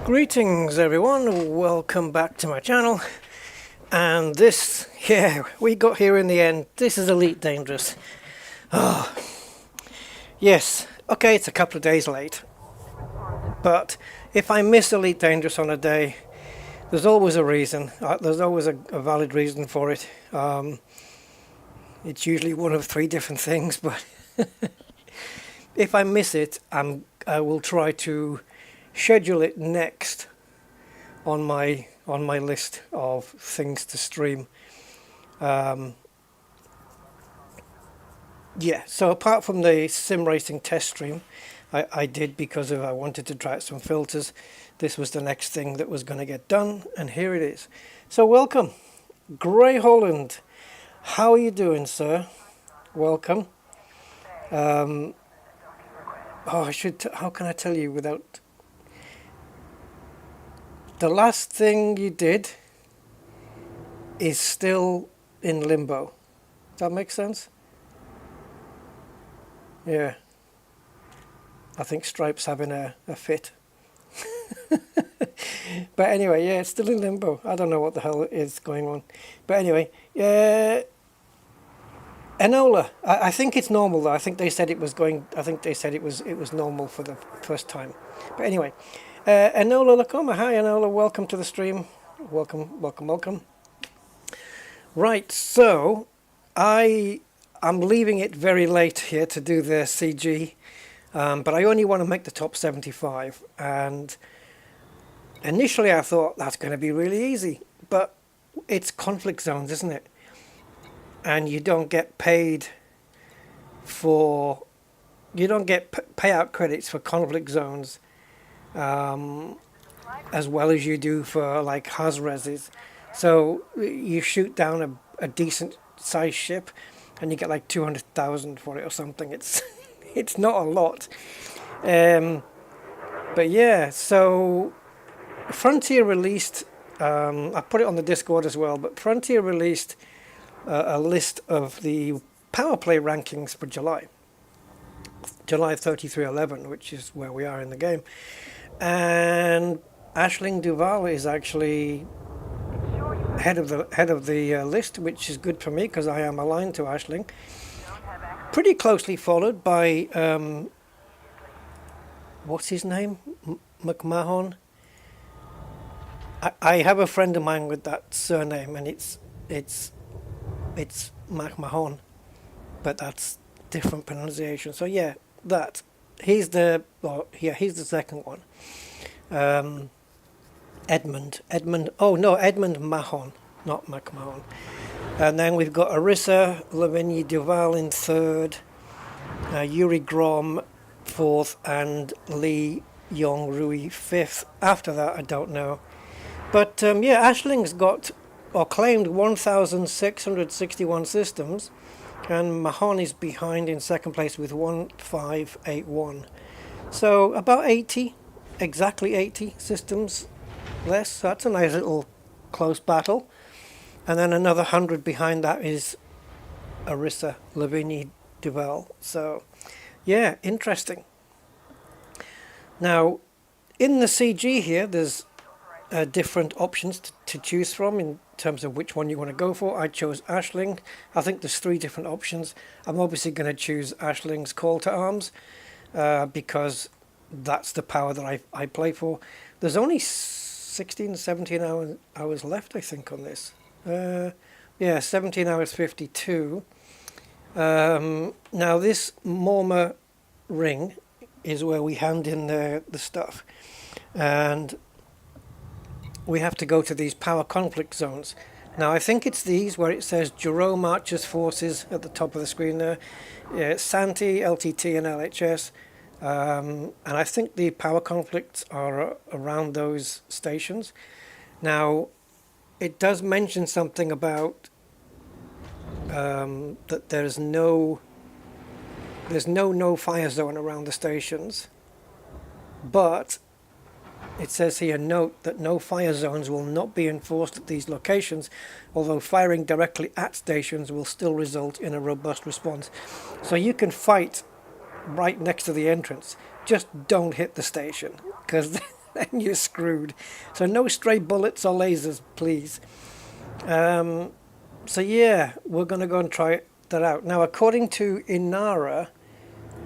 Greetings everyone, welcome back to my channel. And this, we got here in the end. This is Elite Dangerous. Oh, yes, okay, it's a couple of days late. But if I miss Elite Dangerous on a day, there's always a reason. There's always a valid reason for it. It's usually one of three different things, but if I miss it, I will try to schedule it next on my list of things to stream. So apart from the sim racing test stream I did because I wanted to try out some filters, this was the next thing that was going to get done, and here it is. So welcome, Grey Holland. How are you doing, sir? Welcome. How can I tell you without... The last thing you did is still in limbo. Does that make sense? Yeah. I think Stripe's having a fit. But anyway, yeah, it's still in limbo. I don't know what the hell is going on. But anyway, Enola. I think it's normal though. I think they said it was normal for the first time. But anyway. Enola Lacoma, hi Enola, welcome to the stream. Welcome. Right, so I'm leaving it very late here to do the CG, but I only want to make the top 75, and initially I thought that's going to be really easy, but it's conflict zones, isn't it? And you don't get paid for, you don't get payout credits for conflict zones as well as you do for like Hazreses. So you shoot down a decent sized ship and you get like 200,000 for it or something. It's not a lot. But yeah, so Frontier released, I put it on the Discord as well, but Frontier released a list of the power play rankings for July 3311, which is where we are in the game. And Aisling Duval is actually head of the list, which is good for me because I am aligned to Aisling. Pretty closely followed by what's his name, McMahon. I have a friend of mine with that surname, and it's McMahon, but that's different pronunciation. So yeah, that. He's the second one. Edmund Mahon, not McMahon. And then we've got Arissa Lavigne Duval in third, Yuri Grom fourth, and Lee Yong Rui fifth. After that, I don't know. But Aisling's got or claimed 1,661 systems. And Mahon is behind in second place with 1,581. So about 80, exactly 80 systems less. So that's a nice little close battle. And then another 100 behind that is Arissa Lavigne Duval. So yeah, interesting. Now in the CG here, there's different options to choose from in terms of which one you want to go for. I chose Aisling. I think there's three different options. I'm obviously going to choose Aisling's Call to Arms because that's the power that I play for. There's only 17 hours left, I think, on this. 17 hours 52. Now this Morma ring is where we hand in the stuff, and we have to go to these power conflict zones. Now I think it's these where it says Jerome Archer's forces at the top of the screen there. Santi, LTT and LHS. And I think the power conflicts are around those stations. Now it does mention something about that there's no fire zone around the stations, but it says here, note that no fire zones will not be enforced at these locations, although firing directly at stations will still result in a robust response. So you can fight right next to the entrance, just don't hit the station, because then you're screwed. So no stray bullets or lasers, please. So yeah, we're going to go and try that out. Now, according to Inara,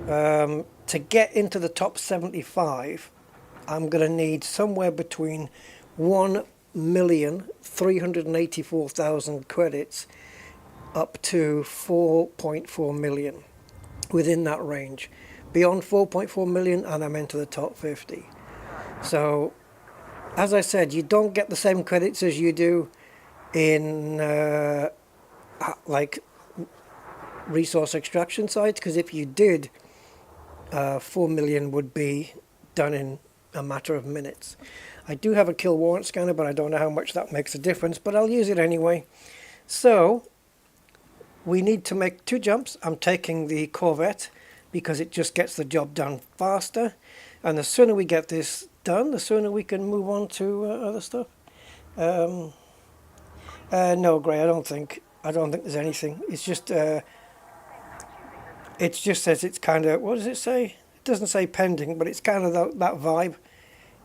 to get into the top 75, I'm going to need somewhere between 1,384,000 credits up to 4.4 million, within that range. Beyond 4.4 million and I'm into the top 50. So, as I said, you don't get the same credits as you do in like resource extraction sites, because if you did, 4 million would be done in a matter of minutes. I do have a kill warrant scanner, but I don't know how much that makes a difference, but I'll use it anyway. So we need to make 2 jumps. I'm taking the Corvette because it just gets the job done faster, and the sooner we get this done, the sooner we can move on to other stuff. No, Gray, I don't think there's anything. It's just it just says it's kind of, what does it say? It doesn't say pending, but it's kind of that vibe,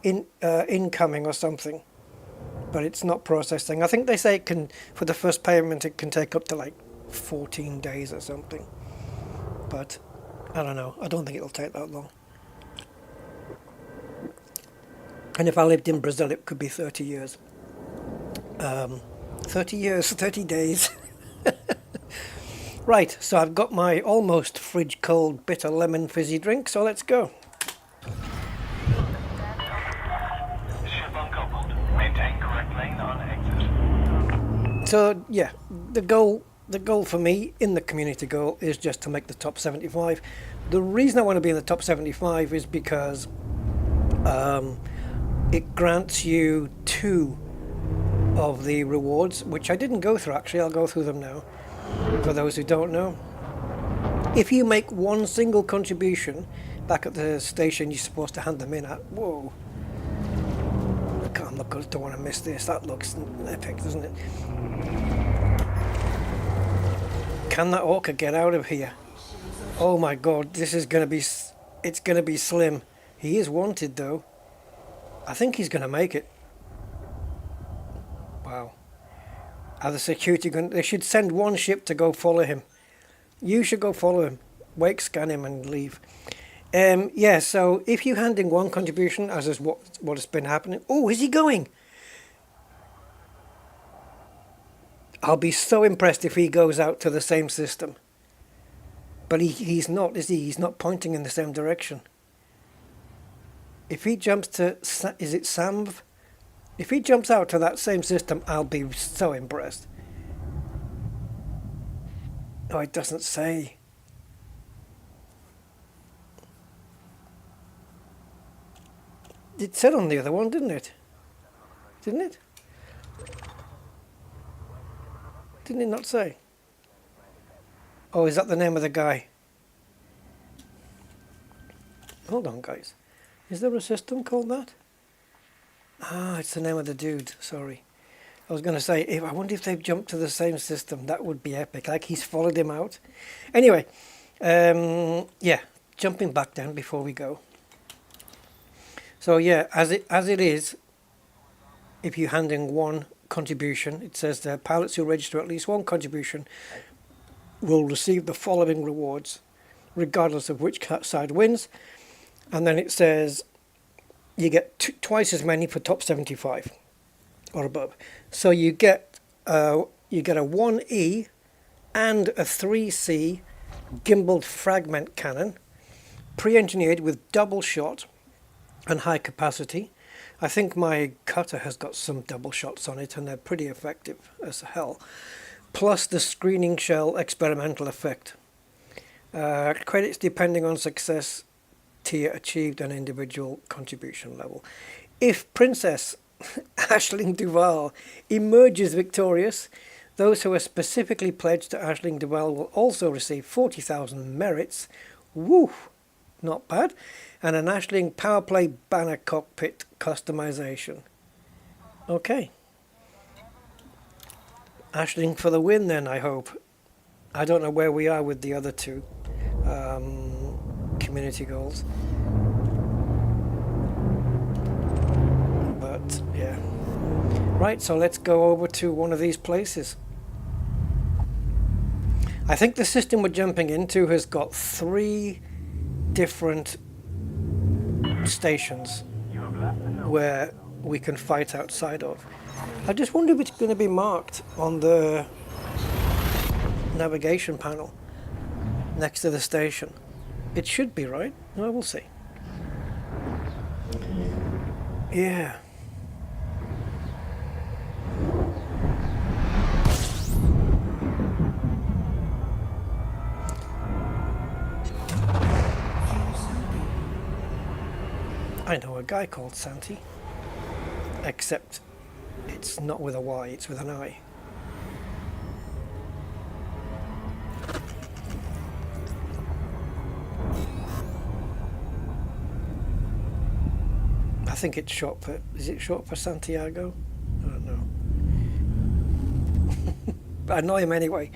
incoming or something. But it's not processing. I think they say it can, for the first payment, it can take up to like 14 days or something. But I don't know. I don't think it'll take that long. And if I lived in Brazil, it could be 30 years. 30 years, 30 days. Right, so I've got my almost fridge cold bitter lemon fizzy drink, so let's go. So yeah, the goal for me in the community goal is just to make the top 75. The reason I want to be in the top 75 is because it grants you 2 of the rewards, which I didn't go through actually. I'll go through them now for those who don't know. If you make 1 single contribution back at the station you're supposed to hand them in at, whoa, I can't look, I don't want to miss this. That looks epic, doesn't it? Can that orca get out of here? Oh my god, this is going to be, it's going to be slim. He is wanted though. I think he's going to make it. Wow. Are the security going? They should send 1 ship to go follow him. You should go follow him. Wake scan him and leave. Yeah, so if you hand in 1 contribution, as is what has been happening. Oh, is he going? I'll be so impressed if he goes out to the same system. But he's not, is he? He's not pointing in the same direction. If he jumps to, is it Samv? If he jumps out to that same system, I'll be so impressed. Oh, it doesn't say. It said on the other one, didn't it? Didn't it? Didn't it not say? Oh, is that the name of the guy? Hold on, guys. Is there a system called that? Ah, it's the name of the dude. Sorry. I was going to say, I wonder if they've jumped to the same system. That would be epic. Like he's followed him out. Anyway, yeah, jumping back down before we go. So yeah, as it is, if you hand in 1 contribution, it says the pilots who register at least 1 contribution will receive the following rewards, regardless of which side wins. And then it says you get twice as many for top 75 or above. So you get a 1E and a 3C gimbaled fragment cannon, pre-engineered with double shot and high capacity. I think my cutter has got some double shots on it and they're pretty effective as hell. Plus the screening shell experimental effect. Credits depending on success tier achieved and individual contribution level. If Princess Aisling Duval emerges victorious, those who are specifically pledged to Aisling Duval will also receive 40,000 merits. Woo! Not bad. And an Aisling Powerplay banner cockpit customization. Okay. Aisling for the win then, I hope. I don't know where we are with the other 2 community goals. but yeah. Right, so let's go over to one of these places. I think the system we're jumping into has got 3 different stations where we can fight outside of. I just wonder if it's going to be marked on the navigation panel next to the station. It should be, right? No, we'll see. Yeah. I know a guy called Santi, except it's not with a Y, it's with an I. I think it's short for, is it short for Santiago? I don't know. But I know him anyway.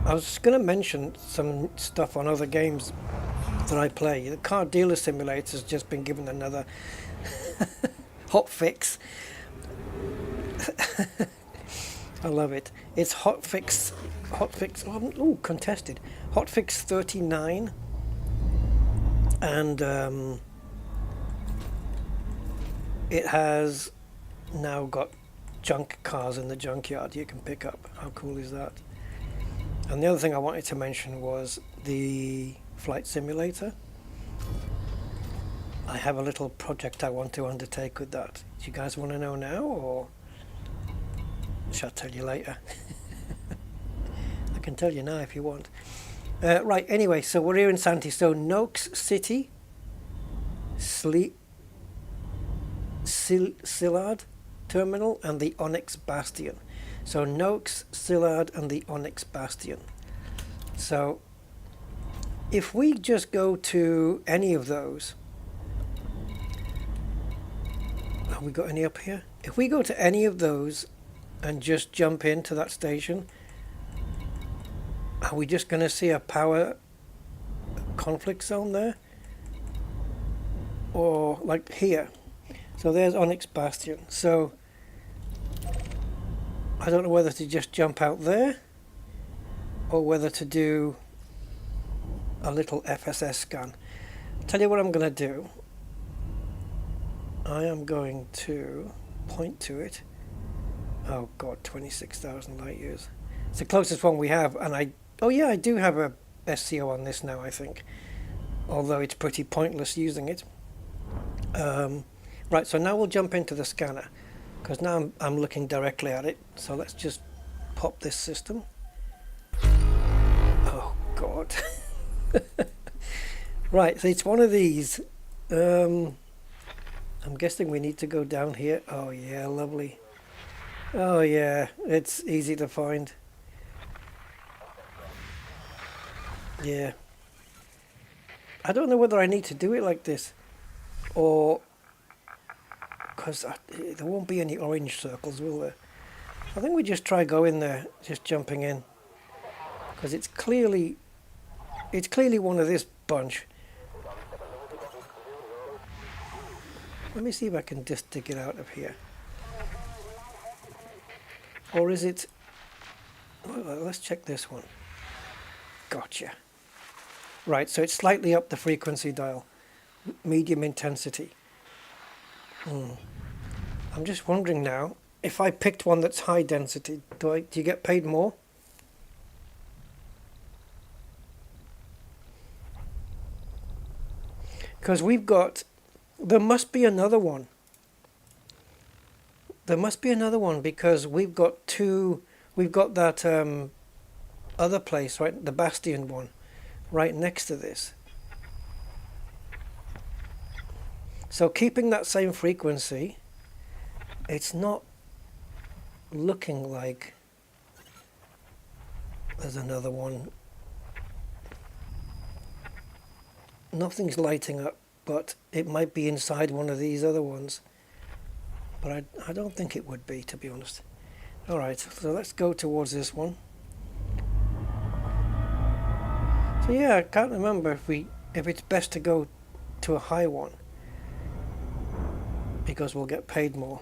I was going to mention some stuff on other games that I play. The Car Dealer Simulator has just been given another hot fix. I love it. It's hotfix, contested. Hotfix 39, and it has now got junk cars in the junkyard you can pick up. How cool is that? And the other thing I wanted to mention was the flight simulator. I have a little project I want to undertake with that. Do you guys want to know now, or shall I tell you later? I can tell you now if you want. Right, anyway, so we're here in Santi. So Noakes City, Sillard Terminal, and the Onyx Bastion. So Noakes, Sillard, and the Onyx Bastion. So if we just go to any of those, have we got any up here? If we go to any of those and just jump into that station, are we just going to see a power conflict zone there? Or like here. So there's Onyx Bastion. So I don't know whether to just jump out there or whether to do a little FSS scan. Tell you what I'm going to do. I am going to point to it. Oh god, 26,000 light years. It's the closest one we have, and I do have a SCO on this now, I think. Although it's pretty pointless using it. Right, so now we'll jump into the scanner, because now I'm looking directly at it. So let's just pop this system. Oh god. Right, so it's one of these. I'm guessing we need to go down here. Oh yeah, lovely. Oh yeah, it's easy to find. Yeah. I don't know whether I need to do it like this, or because there won't be any orange circles, will there? I think we just try going there, just jumping in, because it's clearly one of this bunch. Let me see if I can just dig it out of here. Or is it... Well, let's check this one. Gotcha. Right, so it's slightly up the frequency dial. Medium intensity. I'm just wondering now, if I picked one that's high density, do you get paid more? Because we've got... There must be another one. There must be another one, because we've got two... We've got that other place, right? The Bastion one, right next to this. So keeping that same frequency, it's not looking like There's another one. Nothing's lighting up, but it might be inside one of these other ones. But I don't think it would be, to be honest. Alright, so let's go towards this one. So yeah, I can't remember if it's best to go to a high one, because we'll get paid more.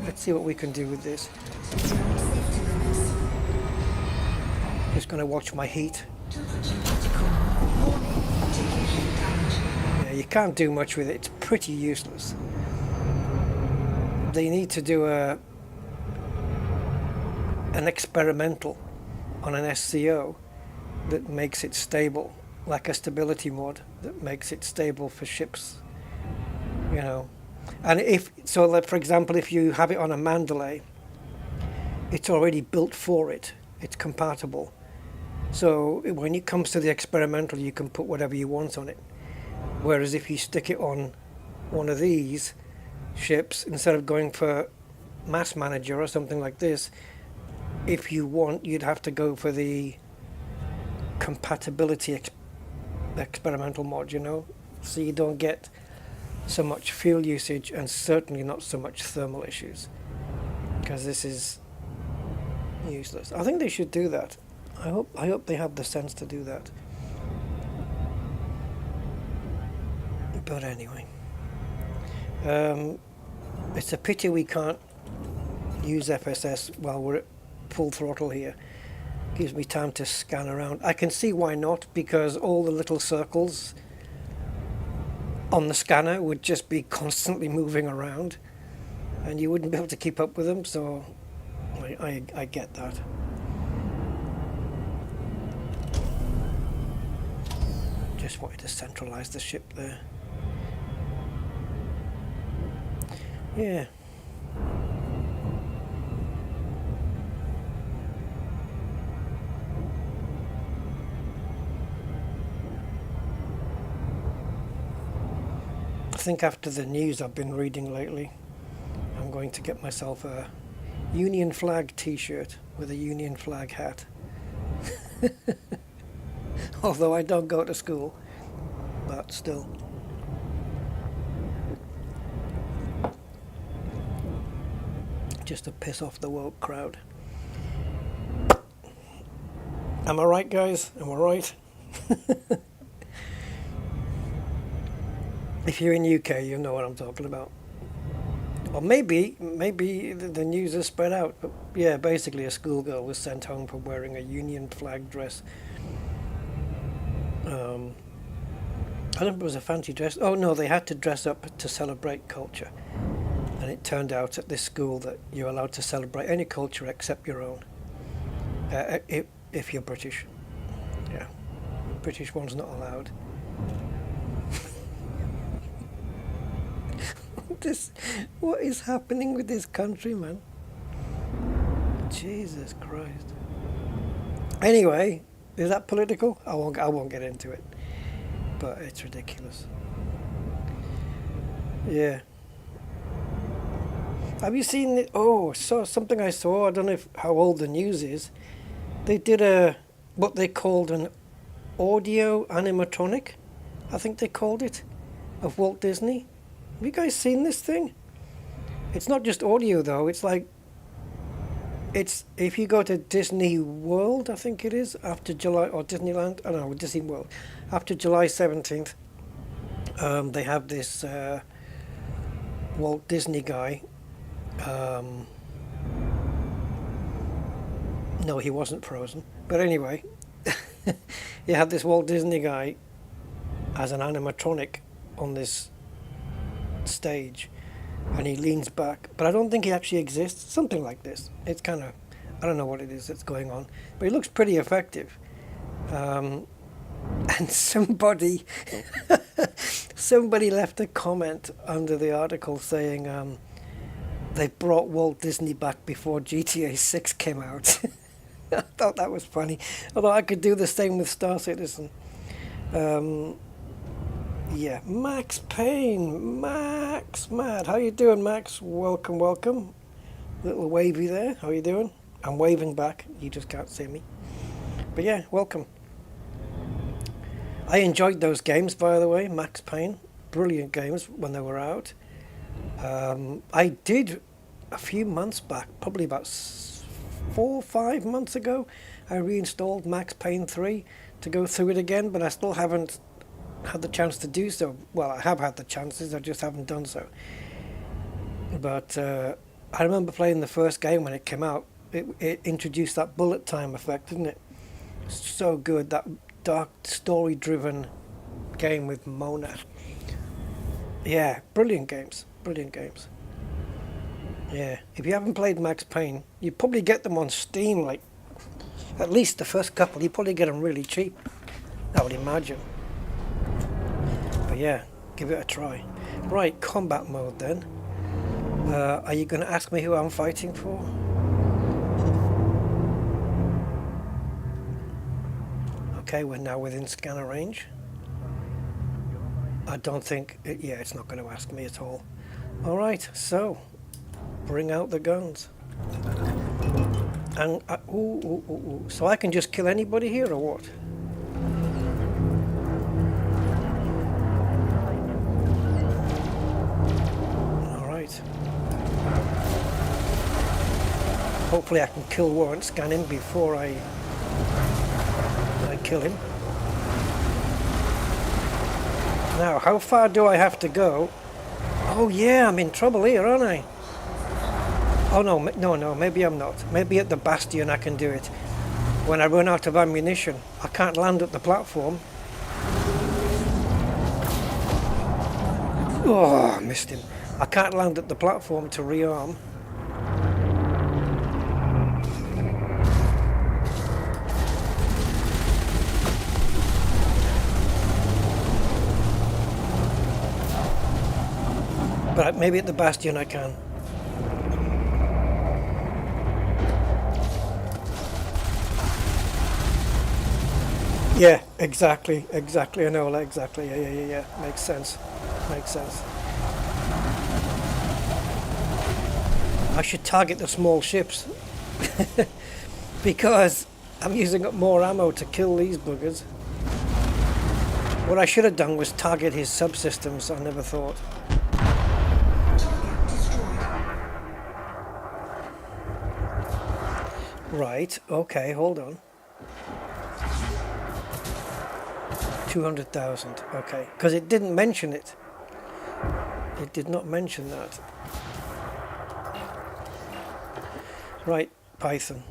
Let's see what we can do with this. Just going to watch my heat. Yeah, you can't do much with it. It's pretty useless. They need to do an experimental on an SCO that makes it stable, like a stability mod that makes it stable for ships, you know. And if so, like for example, if you have it on a Mandalay, it's already built for it. It's compatible. So when it comes to the experimental, you can put whatever you want on it. Whereas if you stick it on one of these ships, instead of going for Mass Manager or something like this, if you want, you'd have to go for the compatibility experimental mod, you know, so you don't get so much fuel usage and certainly not so much thermal issues, because this is useless. I think they should do that. I hope they have the sense to do that. But anyway, it's a pity we can't use FSS while we're at full throttle here. Gives me time to scan around. I can see why not, because all the little circles on the scanner would just be constantly moving around and you wouldn't be able to keep up with them, so I get that. Just wanted to centralize the ship there. Yeah. I think after the news I've been reading lately, I'm going to get myself a Union flag t-shirt with a Union flag hat. Although I don't go to school, but still. Just to piss off the woke crowd. Am I right, guys? Am I right? If you're in UK, you know what I'm talking about. Or maybe the news has spread out. But yeah, basically a schoolgirl was sent home for wearing a Union flag dress. I don't know if it was a fancy dress. Oh no, they had to dress up to celebrate culture. And it turned out at this school that you're allowed to celebrate any culture except your own. If you're British. Yeah. British one's not allowed. What is happening with this country, man? Jesus Christ. Anyway, is that political? I won't get into it. But it's ridiculous. Yeah. Have you seen it? Oh, something I saw. I don't know how old the news is. They did what they called an audio animatronic, I think they called it, of Walt Disney. Have you guys seen this thing? It's not just audio though. It's like, if you go to Disney World, I think it is, after July, or Disneyland, I don't know, Disney World, after July 17th, they have this Walt Disney guy. No, he wasn't frozen. But anyway, you have this Walt Disney guy as an animatronic on this stage, and he leans back. But I don't think he actually exists. Something like this. It's kind of, I don't know what it is that's going on. But he looks pretty effective. And somebody left a comment under the article saying they brought Walt Disney back before GTA 6 came out. I thought that was funny. Although I could do the same with Star Citizen. Yeah, Max Payne. Max, mad. How you doing, Max? Welcome, welcome. Little wavy there. How you doing? I'm waving back. You just can't see me. But yeah, welcome. I enjoyed those games, by the way. Max Payne, brilliant games when they were out. I did a few months back, probably about 4 or 5 months ago, I reinstalled Max Payne 3 to go through it again, but I still haven't had the chance to do so. Well, I have had the chances, I just haven't done so. But I remember playing the first game when it came out. It introduced that bullet time effect, didn't it? So good, that dark story-driven game with Mona. Yeah, brilliant games, brilliant games. Yeah, if you haven't played Max Payne, you probably get them on Steam, like, at least the first couple, you probably get them really cheap, I would imagine. But yeah, give it a try. Right, combat mode then. Are you going to ask me who I'm fighting for? Okay, we're now within scanner range. I don't think, yeah, it's not going to ask me at all. Alright, so, bring out the guns. And, so I can just kill anybody here or what? Alright. Hopefully I can kill warrant scan him before I kill him. Now, how far do I have to go? Oh yeah, I'm in trouble here, aren't I? Oh no, maybe I'm not. Maybe at the Bastion I can do it. When I run out of ammunition, I can't land at the platform. Oh, I missed him. I can't land at the platform to rearm. But maybe at the Bastion I can. Yeah, exactly. I know, exactly. Yeah. Makes sense. I should target the small ships because I'm using up more ammo to kill these buggers. What I should have done was target his subsystems. I never thought. Right, okay, hold on. 200,000, okay. Because it didn't mention it. It did not mention that. Right, Python.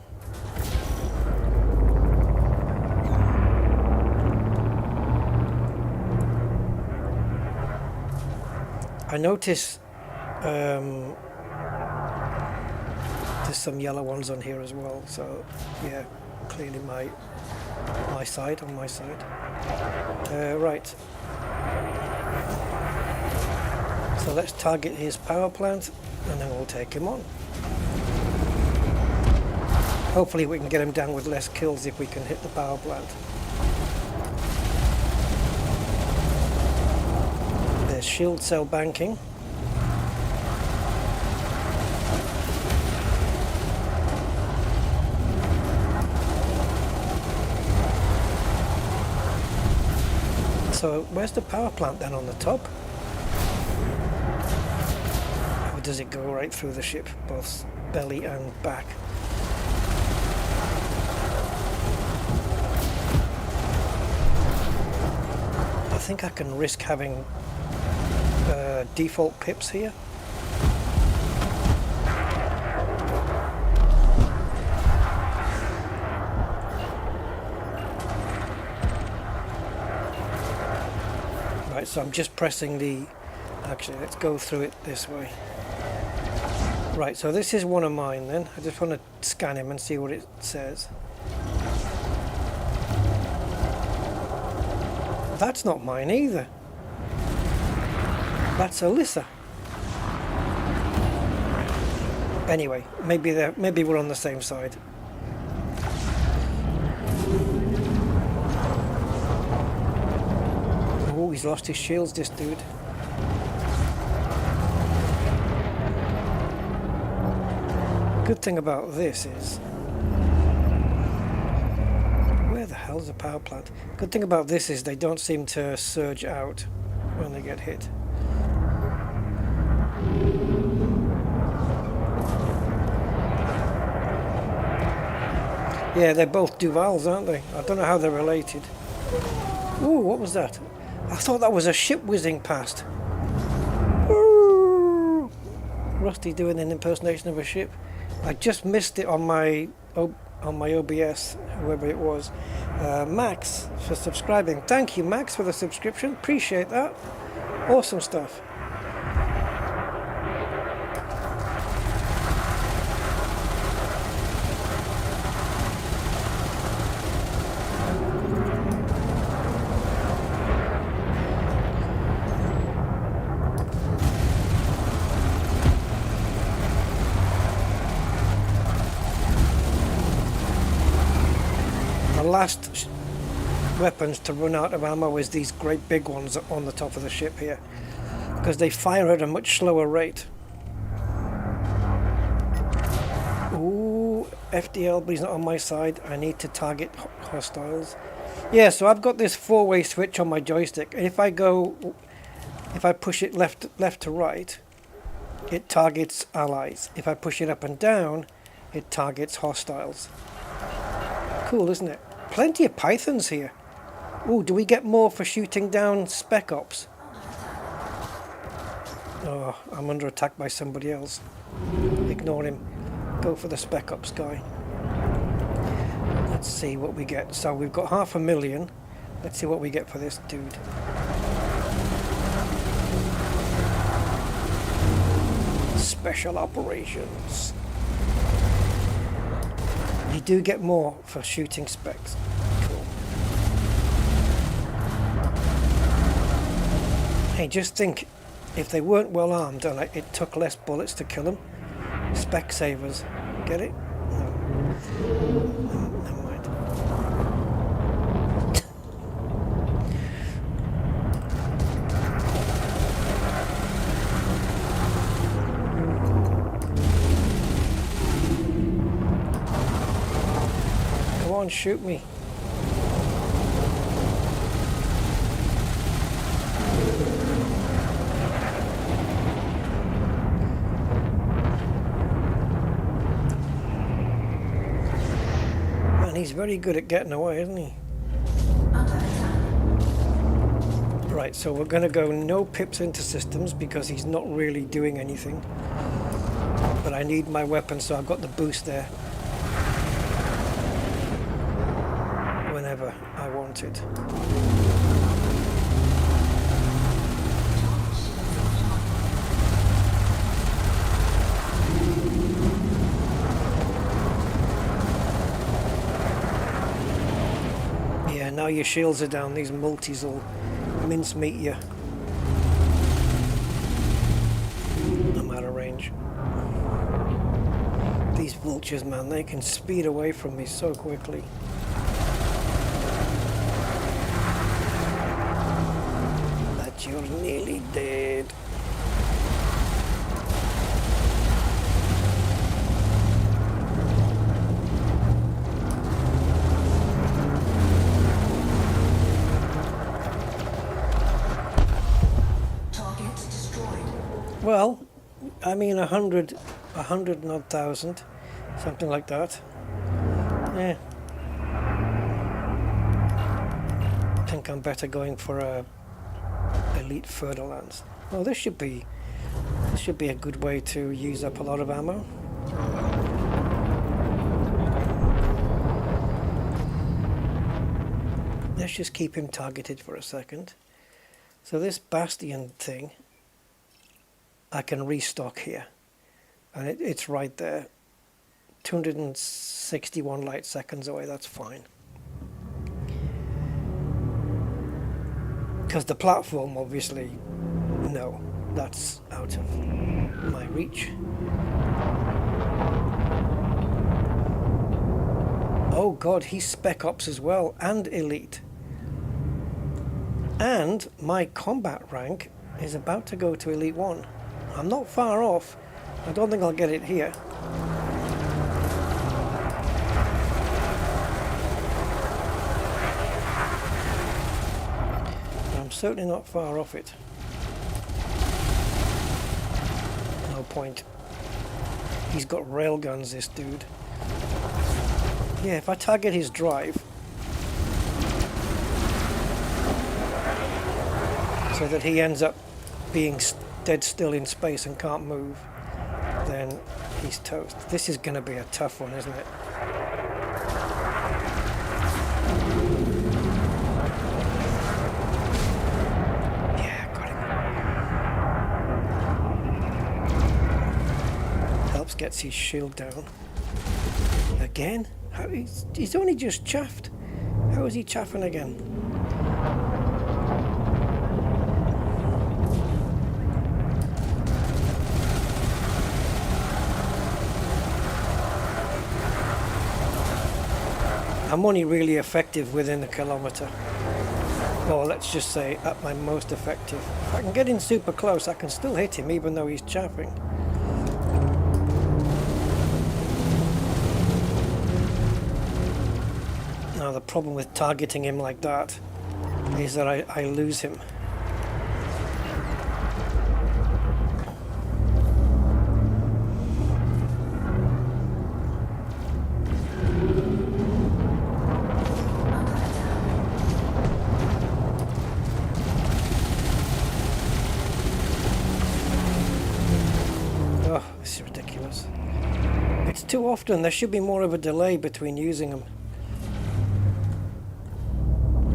I notice there's some yellow ones on here as well, so yeah, clearly on my side. Right. So let's target his power plant and then we'll take him on. Hopefully we can get him down with less kills if we can hit the power plant. There's shield cell banking. So where's the power plant then, on the top? Or does it go right through the ship, both belly and back? I think I can risk having default pips here. Right, so I'm just pressing the... Actually, let's go through it this way. Right, so this is one of mine then. I just want to scan him and see what it says. That's not mine either. That's Alyssa. Anyway, maybe we're on the same side. Oh, he's lost his shields, this dude. Good thing about this is... hell's a power plant? Good thing about this is they don't seem to surge out when they get hit. Yeah, they're both Duvals, aren't they? I don't know how they're related. Ooh, what was that? I thought that was a ship whizzing past. Ooh. Rusty doing an impersonation of a ship. I just missed it on my OBS, whoever it was. Max for subscribing. Thank you, Max, for the subscription. Appreciate that. Awesome stuff. Last weapons to run out of ammo is these great big ones on the top of the ship here, because they fire at a much slower rate. Ooh, FDL, but he's not on my side. I need to target hostiles. Yeah, so I've got this four-way switch on my joystick, and if I push it left to right, it targets allies. If I push it up and down, it targets hostiles. Cool, isn't it? Plenty of pythons here. Ooh, do we get more for shooting down Spec Ops? Oh, I'm under attack by somebody else. Ignore him. Go for the Spec Ops guy. Let's see what we get. So we've got 500,000. Let's see what we get for this dude. Special operations. You do get more for shooting specs. Cool. Hey, just think, if they weren't well armed and it took less bullets to kill them, spec savers. Get it? No. Never mind. Come on, shoot me. He's very good at getting away, isn't he? Right, so we're going to go no pips into systems because he's not really doing anything. But I need my weapon, so I've got the boost there. Whenever I want it. Now your shields are down, these multis will mincemeat you. I'm out of range. These vultures, man, they can speed away from me so quickly. But you're nearly dead. Well, I mean 100 and odd thousand, something like that. Yeah. I think I'm better going for a elite Fer-de-Lance. Well, this should be a good way to use up a lot of ammo. Let's just keep him targeted for a second. So this Bastion thing, I can restock here, and it's right there, 261 light seconds away. That's fine, because the platform, obviously, no, that's out of my reach. Oh god, he's Spec Ops as well, and Elite, and my combat rank is about to go to Elite 1. I'm not far off. I don't think I'll get it here. certainly not far off it. No point. He's got railguns, this dude. Yeah, if I target his drive, so that he ends up being dead still in space and can't move, then he's toast. This is going to be a tough one, isn't it? Yeah, got him. Helps gets his shield down. Again? He's only just chaffed. How is he chaffing again? I'm only really effective within a kilometre. Or let's just say at my most effective. If I can get in super close, I can still hit him even though he's chaffing. Now the problem with targeting him like that is that I lose him. Oh, this is ridiculous. It's too often. There should be more of a delay between using them.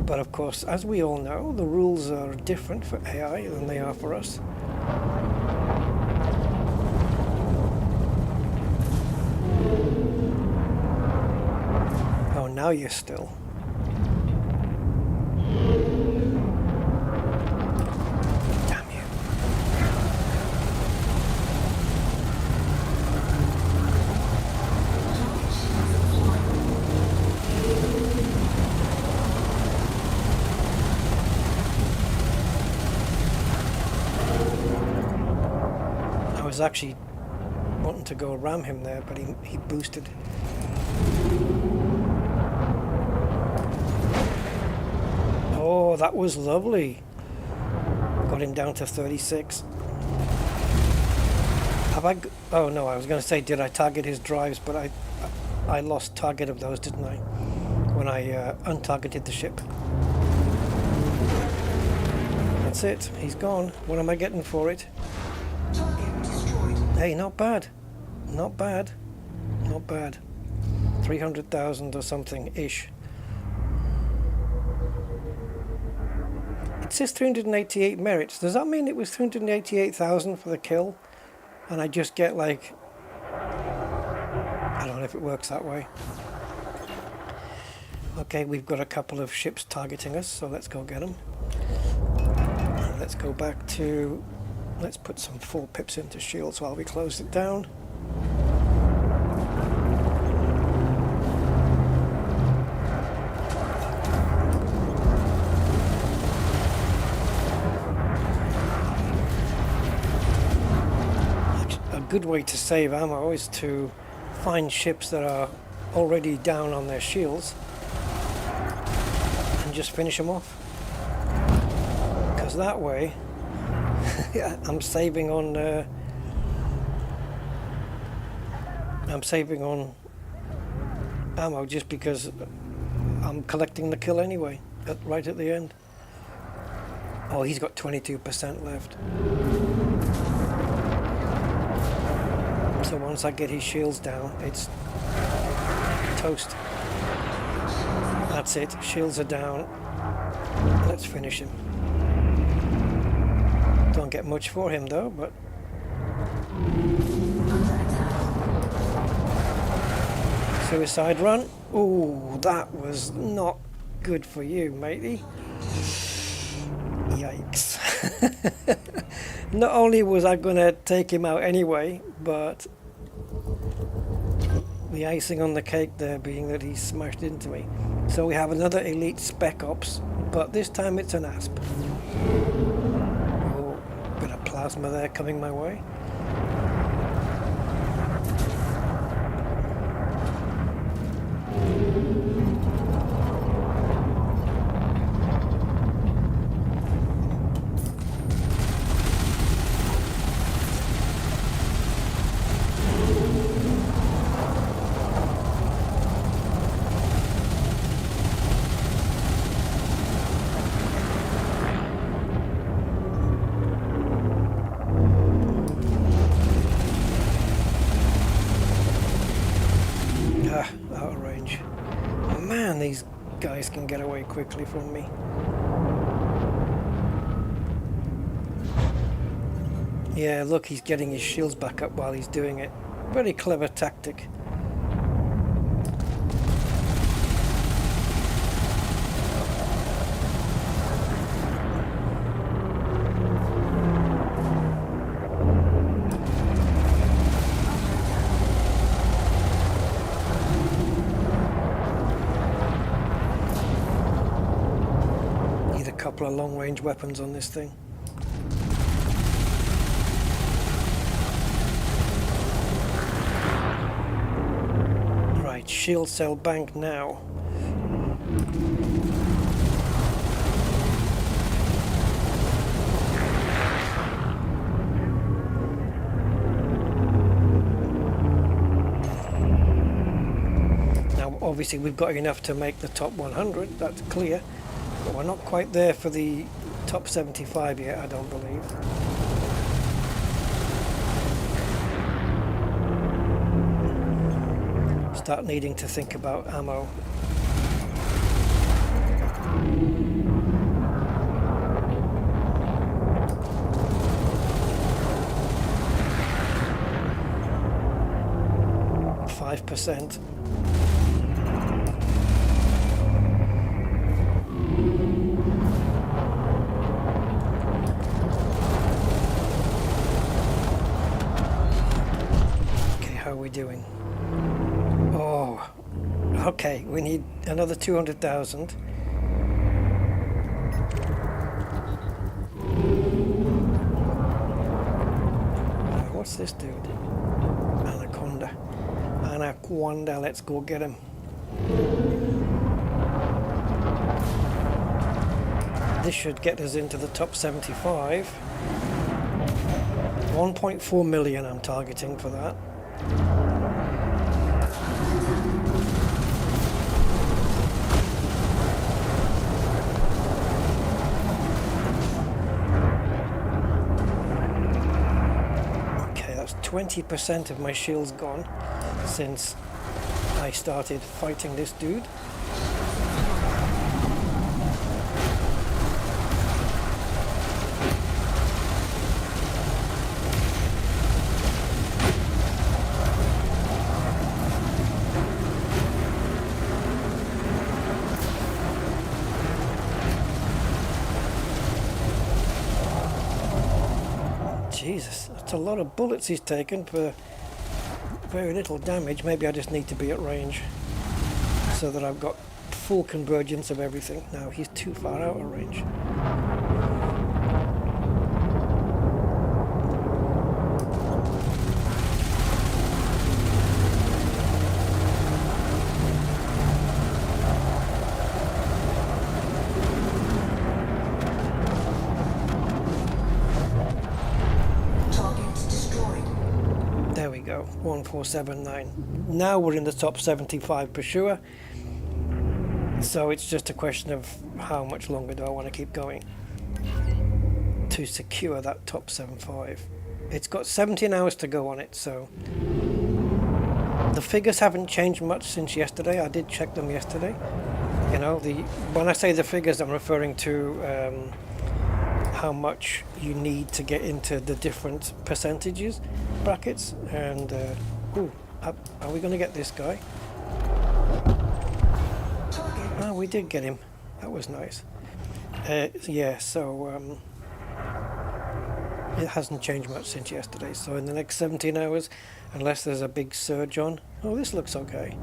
But of course, as we all know, the rules are different for AI than they are for us. Oh, now you're still. Damn you. I was actually wanting to go ram him there, but he boosted. Oh, that was lovely. Got him down to 36. Have I? Oh no, I was going to say, did I target his drives? But I lost target of those, didn't I? When I untargeted the ship. That's it. He's gone. What am I getting for it? Hey, not bad. Not bad. Not bad. 300,000 or something-ish. It says 388 merits. Does that mean it was 388,000 for the kill? And I just get like... I don't know if it works that way. Okay, we've got a couple of ships targeting us, so let's go get them. Let's go back to... Let's put some 4 pips into shields while we close it down. A good way to save ammo is to find ships that are already down on their shields and just finish them off. Because that way I'm saving on ammo just because I'm collecting the kill anyway, right at the end. Oh, he's got 22% left. So once I get his shields down, it's toast. That's it, shields are down. Let's finish him. Don't get much for him though, but suicide run. Ooh, that was not good for you, matey. Yikes. Not only was I gonna take him out anyway, but the icing on the cake there being that he smashed into me. So we have another elite spec ops, but this time it's an ASP. Bit of plasma there coming my way. guys can get away quickly from me. Yeah, look, he's getting his shields back up while he's doing it. Very clever tactic. Need a couple of long-range weapons on this thing. Shield cell bank now. Now obviously we've got enough to make the top 100, that's clear, but we're not quite there for the top 75 yet, I don't believe. Start needing to think about ammo. %. Okay, how are we doing? Oh, okay, we need another 200,000. What's this dude? Anaconda, let's go get him. This should get us into the top 75. 1.4 million I'm targeting for that. Okay, that's 20% of my shield's gone since I started fighting this dude. Jesus, that's a lot of bullets he's taken for very little damage. Maybe I just need to be at range so that I've got full convergence of everything. Now he's too far out of range. There we go, 1479. Now we're in the top 75 for sure. So it's just a question of how much longer do I want to keep going to secure that top 75. It's got 17 hours to go on it, so the figures haven't changed much since yesterday. I did check them yesterday. You know, when I say the figures, I'm referring to how much you need to get into the different percentages brackets. And are we going to get this guy? Oh, we did get him. That was nice. Yeah, so it hasn't changed much since yesterday. So in the next 17 hours, unless there's a big surge on. Oh, this looks okay.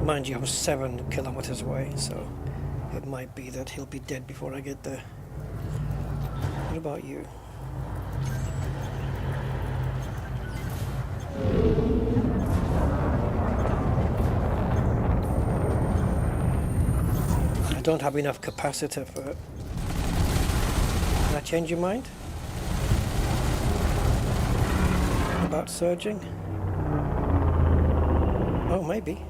Mind you, I'm 7 kilometers away, so it might be that he'll be dead before I get there. What about you? I don't have enough capacitor for it. Can I change your mind? About surging? Oh, maybe.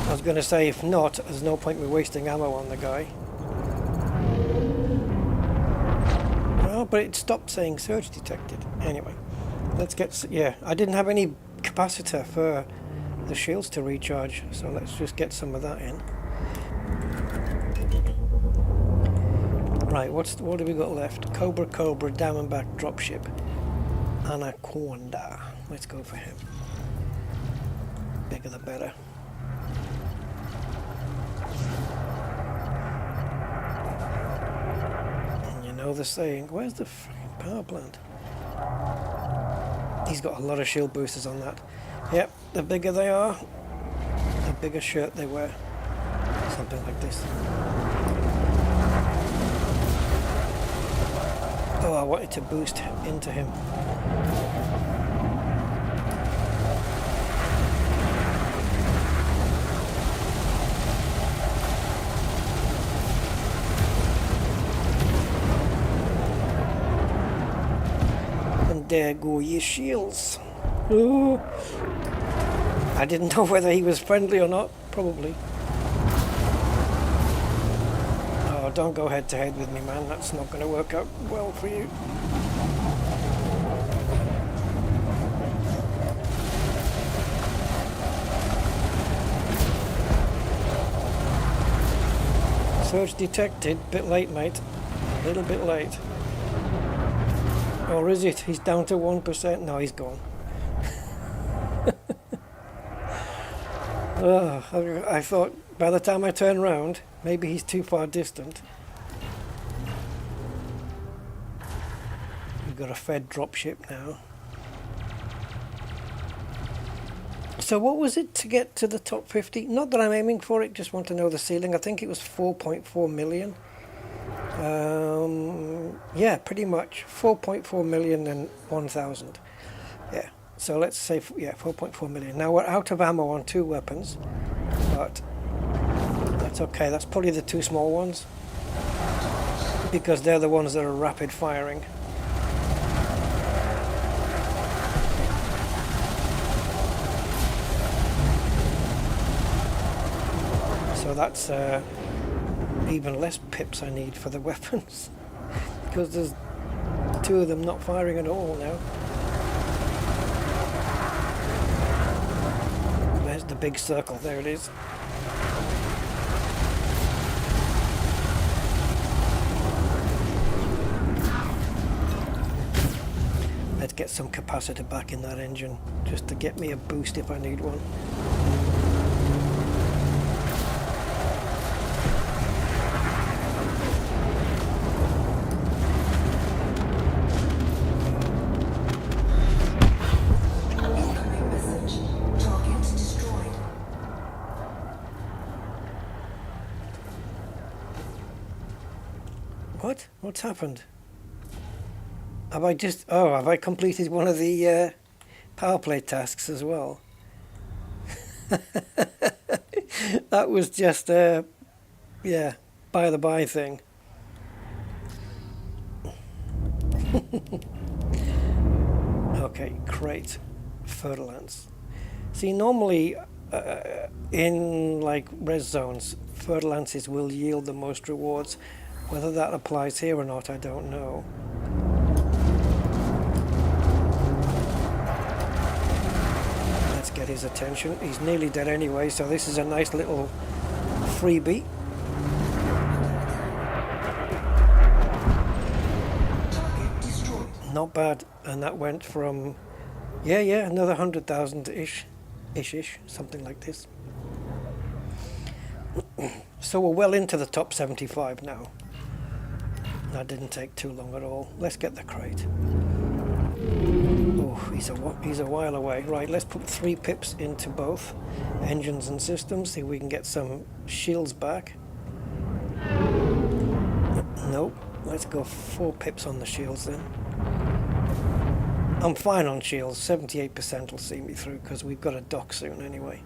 I was going to say, if not, there's no point in me wasting ammo on the guy. Oh, but it stopped saying surge detected. Anyway, let's get... Yeah, I didn't have any capacitor for the shields to recharge, so let's just get some of that in. Right, what have we got left? Cobra, Diamondback, Dropship, Anaconda. Let's go for him. Bigger the better. And you know the saying, where's the freaking power plant? He's got a lot of shield boosters on that. Yep, the bigger they are, the bigger shirt they wear. Something like this. Oh, I wanted to boost into him. And there go your shields. Ooh. I didn't know whether he was friendly or not, probably. Don't go head to head with me, man. That's not going to work out well for you. Surge detected. Bit late, mate. A little bit late. Or is it? He's down to 1%. No, he's gone. Oh, I thought by the time I turn around, maybe he's too far distant. We've got a fed dropship now. So what was it to get to the top 50? Not that I'm aiming for it, just want to know the ceiling. I think it was 4.4 million. Yeah, pretty much. 4.4 million and 1,000. Yeah. So let's say, yeah, 4.4 million. Now we're out of ammo on 2 weapons, but that's okay. That's probably the 2 small ones, because they're the ones that are rapid firing. So that's even less pips I need for the weapons, because there's 2 of them not firing at all now. There's the big circle, there it is. Let's get some capacitor back in that engine, just to get me a boost if I need one. What? What's happened? Have I just... Oh, have I completed one of the power play tasks as well? That was just a... yeah, by the by thing. Okay, crate. Fer-lance. See, normally in like res zones, fer-lances will yield the most rewards. Whether that applies here or not, I don't know. Let's get his attention. He's nearly dead anyway, so this is a nice little freebie. Not bad. And that went from, yeah, another 100,000-ish, something like this. So we're well into the top 75 now. That didn't take too long at all. Let's get the crate. Oh, he's a while away. Right, let's put 3 pips into both engines and systems. See if we can get some shields back. Nope. Let's go 4 pips on the shields then. I'm fine on shields. 78% will see me through because we've got a dock soon anyway.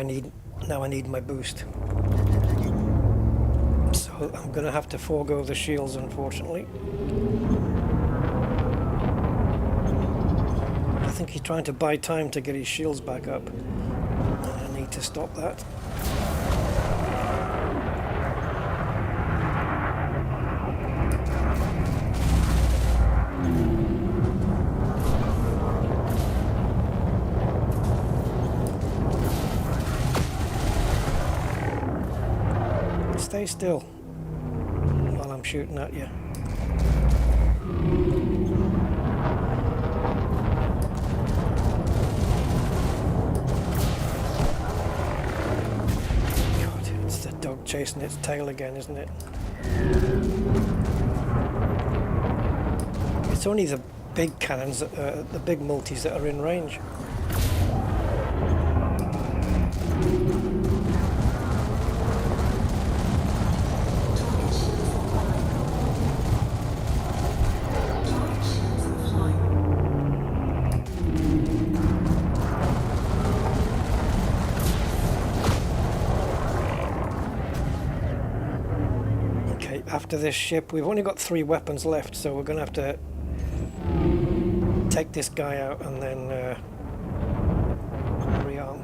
I need my boost. So I'm going to have to forego the shields, unfortunately. I think he's trying to buy time to get his shields back up. I need to stop that. Stay still while I'm shooting at you. God, it's the dog chasing its tail again, isn't it? It's only the big cannons, the big multis that are in range. After this ship, we've only got 3 weapons left, so we're going to have to take this guy out and then rearm.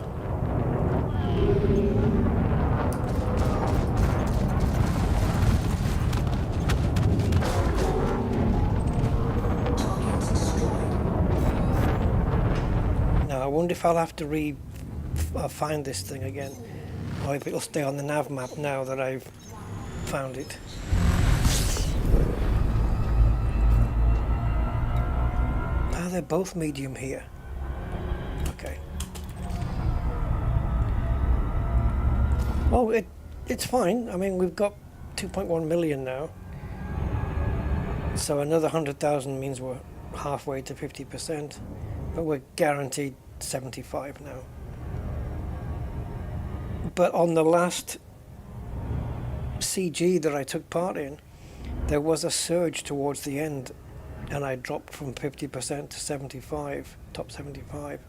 Now I wonder if I'll have to find this thing again, or if it'll stay on the nav map now that I've found it. They're both medium here. Okay. Oh, it's fine. I mean, we've got 2.1 million now. So another 100,000 means we're halfway to 50%. But we're guaranteed 75 now. But on the last CG that I took part in, there was a surge towards the end. And I dropped from 50% to 75, top 75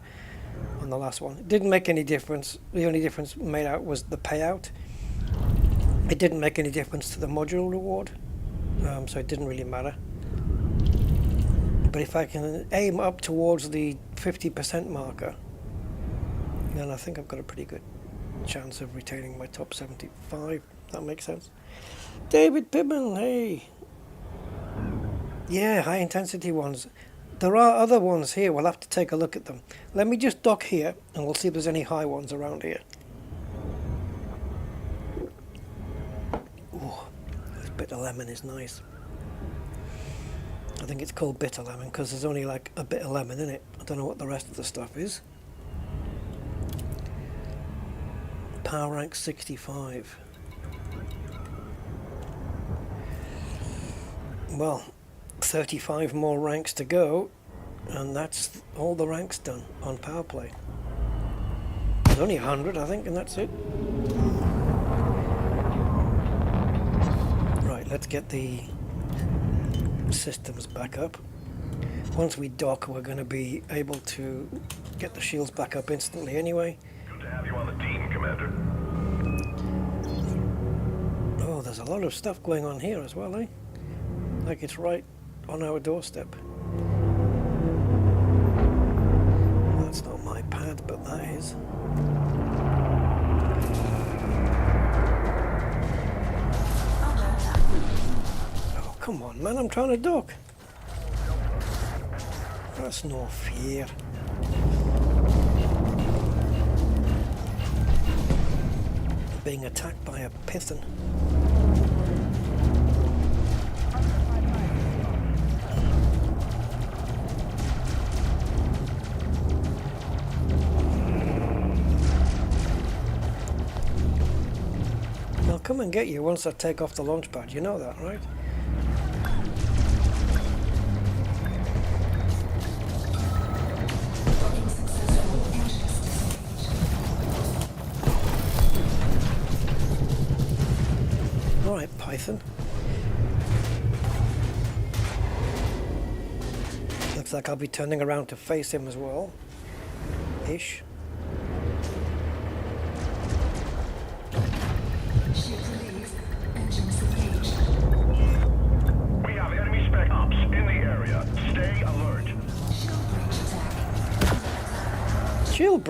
on the last one. It didn't make any difference. The only difference made out was the payout. It didn't make any difference to the module reward, so it didn't really matter. But if I can aim up towards the 50% marker, then I think I've got a pretty good chance of retaining my top 75. That makes sense. David Pibbin, hey. Yeah, high intensity ones. There are other ones here. We'll have to take a look at them. Let me just dock here and we'll see if there's any high ones around here. Ooh, this bitter lemon is nice. I think it's called bitter lemon because there's only like a bit of lemon in it. I don't know what the rest of the stuff is. Power rank 65. Well, 35 more ranks to go, and that's all the ranks done on power play. There's only 100, I think, and that's it. Right, let's get the systems back up. Once we dock, we're going to be able to get the shields back up instantly anyway. Good to have you on the team, Commander. Oh, there's a lot of stuff going on here as well, eh? Like it's right on our doorstep. That's not my pad, but that is. Oh, come on, man, I'm trying to dock. That's no fair. Being attacked by a python. I'll come and get you once I take off the launch pad, you know that, right? Alright, Python. Looks like I'll be turning around to face him as well. Ish.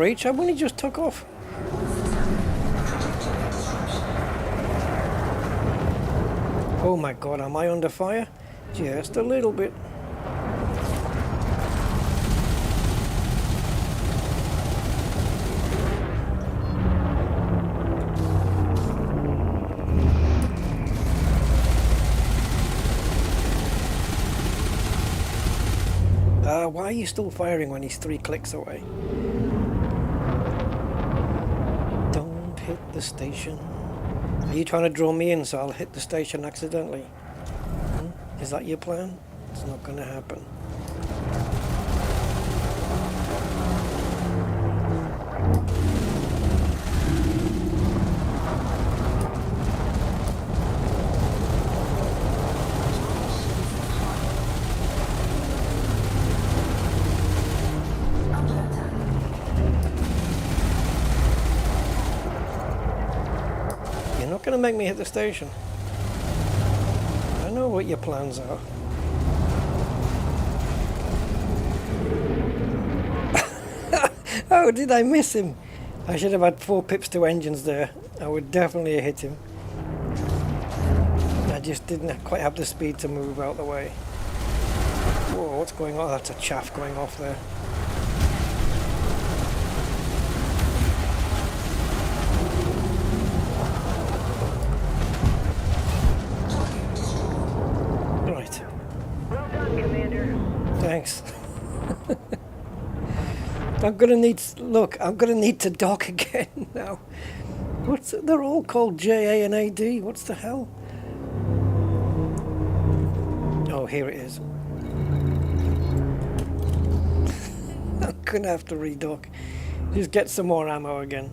breach. I've only just took off. Oh my god, am I under fire? Just a little bit. Why are you still firing when he's 3 clicks away? Don't hit the station. Are you trying to draw me in so I'll hit the station accidentally? Is that your plan? It's not going to happen. Going to make me hit the station. I know what your plans are. Oh, did I miss him? I should have had 4 pips to engines there. I would definitely have hit him. I just didn't quite have the speed to move out the way. Whoa, what's going on? That's a chaff going off there. Thanks. I'm gonna need. Look, I'm gonna need to dock again now. They're all called JA and AD. What's the hell? Oh, here it is. I'm gonna have to redock. Just get some more ammo again.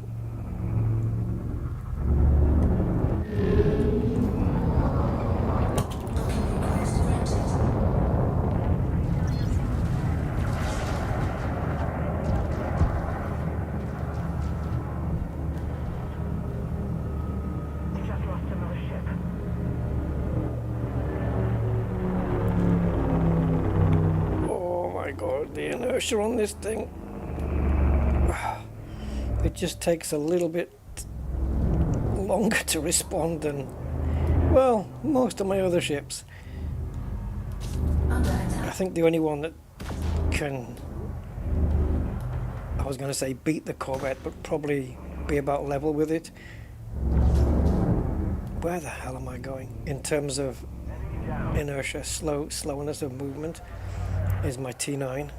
The inertia on this thing, it just takes a little bit longer to respond than, well, most of my other ships. I think the only one that can, I was going to say beat the Corvette, but probably be about level with it. Where the hell am I going in terms of inertia, slowness of movement? Is my T9.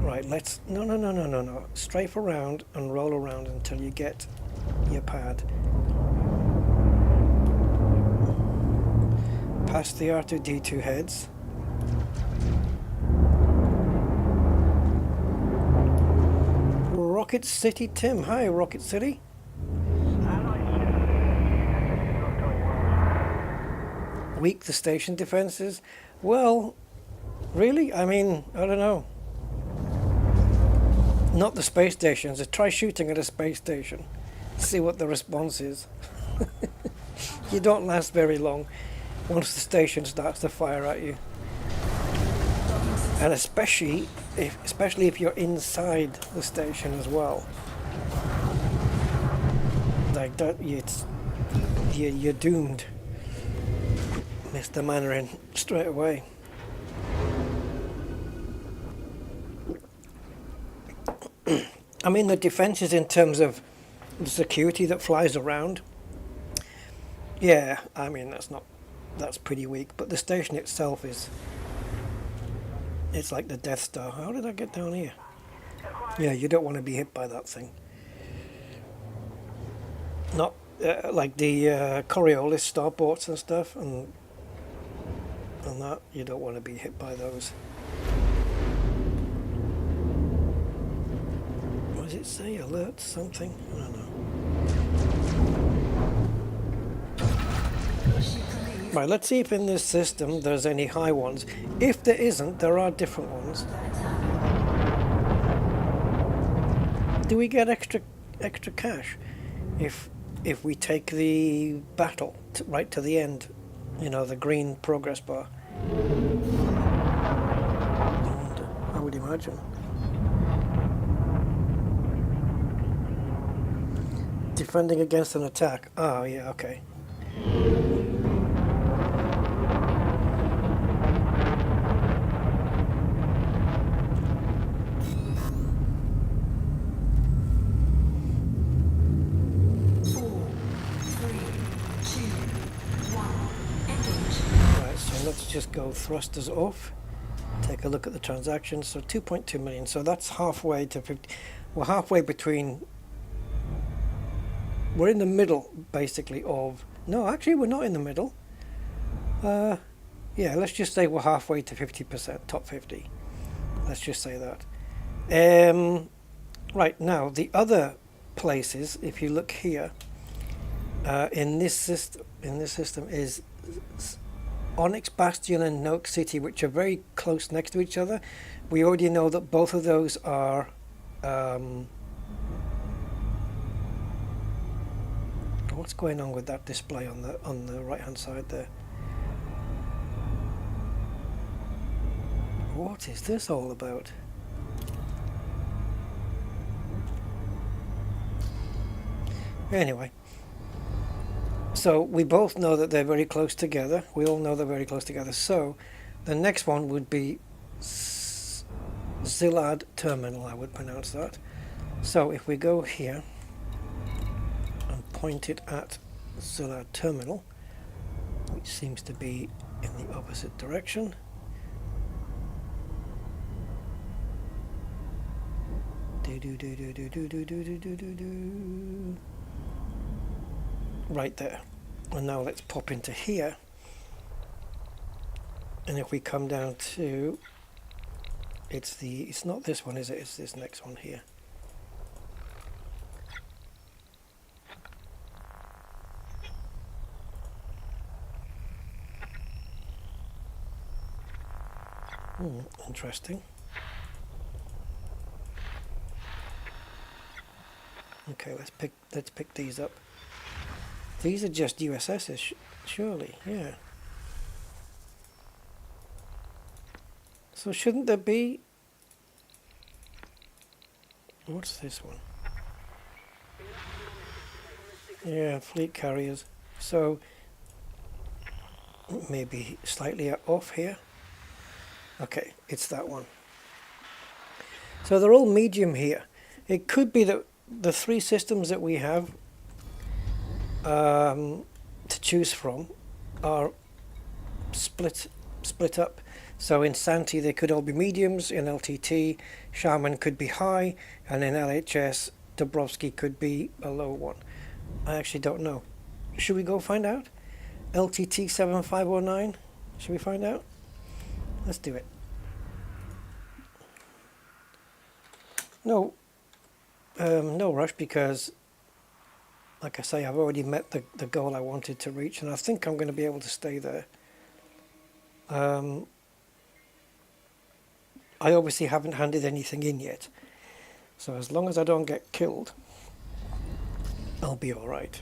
Right, let's no. Strafe around and roll around until you get your pad. Past the R2D2 heads. Rocket City Tim. Hi, Rocket City. Weak the station defenses? Well, really? I mean, I don't know. Not the space stations. Try shooting at a space station. See what the response is. You don't last very long once the station starts to fire at you. And especially if you're inside the station as well. Like that, you're doomed. Mr. Mandarin straight away. I mean, the defenses in terms of the security that flies around, yeah, I mean, that's pretty weak, but the station itself it's like the Death Star. How did I get down here? Yeah, you don't want to be hit by that thing. Not like the Coriolis starports and stuff, and that, you don't want to be hit by those. What does it say? Alert something? I don't know. Right, let's see if in this system there's any high ones. If there isn't, there are different ones. Do we get extra cash if we take the battle right to the end? You know, the green progress bar. imagine. Defending against an attack. Oh, yeah, okay. Right, so let's just go thrusters off. Take a look at the transactions. So 2.2 million. So that's halfway to 50. We're halfway between. We're in the middle, basically, of... No, actually, we're not in the middle. Yeah, let's just say we're halfway to 50%, top 50. Let's just say that. Right, now, the other places, if you look here, in this system is Onyx Bastion and Noak City, which are very close next to each other. We already know that both of those are... what's going on with that display on the right hand side there? What is this all about? Anyway, so we both know that they're very close together. We all know they're very close together. So the next one would be Zilad Terminal, I would pronounce that. So if we go here and point it at Zilad Terminal, which seems to be in the opposite direction. Right there. And now let's pop into here. And if we come down to, it's not this one, is it? It's this next one here. Interesting. Okay, let's pick these up. These are just USSs, surely, yeah. So shouldn't there be... What's this one? Yeah, fleet carriers. So maybe slightly off here. Okay, it's that one. So they're all medium here. It could be that the three systems that we have to choose from are split up. So in Santi they could all be mediums, in LTT Shaman could be high, and in LHS Dabrowski could be a low one. I actually don't know. Should we go find out? LTT 7509? Should we find out? Let's do it. No rush, because like I say, I've already met the goal I wanted to reach, and I think I'm going to be able to stay there. I obviously haven't handed anything in yet, so as long as I don't get killed, I'll be alright.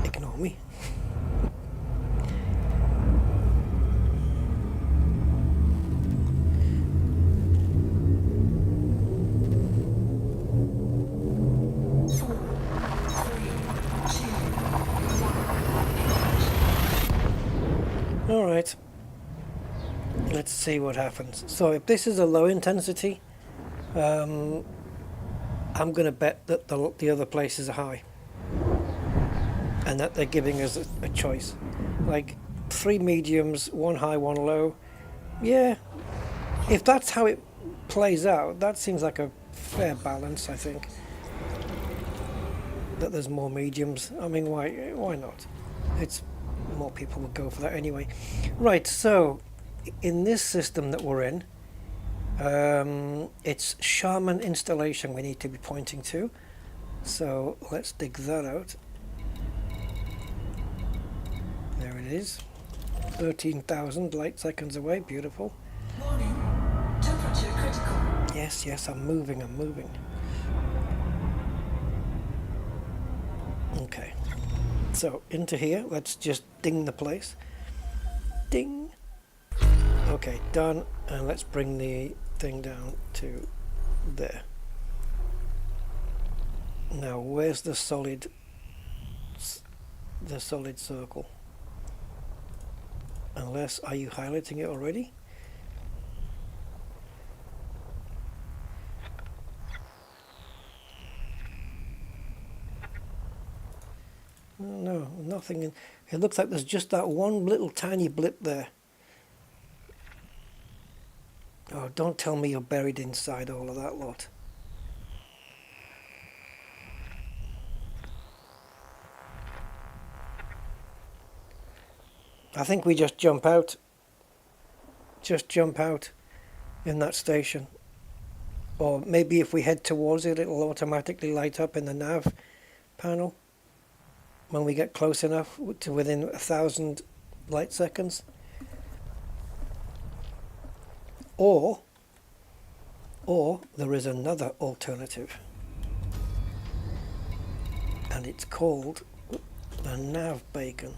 Ignore me. Alright, let's see what happens. So if this is a low intensity, I'm going to bet that the other places are high, and that they're giving us a choice. Like 3 mediums, 1 high, 1 low. Yeah, if that's how it plays out, that seems like a fair balance, I think. That there's more mediums. I mean, why not? It's more people would go for that anyway. Right, so in this system that we're in, it's Shaman installation we need to be pointing to. So let's dig that out. There it is. 13,000 light seconds away. Beautiful. Warning. Temperature critical. Yes, I'm moving. So into here, let's just ding the place. Ding. Okay, done. And let's bring the thing down to there. Now, where's the solid circle? Unless, are you highlighting it already? No, nothing. It looks like there's just that one little tiny blip there. Oh, don't tell me you're buried inside all of that lot. I think we just jump out. Just jump out in that station. Or maybe if we head towards it, it'll automatically light up in the nav panel when we get close enough to within 1,000 light seconds. Or there is another alternative, and it's called the nav beacon.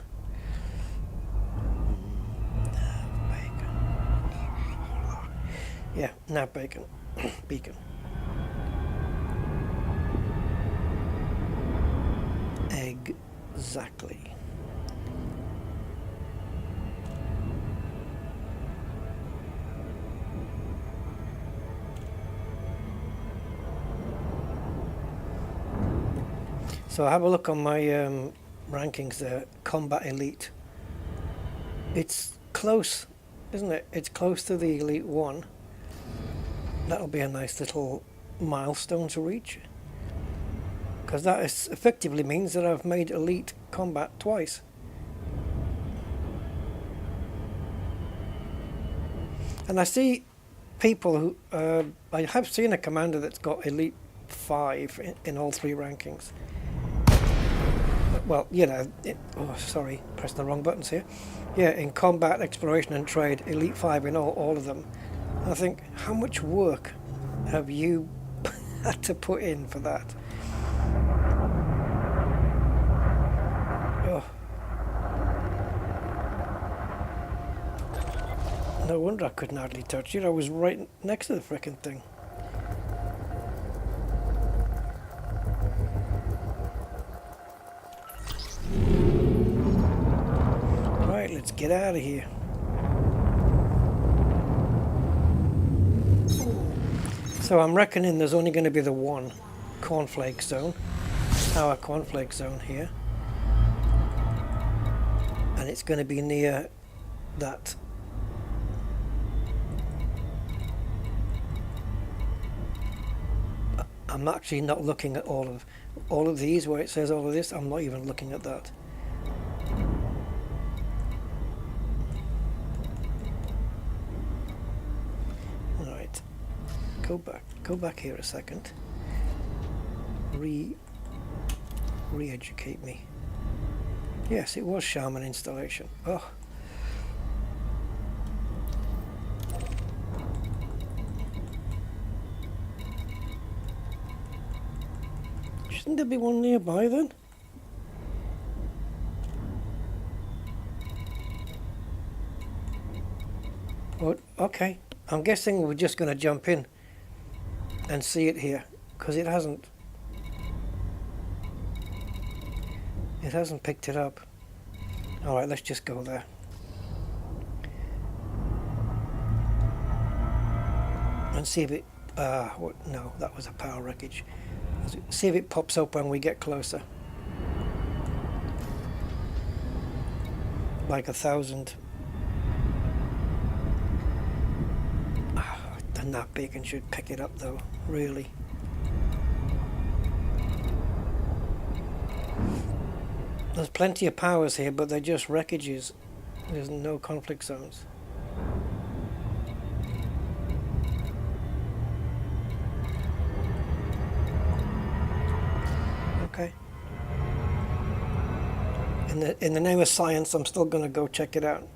Yeah, nav beacon. Beacon. Exactly. So have a look on my rankings there. Combat Elite. It's close, isn't it? It's close to the Elite 1. That'll be a nice little milestone to reach. Because that effectively means that I've made Elite Combat twice. And I see people who... I have seen a commander that's got Elite 5 in all 3 rankings. Well, you know... oh, sorry, pressing the wrong buttons here. Yeah, in Combat, Exploration and Trade, Elite 5 in all of them. I think, how much work have you had to put in for that? Oh. No wonder I couldn't hardly touch it. I was right next to the frickin' thing. Right, let's get out of here. So I'm reckoning there's only going to be the one cornflake zone, our cornflake zone here, and it's going to be near that. I'm actually not looking at all of these where it says all of this. I'm not even looking at that. Go back here a second. Re-educate me. Yes, it was Shaman installation. Oh. Shouldn't there be one nearby then? Oh, okay. I'm guessing we're just going to jump in and see it here, because it hasn't picked it up. Alright, let's just go there. And see if it no, that was a power wreckage. See if it pops up when we get closer. Like 1,000. The nav beacon should pick it up though, really. There's plenty of powers here, but they're just wreckages. There's no conflict zones. Okay. In the name of science, I'm still going to go check it out.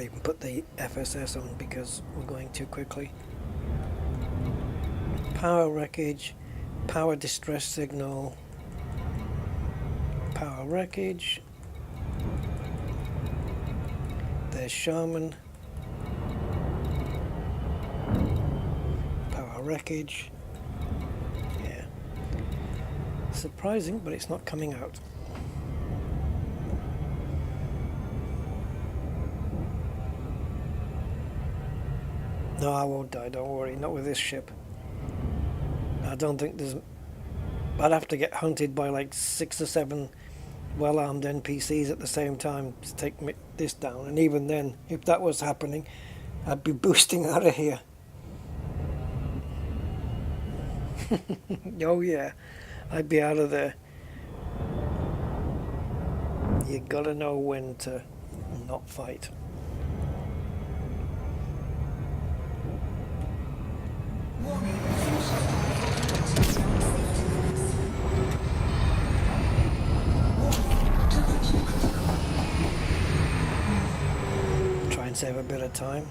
even put the FSS on because we're going too quickly. Power wreckage, power distress signal, power wreckage. There's Shaman. Power wreckage. Yeah. Surprising, but it's not coming out. No, I won't die, don't worry, not with this ship. I don't think there's... I'd have to get hunted by like 6 or 7 well-armed NPCs at the same time to take this down. And even then, if that was happening, I'd be boosting out of here. Oh yeah, I'd be out of there. You gotta know when to not fight. Warning, fuel shutdown. Warning, temperature critical. Try and save a bit of time.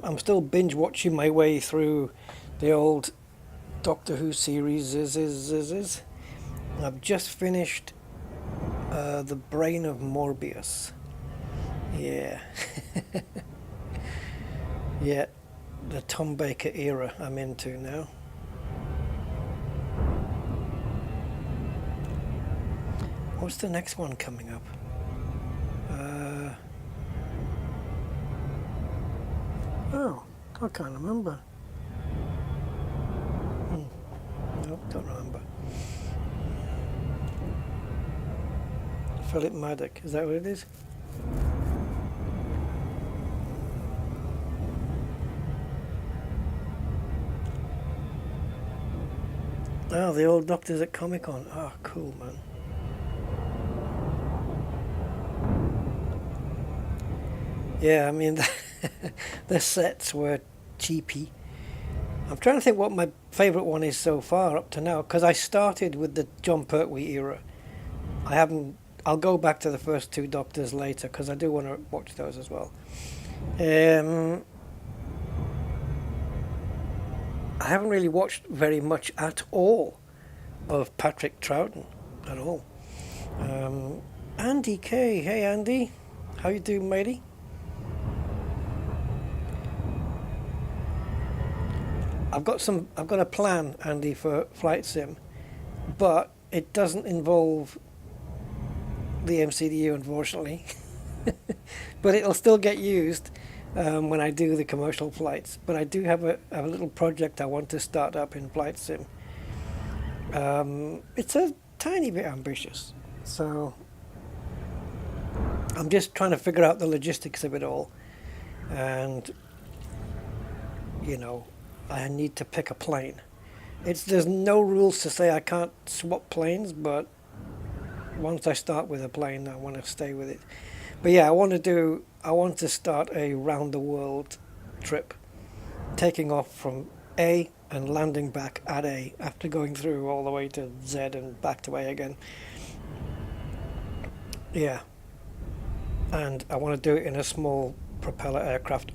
I'm still binge watching my way through the old Doctor Who series. I've just finished The Brain of Morbius. Yeah. Yeah, the Tom Baker era I'm into now. What's the next one coming up? Oh, I can't remember. Nope, don't remember. Philip Maddock, is that what it is? Oh, the old doctors at Comic-Con. Oh, cool, man. Yeah, I mean, the sets were cheapy. I'm trying to think what my favourite one is so far up to now, because I started with the John Pertwee era. I'll go back to the first 2 Doctors later, because I do want to watch those as well. I haven't really watched very much at all of Patrick Troughton, at all. Andy K. Hey, Andy. How you doing, matey? I've got a plan, Andy, for Flight Sim, but it doesn't involve the MCDU, unfortunately. But it'll still get used when I do the commercial flights. But I do have a little project I want to start up in Flight Sim. It's a tiny bit ambitious, so I'm just trying to figure out the logistics of it all, and you know, I need to pick a plane. There's no rules to say I can't swap planes, but once I start with a plane, I want to stay with it. But yeah, I want to start a round the world trip, taking off from A and landing back at A after going through all the way to Z and back to A again. Yeah. And I want to do it in a small propeller aircraft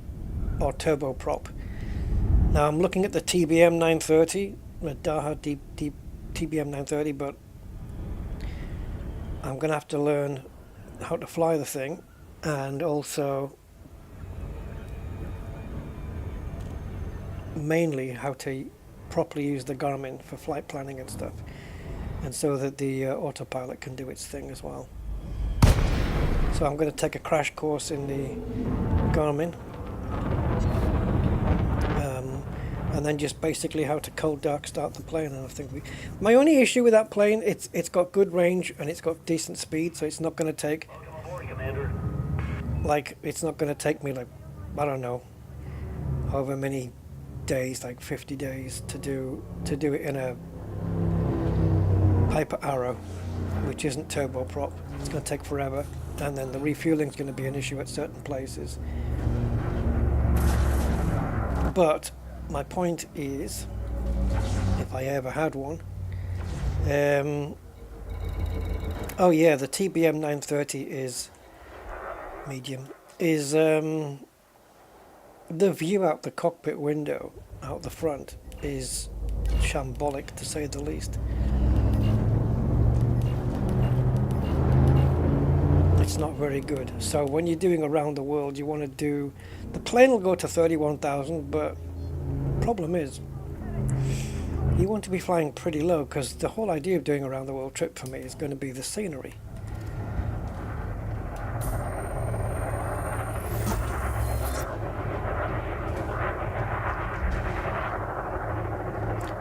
or turboprop. Now I'm looking at the TBM 930, the Daha TBM 930, but I'm going to have to learn how to fly the thing, and also mainly how to properly use the Garmin for flight planning and stuff, and so that the autopilot can do its thing as well. So I'm going to take a crash course in the Garmin. And then just basically how to cold dark start the plane. And I think my only issue with that plane, it's got good range and it's got decent speed, so it's not going to take it's not going to take me like, I don't know, however many days, like 50 days to do it in a Hyper Arrow, which isn't turboprop. It's going to take forever, and then the refueling is going to be an issue at certain places. But my point is, if I ever had one, oh yeah, the TBM 930 is medium, is the view out the cockpit window, out the front, is shambolic to say the least. It's not very good. So when you're doing around the world, you want to do, the plane will go to 31,000, but problem is you want to be flying pretty low, because the whole idea of doing a around the world trip for me is going to be the scenery.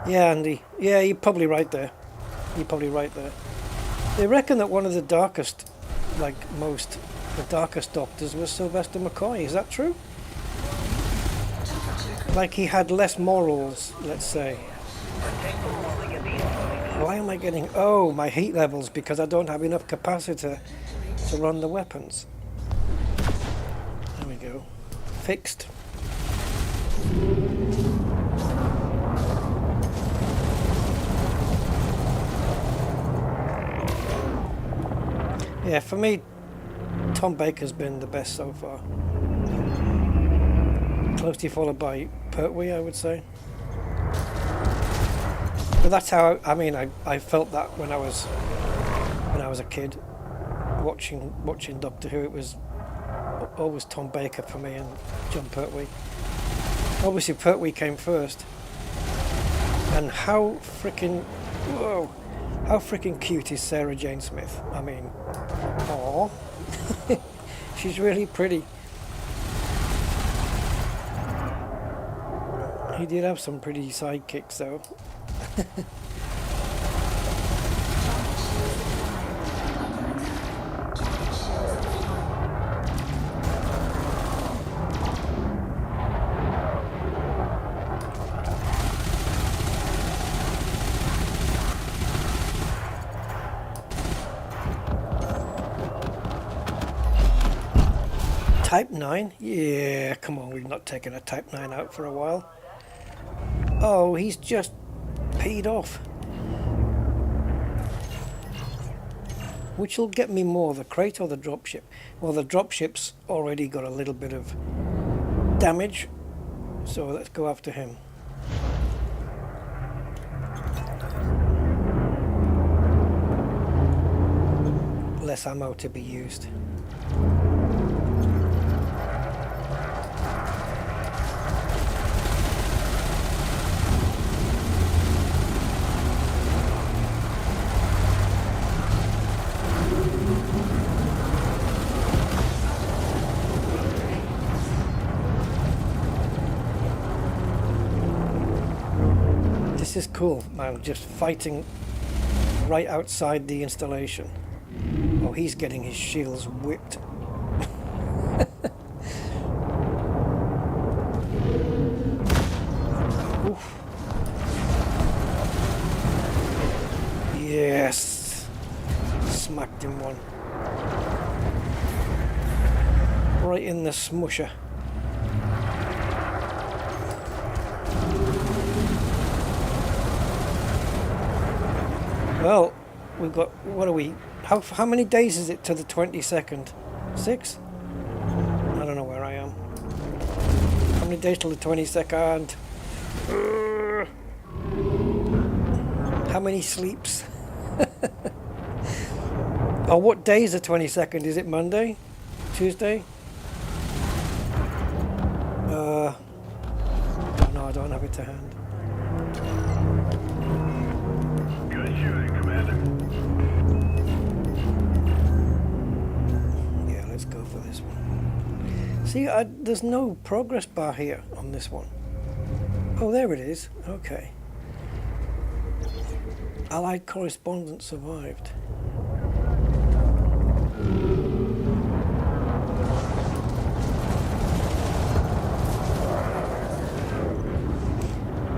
Yeah, Andy. Yeah, you're probably right there. You're probably right there. They reckon that one of the darkest, the darkest doctors was Sylvester McCoy. Is that true? Like he had less morals, let's say. Why am I getting... Oh, my heat levels, because I don't have enough capacitor to run the weapons. There we go. Fixed. Yeah, for me, Tom Baker's been the best so far. Closely followed by Pertwee, I would say. But that's how I felt that when I was a kid, watching Doctor Who. It was always Tom Baker for me and John Pertwee. Obviously, Pertwee came first. And how freaking cute is Sarah Jane Smith? I mean, aww. She's really pretty. He did have some pretty sidekicks though. Type 9? Yeah, come on, we've not taken a Type 9 out for a while. Oh, he's just paid off. Which will get me more, the crate or the dropship? Well, the dropship's already got a little bit of damage, so let's go after him. Less ammo to be used. This is cool, man, just fighting right outside the installation. Oh, he's getting his shields whipped. Oof. Yes, smacked him one. Right in the smusher. Well, we've got, what are we, how many days is it to the 22nd? 6? I don't know where I am. How many days till the 22nd? How many sleeps? Oh, what day is the 22nd? Is it Monday? Tuesday? No, I don't have it to hand. Good shooting, Commander. Yeah, let's go for this one. See, there's no progress bar here on this one. Oh, there it is. Okay. Allied correspondent survived.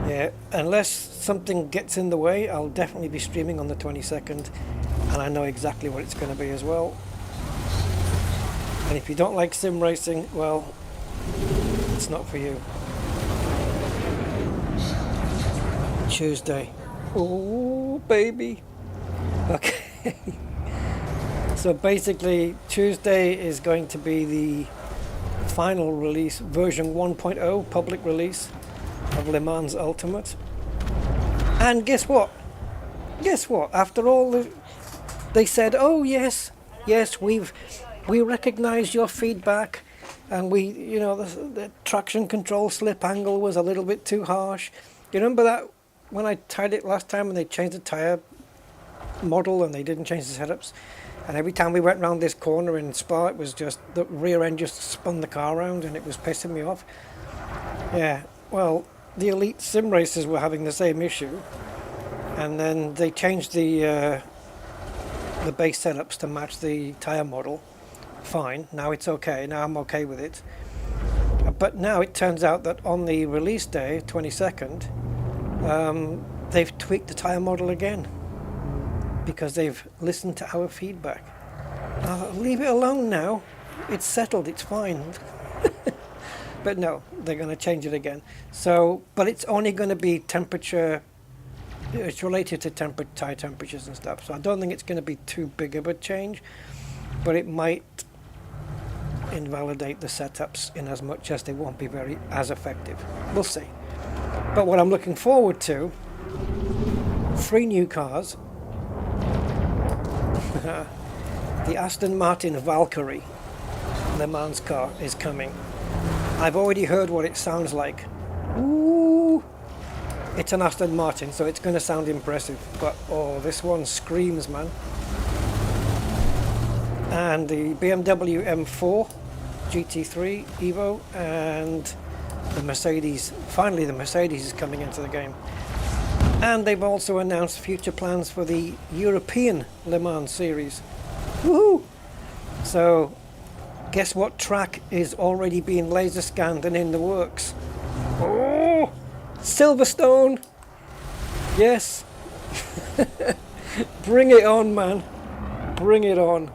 Yeah, unless something gets in the way, I'll definitely be streaming on the 22nd, and I know exactly what it's going to be as well. And if you don't like sim racing, well, it's not for you. Tuesday. Oh, baby. Okay. So basically, Tuesday is going to be the final release, version 1.0, public release of Le Mans Ultimate. And guess what? Guess what? After all, they said, "Oh yes, yes, we recognise your feedback, and we, you know, the traction control slip angle was a little bit too harsh." You remember that when I tied it last time and they changed the tyre model and they didn't change the setups? And every time we went round this corner in Spa, it was just the rear end just spun the car around, and it was pissing me off. Yeah, well, the elite sim racers were having the same issue, and then they changed the base setups to match the tyre model. Fine, now it's okay. Now I'm okay with it. But now it turns out that on the release day, 22nd, they've tweaked the tyre model again, because they've listened to our feedback. Leave it alone now. It's settled, it's fine. But no, they're going to change it again. So, but it's only going to be temperature, it's related to tyre temperatures and stuff. So I don't think it's going to be too big of a change, but it might invalidate the setups in as much as they won't be as effective. We'll see. But what I'm looking forward to, 3 new cars. The Aston Martin Valkyrie Le Mans car is coming. I've already heard what it sounds like. Ooh! It's an Aston Martin, so it's going to sound impressive. But oh, this one screams, man. And the BMW M4 GT3 Evo, and the Mercedes. Finally, the Mercedes is coming into the game. And they've also announced future plans for the European Le Mans series. Woohoo! So, guess what track is already being laser scanned and in the works? Oh! Silverstone! Yes! Bring it on, man! Bring it on!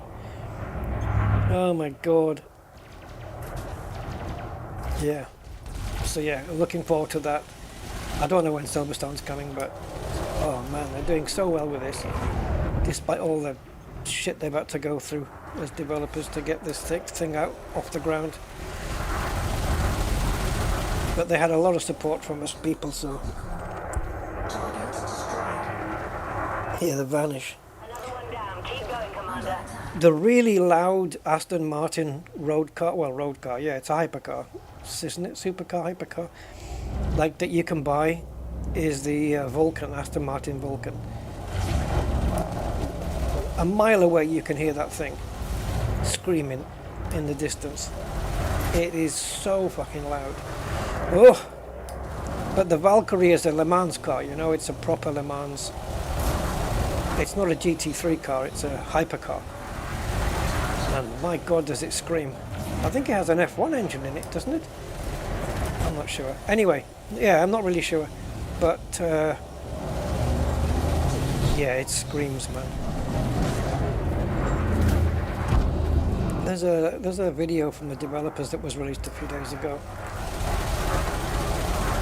Oh my god. Yeah. So yeah, I'm looking forward to that. I don't know when Silverstone's coming, but oh man, they're doing so well with this, despite all the shit they've had to go through as developers to get this thing out off the ground. But they had a lot of support from us people, so here they vanish. The really loud Aston Martin road car, yeah, it's a hypercar, isn't it? Supercar, hypercar, like that you can buy, is the Vulcan, Aston Martin Vulcan. A mile away you can hear that thing screaming in the distance. It is so fucking loud. Oh! But the Valkyrie is a Le Mans car, you know, it's a proper Le Mans. It's not a GT3 car, it's a hypercar. And my god, does it scream. I think it has an F1 engine in it, doesn't it? I'm not sure. Anyway, yeah, I'm not really sure. But, yeah, it screams, man. There's a video from the developers that was released a few days ago,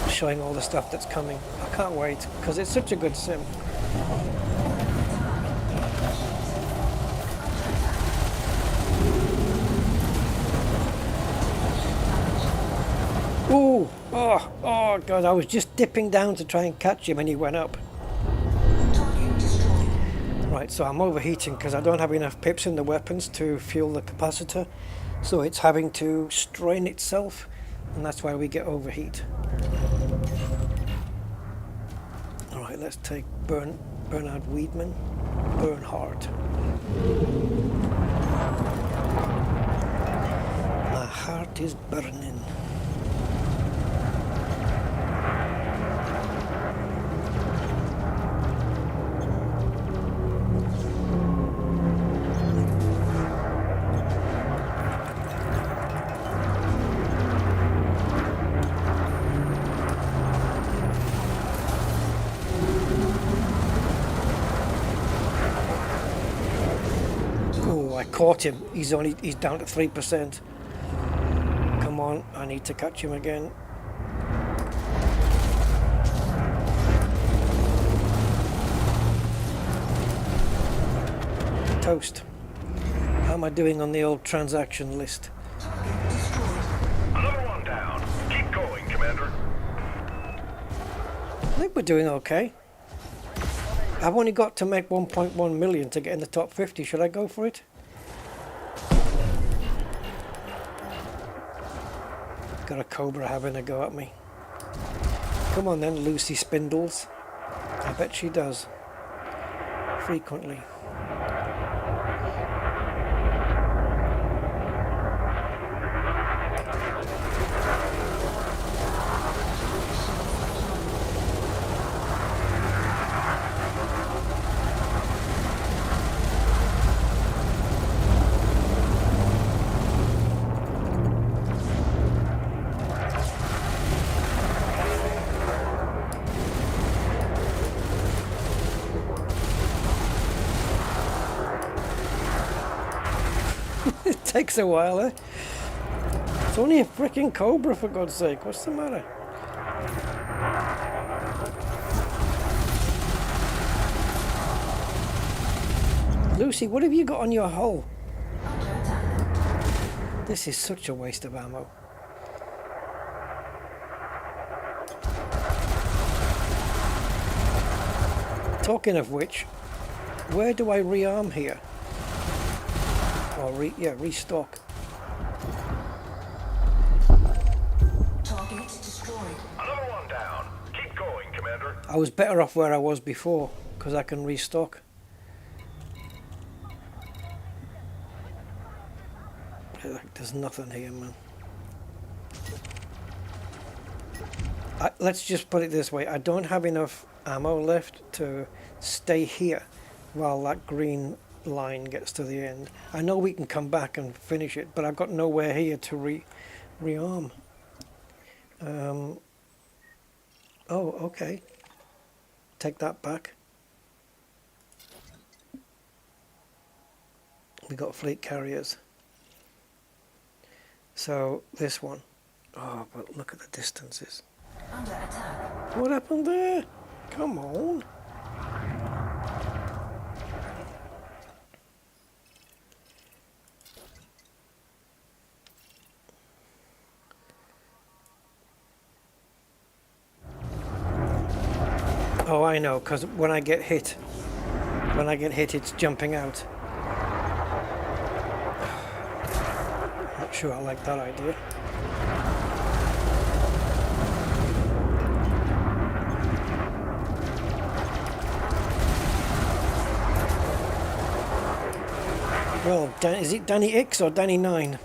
showing all the stuff that's coming. I can't wait, because it's such a good sim. Ooh! Oh god, I was just dipping down to try and catch him and he went up. Right, so I'm overheating because I don't have enough pips in the weapons to fuel the capacitor, so it's having to strain itself, and that's why we get overheat. Alright, let's take Bernhard Wiedmann. Bernhard. My heart is burning. caught him. He's down to 3%. Come on, I need to catch him again. Toast. How am I doing on the old transaction list? Another one down. Keep going, Commander. I think we're doing okay. I've only got to make 1.1 million to get in the top 50. Should I go for it? Got a Cobra having a go at me. Come on then, Lucy Spindles. I bet she does. Frequently. Takes a while, eh? It's only a freaking Cobra, for God's sake. What's the matter? Lucy, what have you got on your hull? This is such a waste of ammo. Talking of which, where do I rearm here? Or restock. Target destroyed. Another one down. Keep going, Commander. I was better off where I was before, because I can restock. There's nothing here, man. Let's just put it this way. I don't have enough ammo left to stay here while that green line gets to the end. I know we can come back and finish it, but I've got nowhere here to rearm. Oh, okay. Take that back. We got fleet carriers. So this one. Oh, but look at the distances. Under attack. What happened there? Come on. Oh, I know, because when I get hit, it's jumping out. Not sure I like that idea. Well, is it Danny X or Danny 9?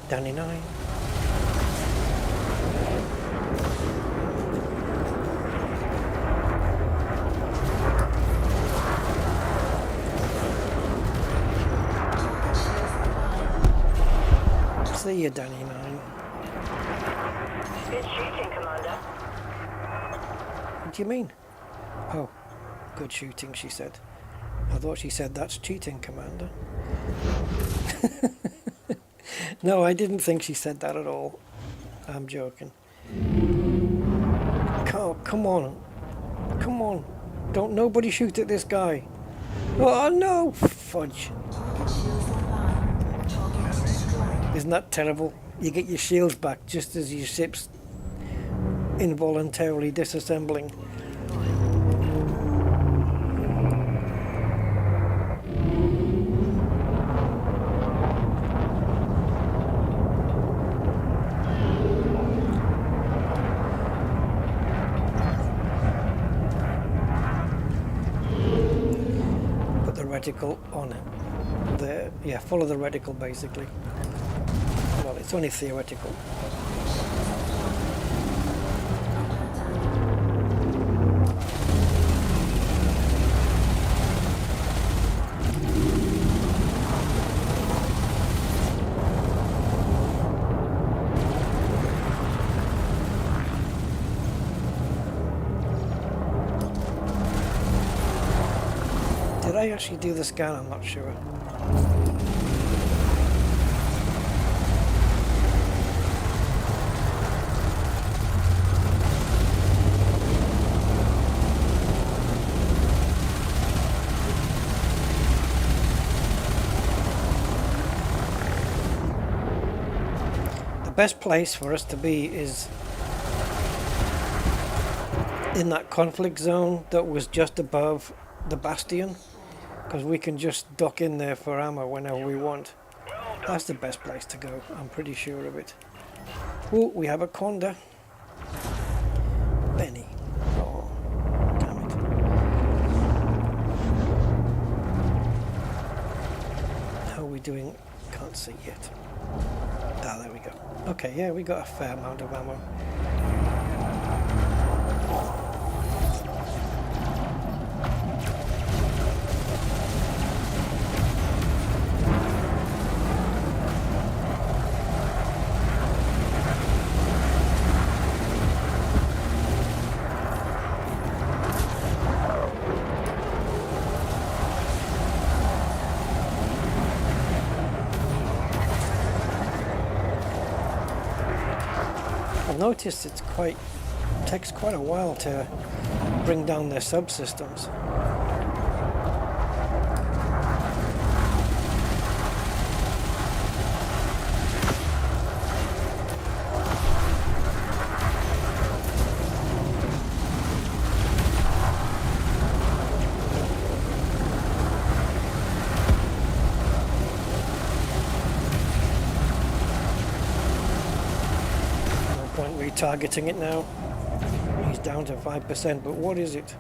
Danny 9. See you, Danny 9. Good shooting, Commander. What do you mean? Oh, good shooting, she said. I thought she said that's cheating, Commander. No, I didn't think she said that at all. I'm joking. Oh, come on. Come on. Don't nobody shoot at this guy. Oh, no! Fudge. Target shields online. Target destroyed. Isn't that terrible? You get your shields back just as your ship's involuntarily disassembling. Put the reticle on it. There, yeah, follow the reticle basically. Well, it's only theoretical. Did I actually do the scan? I'm not sure. The best place for us to be is in that conflict zone that was just above the bastion, because we can just dock in there for ammo whenever we want. That's the best place to go, I'm pretty sure of it. Oh, we have a Conda. Benny. Oh, damn it. How are we doing? Can't see yet. Ah, there we go. Okay, yeah, we got a fair amount of ammo. I've noticed takes quite a while to bring down their subsystems. Targeting it now. He's down to 5%, but what is it?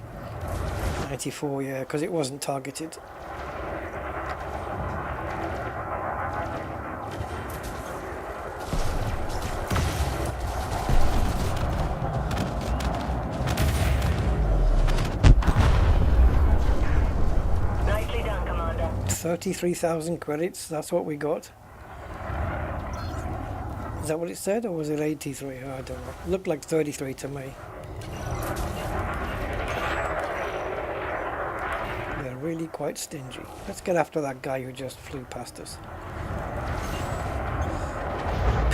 94, yeah, because it wasn't targeted. Nicely done, Commander. 33,000 credits, that's what we got. Is that what it said, or was it 83? Oh, I don't know. It looked like 33 to me. They're really quite stingy. Let's get after that guy who just flew past us.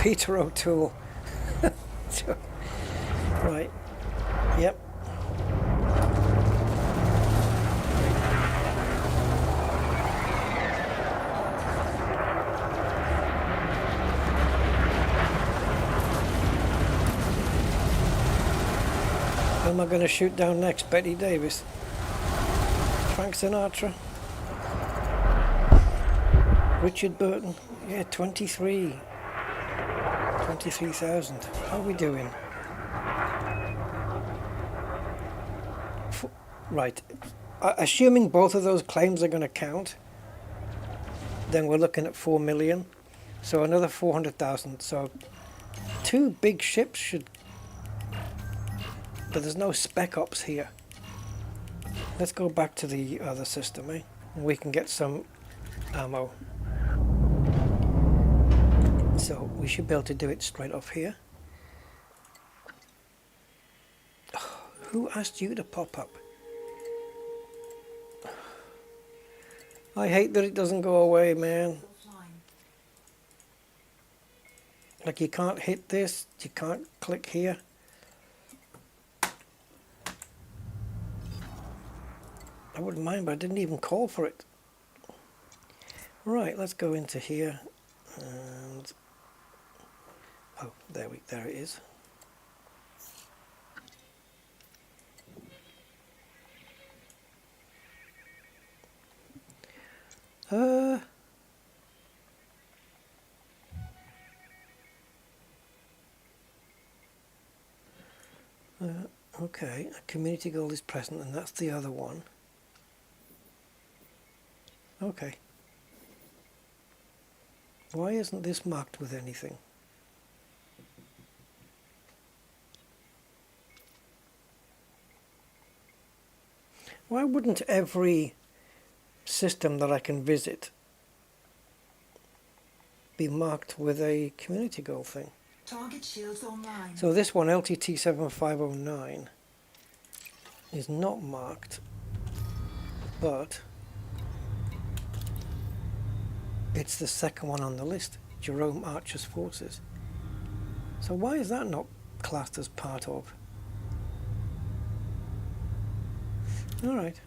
Peter O'Toole. Right. Yep. Who am I going to shoot down next? Betty Davis? Frank Sinatra? Richard Burton? Yeah, 23,000. How are we doing? Right. Assuming both of those claims are going to count, then we're looking at 4 million. So another 400,000. So 2 big ships should... But there's no spec ops here. Let's go back to the other system, eh? And we can get some ammo. So we should be able to do it straight off here. Oh, who asked you to pop up? I hate that it doesn't go away, man. Like, you can't hit this, you can't click here. I wouldn't mind, but I didn't even call for it. Right, let's go into here, and oh, there it is. Okay, a community goal is present, and that's the other one. Okay. Why isn't this marked with anything? Why wouldn't every system that I can visit be marked with a community goal thing? Target shields online. So this one, LTT 7509, is not marked, but It's the second one on the list, Jerome Archer's Forces. So why is that not classed as part of? All right.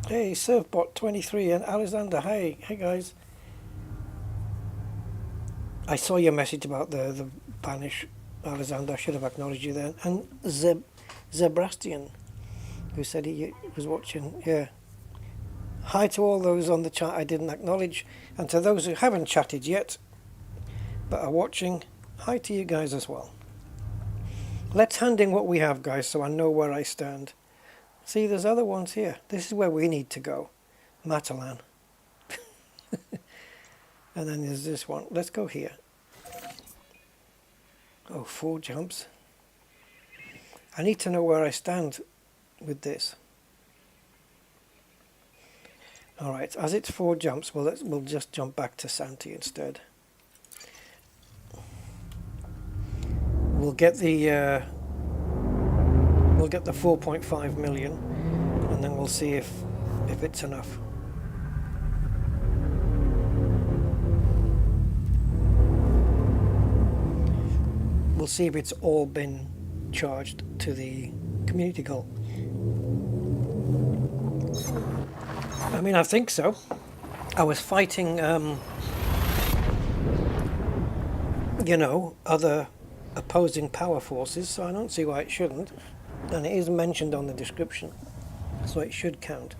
Hey, Surfbot23 and Alexander. Hey guys. I saw your message about the banish, Alexander. I should have acknowledged you then. And Zebrastian, who said he was watching. Yeah. Hi to all those on the chat I didn't acknowledge, and to those who haven't chatted yet but are watching, hi to you guys as well. Let's hand in what we have, guys, so I know where I stand. See, there's other ones here. This is where we need to go. Matalan. And then there's this one. Let's go here. Oh, 4 jumps. I need to know where I stand with this. Alright, as it's 4 jumps, we'll just jump back to Santi instead. We'll get the 4.5 million, and then we'll see if it's enough. We'll see if it's all been charged to the community goal. I mean, I think so. I was fighting, you know, other opposing power forces, so I don't see why it shouldn't. And it is mentioned on the description, so it should count.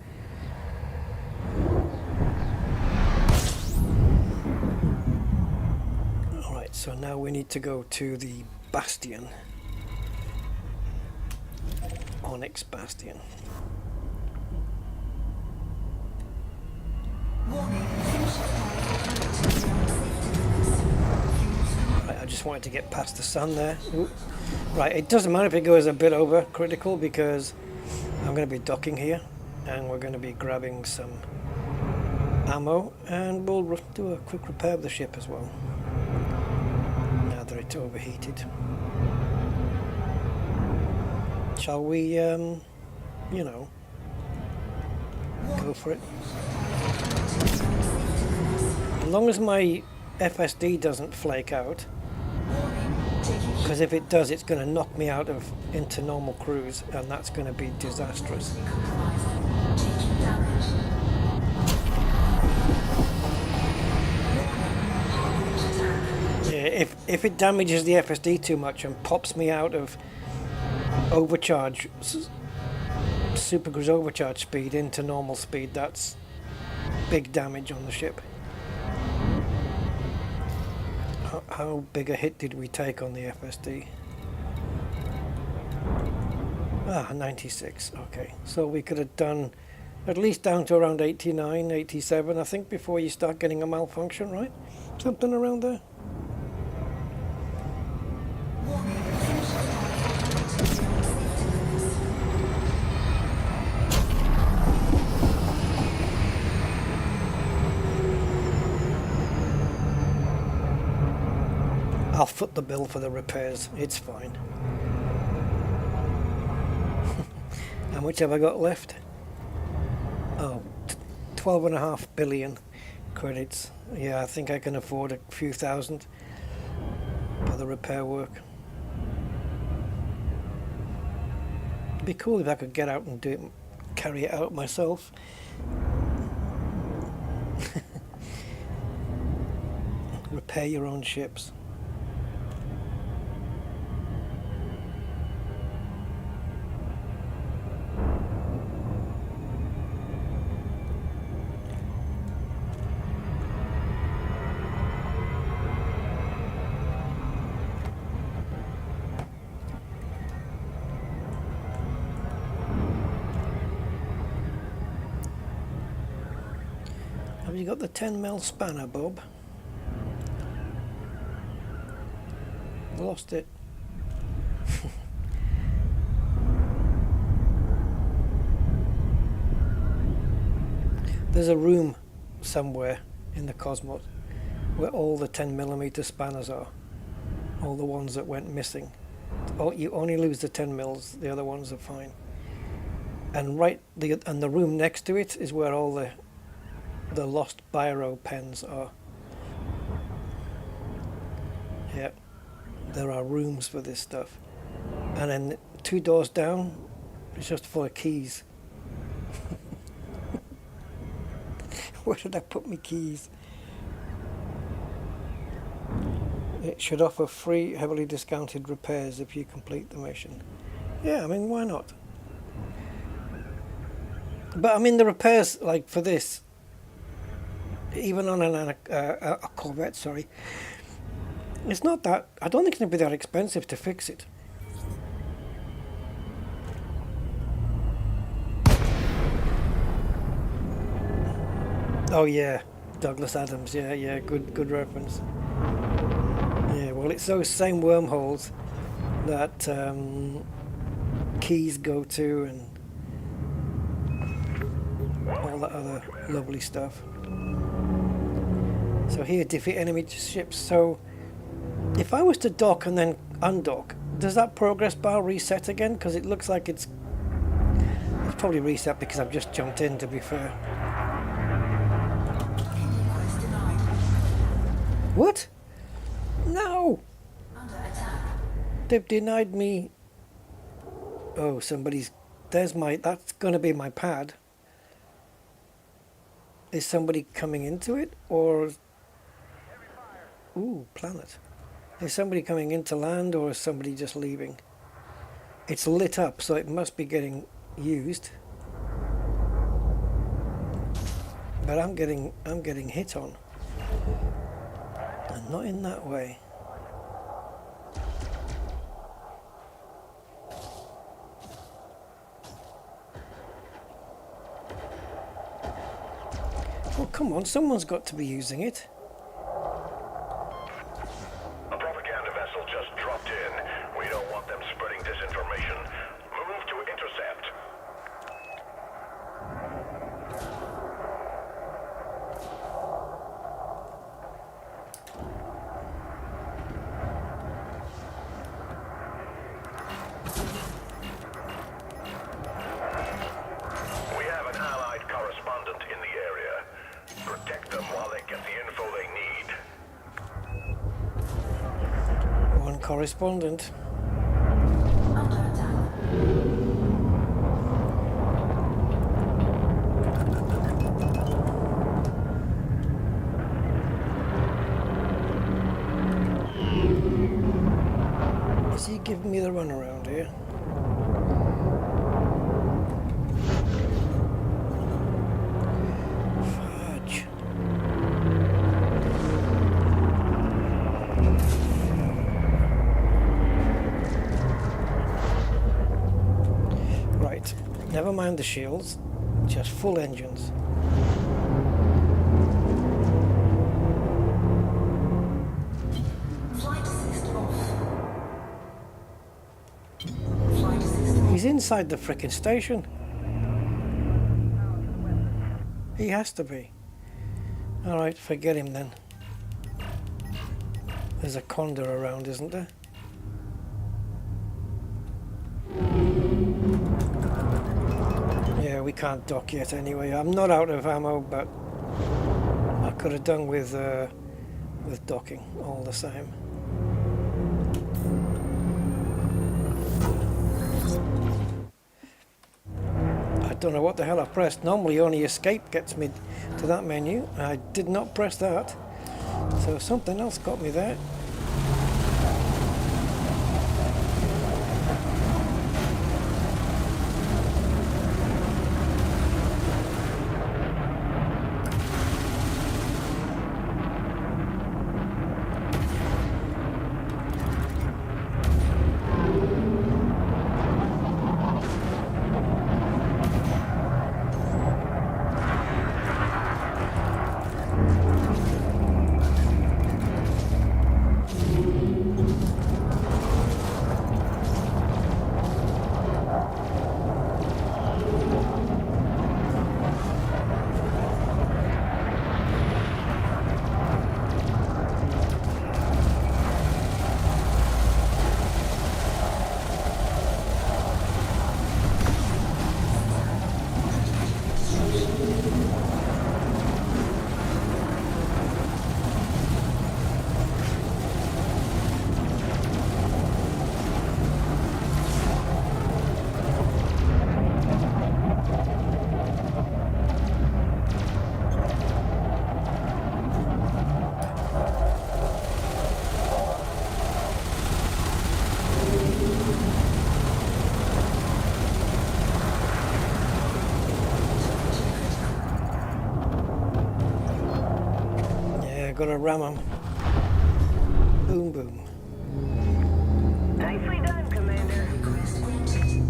Alright, so now we need to go to the Bastion. Onyx Bastion. Right, I just wanted to get past the sun there. Ooh. Right, it doesn't matter if it goes a bit over critical, because I'm going to be docking here and we're going to be grabbing some ammo, and we'll do a quick repair of the ship as well now that it's overheated. Shall we, you know, go for it? As long as my FSD doesn't flake out, because if it does, it's going to knock me out of into normal cruise, and that's going to be disastrous. Yeah, if it damages the FSD too much and pops me out of overcharge, super cruise overcharge speed into normal speed, that's big damage on the ship. How big a hit did we take on the FSD? Ah, 96. Okay, so we could have done at least down to around 89, 87, I think, before you start getting a malfunction, right? Something around there. I'll foot the bill for the repairs, it's fine. How much have I got left? Oh, 12.5 billion credits. Yeah, I think I can afford a few thousand for the repair work. It'd be cool if I could get out and do it, carry it out myself. Repair your own ships. Have you got the 10mm spanner, Bob? Lost it. There's a room somewhere in the Cosmos where all the 10mm spanners are. All the ones that went missing. oh, you only lose the 10 mils. The other ones are fine. And the room next to it is where all the lost biro pens are. Yeah, there are rooms for this stuff. And then 2 doors down, it's just full of keys. Where did I put my keys? It should offer free, heavily discounted repairs if you complete the mission. Yeah, I mean, why not? But I mean, the repairs, like for this, even on a Corvette, sorry, it's not that, I don't think it's going to be that expensive to fix it. Oh yeah, Douglas Adams, yeah, good reference. Yeah, well, it's those same wormholes that keys go to and all that other lovely stuff. So here, defeat enemy ships. So if I was to dock and then undock, does that progress bar reset again? Because it looks like it's probably reset because I've just jumped in, to be fair. What? No! They've denied me. Oh, somebody's. That's going to be my pad. Is somebody coming into it? Or. Ooh, planet. Is somebody coming into land or is somebody just leaving? It's lit up, so it must be getting used. But I'm getting hit on. And not in that way. Oh, come on, someone's got to be using it. A propaganda vessel just dropped in. We don't want them spreading disinformation. Move to intercept. We have an allied correspondent in the area. Protect them while they get the info they need. One correspondent. Under attack. Is he giving me the runaround here? Fudge. Right, never mind the shields, just full engines. Flight assist off. Flight assist off. He's inside the frickin' station. He has to be. Alright, forget him then. There's a Condor around, isn't there? Yeah, we can't dock yet anyway. I'm not out of ammo, but I could have done with docking all the same. I don't know what the hell I pressed. Normally only escape gets me to that menu. I did not press that. So something else got me there. gotta ram them. Boom, boom. Nicely done, Commander. Request granted.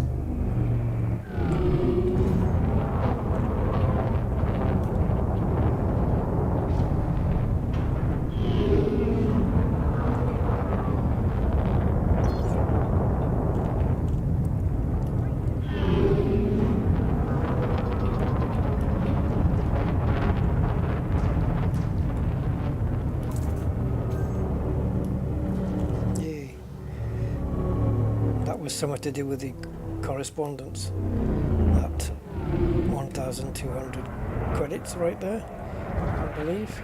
Yay. That was something to do with the correspondence. That 1,200 credits right there, I believe.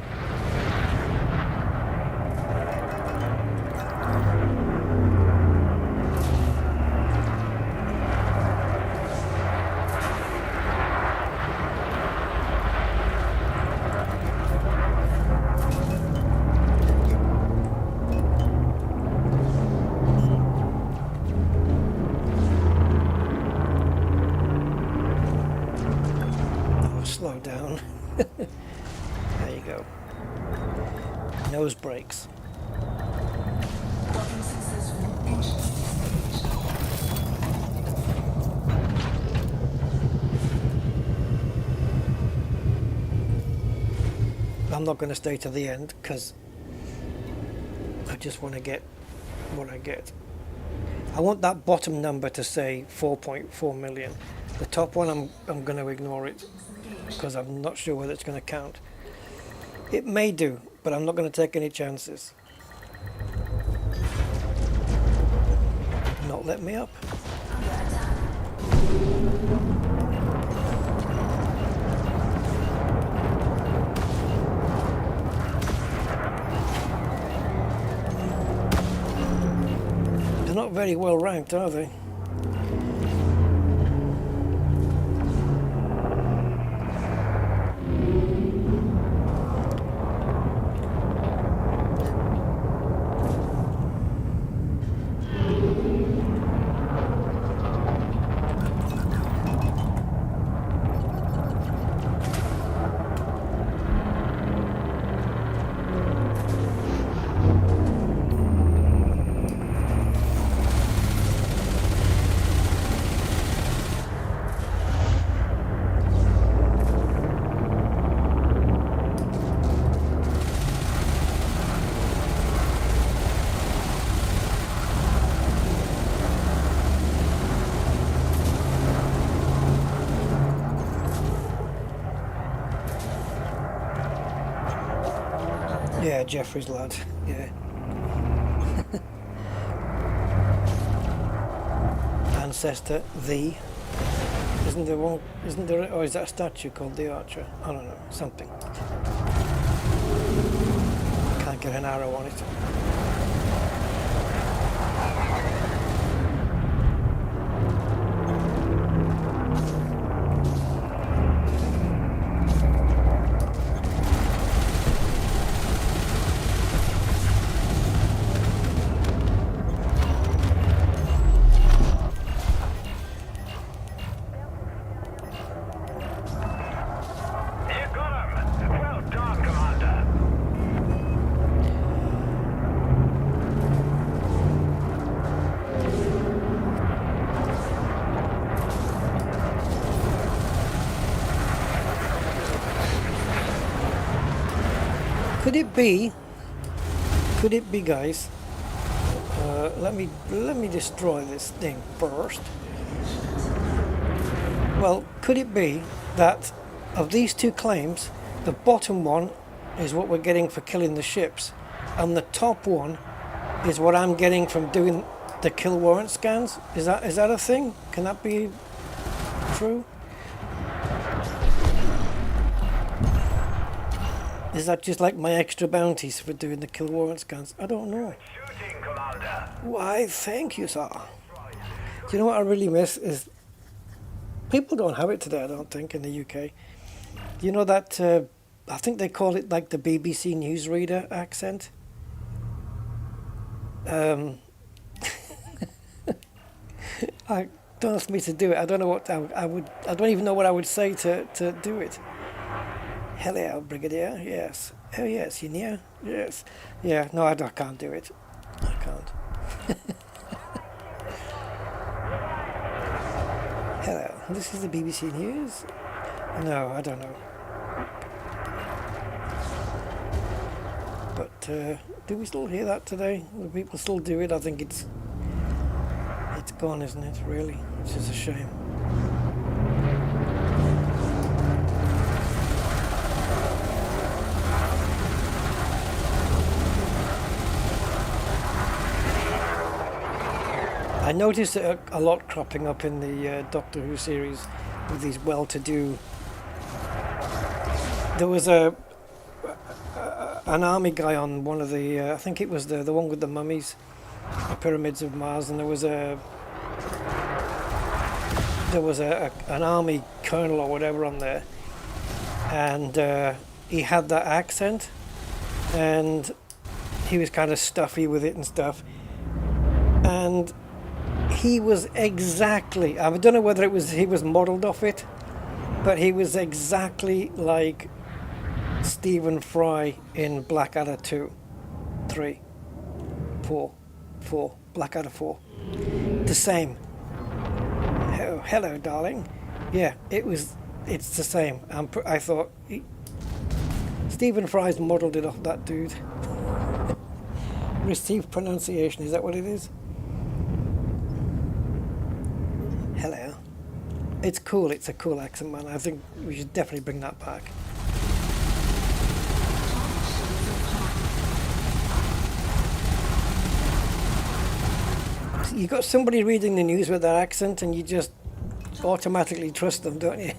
Slow down. There you go. Nose brakes. Docking successful. Engine staged. I'm not going to stay to the end because I just want to get what I get. I want that bottom number to say 4.4 million. The top one, I'm going to ignore it because I'm not sure whether it's going to count. It may do, but I'm not going to take any chances. Not let me up. They're not very well ranked, are they? Yeah, Jeffrey's lad. Yeah. Ancestor the. Isn't there one? Isn't there? Or is that a statue called the Archer? I don't know. Something. Can't get an arrow on it. You got him! Well done, Commander! Could it be? Could it be, guys? Let me destroy this thing first. Well, could it be that of these two claims, the bottom one is what we're getting for killing the ships, and the top one is what I'm getting from doing the kill warrant scans? Is that a thing? Can that be true? Is that just like my extra bounties for doing the kill warrant scans? I don't know. Shooting, Commander! Why, thank you, sir. Do you know what I really miss is people don't have it today, I don't think, in the UK. You know that, I think they call it like the BBC newsreader accent. I don't ask me to do it. I don't know what I don't even know what I would say to do it. Hello, Brigadier. Yes. Oh, yes. You near? Yes. Yeah. No, I can't do it. I can't. Hello. This is the BBC News? No, I don't know. But do we still hear that today? Do people still do it? I think it's gone, isn't it? Really, which is a shame. I noticed a lot cropping up in the Doctor Who series with these well-to-do. There was an army guy on one of the, I think it was the one with the mummies, the pyramids of Mars, and there was an army colonel or whatever on there, and he had that accent, and he was kind of stuffy with it and stuff, and he was exactly, I don't know whether he was modelled off it, but he was exactly like Stephen Fry in Blackadder 2, 3, 4, Blackadder 4. The same. Oh, hello, darling. Yeah, it's the same. I thought, Stephen Fry's modelled it off that dude. Received pronunciation, is that what it is? Hello. It's cool, it's a cool accent, man. I think we should definitely bring that back. You got somebody reading the news with that accent and you just automatically trust them, don't you?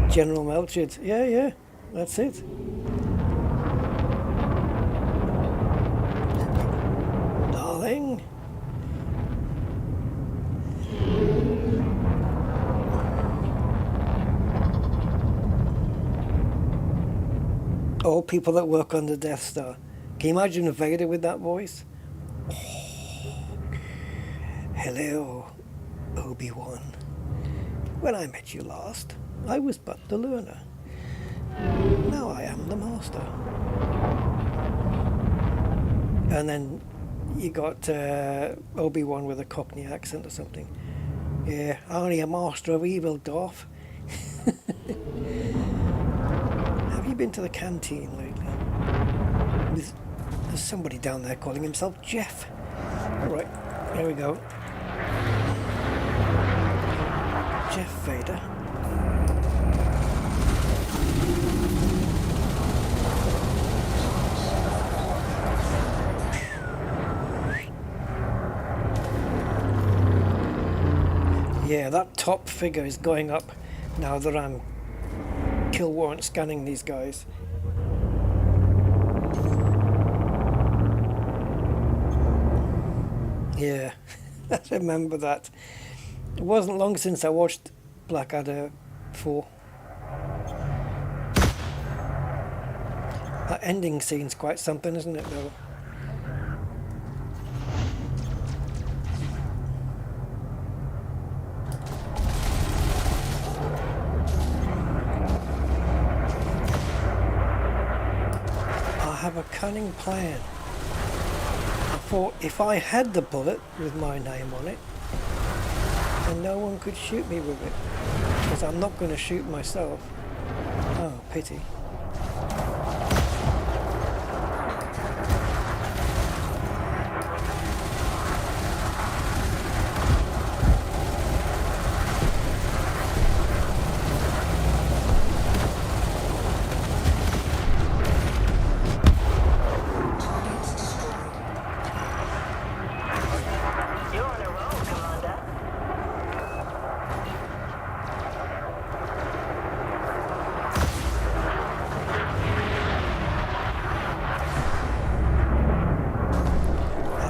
General Melchett. Yeah, that's it. Darling. Oh, people that work on the Death Star. Can you imagine Vader with that voice? Oh, hello, Obi-Wan. When I met you last, I was but the learner. Now I am the master. And then you got Obi-Wan with a Cockney accent or something. Yeah, only a master of evil, Darth. Have you been to the canteen lately? There's somebody down there calling himself Jeff. All right, here we go. Jeff Vader. Yeah, that top figure is going up now that I'm kill warrant scanning these guys. Yeah, I remember that. It wasn't long since I watched Blackadder 4. That ending scene's quite something, isn't it, though? I have a cunning plan. For if I had the bullet with my name on it, then no one could shoot me with it, because I'm not going to shoot myself. Oh, pity.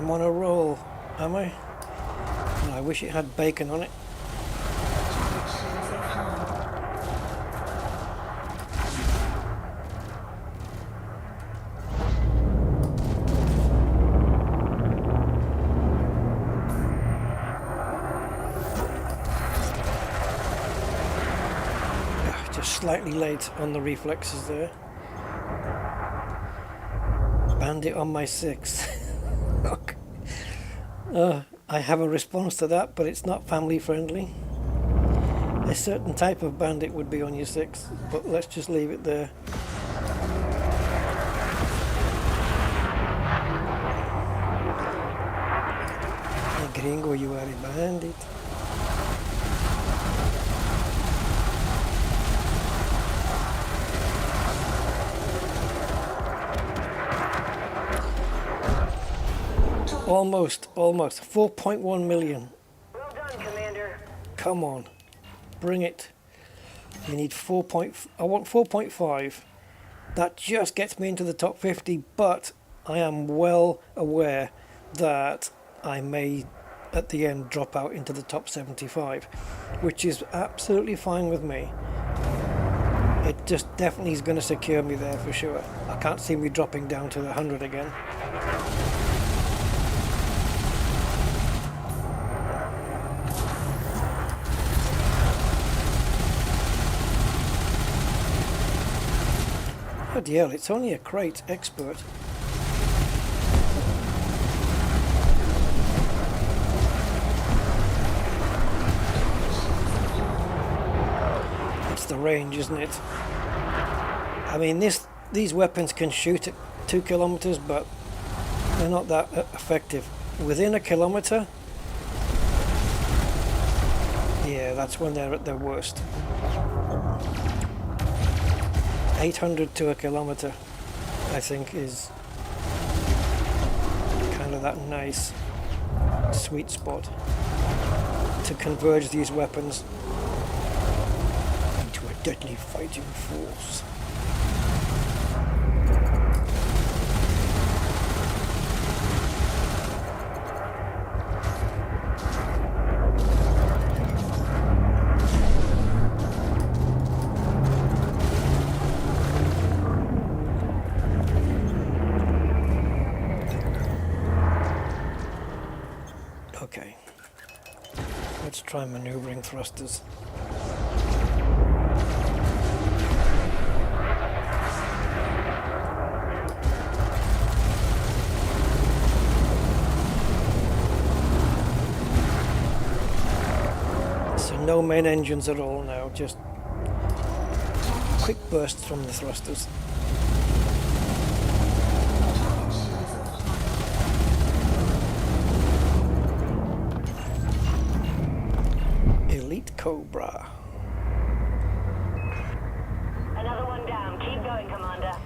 On a roll, am I? No, I wish it had bacon on it. Just slightly late on the reflexes there. Bandit on my 6. I have a response to that, but it's not family friendly. A certain type of bandit would be on your 6, but let's just leave it there. Hey gringo, you are a bandit. Almost 4.1 million. Well done, Commander. Come on, bring it. We need I want 4.5. That just gets me into the top 50, but I am well aware that I may at the end drop out into the top 75, which is absolutely fine with me. It just definitely is going to secure me there for sure. I can't see me dropping down to the 100 again. Bloody hell, it's only a crate expert. It's the range, isn't it? I mean, these weapons can shoot at 2 kilometers, but they're not that effective. Within a kilometer, yeah, that's when they're at their worst. 800 to a kilometer, I think, is kind of that nice sweet spot to converge these weapons into a deadly fighting force. Okay, let's try maneuvering thrusters. So no main engines at all now, just quick bursts from the thrusters. Cobra. Another one down. Keep going, Commander.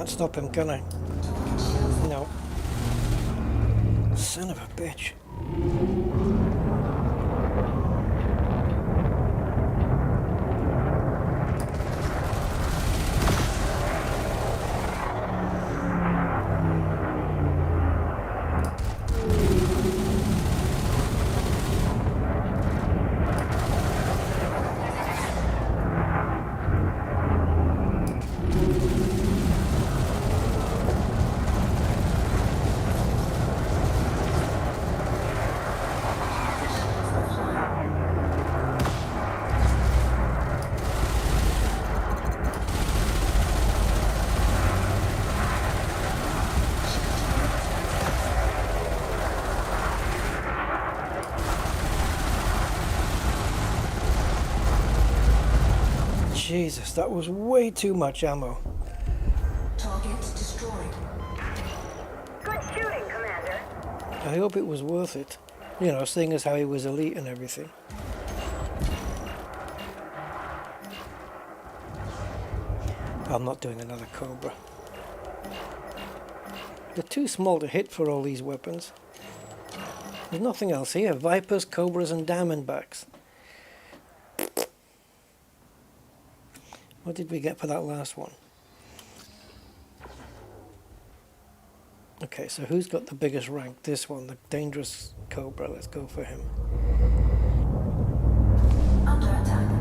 Stop him, can I? No. Son of a bitch. Jesus, that was way too much ammo. Target destroyed. Good shooting, Commander. I hope it was worth it. You know, seeing as how he was elite and everything. I'm not doing another Cobra. They're too small to hit for all these weapons. There's nothing else here. Vipers, Cobras and Diamondbacks. What did we get for that last one? Okay, so who's got the biggest rank? This one, the Dangerous Cobra. Let's go for him. Under attack.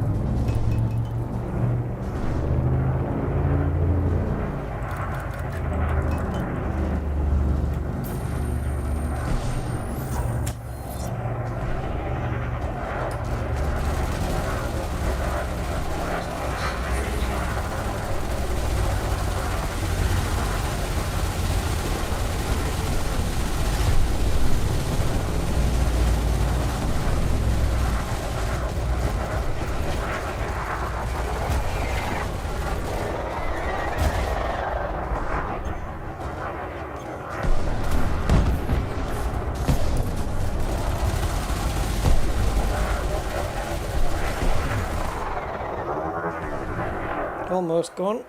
Almost gone.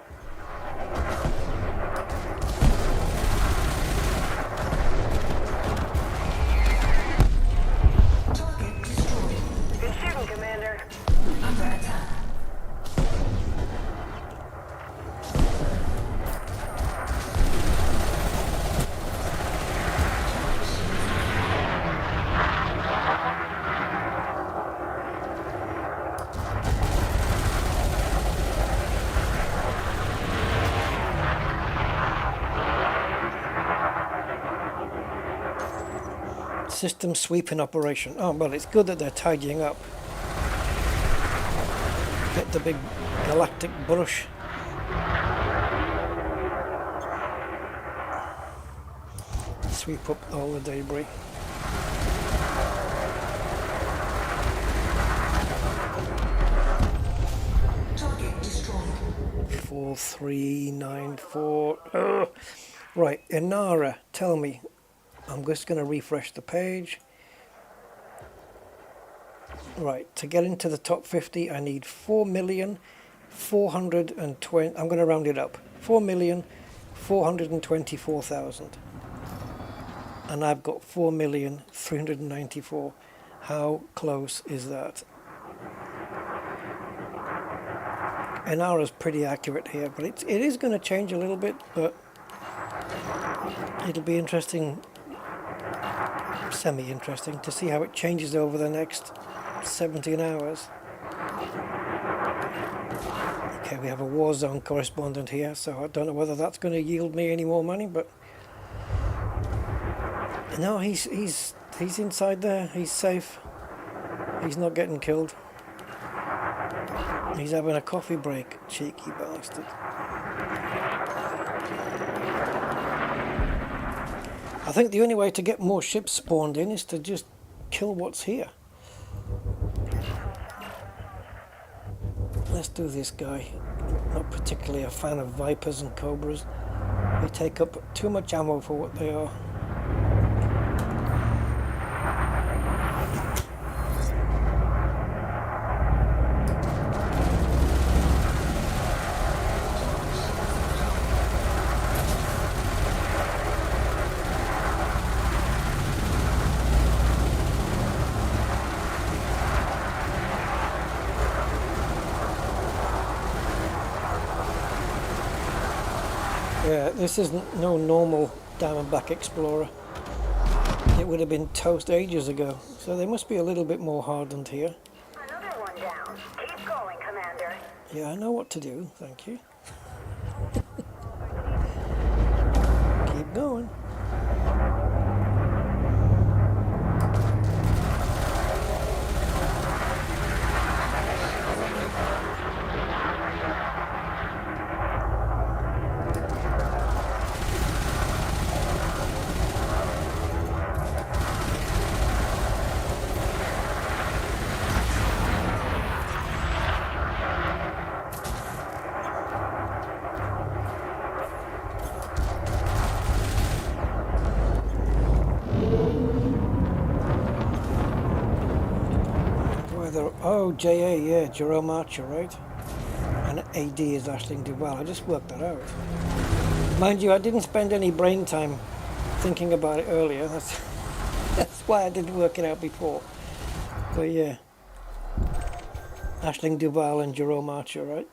Target destroyed. Good shooting, Commander. Under attack. System sweeping operation. Oh, well, it's good that they're tidying up. Get the big galactic brush. Sweep up all the debris. Target destroyed. 4394. Ugh. Right, Inara, tell me. I'm just going to refresh the page. Right, to get into the top 50, I need 4,420,000. I'm going to round it up. 4,424,000. And I've got 4,394,000. How close is that? Inara's pretty accurate here, but it is going to change a little bit, but it'll be interesting, semi-interesting, to see how it changes over the next 17 hours. Okay, we have a Warzone correspondent here, so I don't know whether that's going to yield me any more money, but no, he's inside there. He's safe. He's not getting killed. He's having a coffee break, cheeky bastard. I think the only way to get more ships spawned in is to just kill what's here. Let's do this guy. Not particularly a fan of Vipers and Cobras. They take up too much ammo for what they are. Yeah, this isn't no normal Diamondback Explorer. It would have been toast ages ago, so they must be a little bit more hardened here. Another one down. Keep going, Commander. Yeah, I know what to do, thank you. Keep going. Oh, JA, yeah, Jerome Archer, right? And AD is Aisling Duval. I just worked that out. Mind you, I didn't spend any brain time thinking about it earlier. That's why I didn't work it out before. But yeah, Aisling Duval and Jerome Archer, right?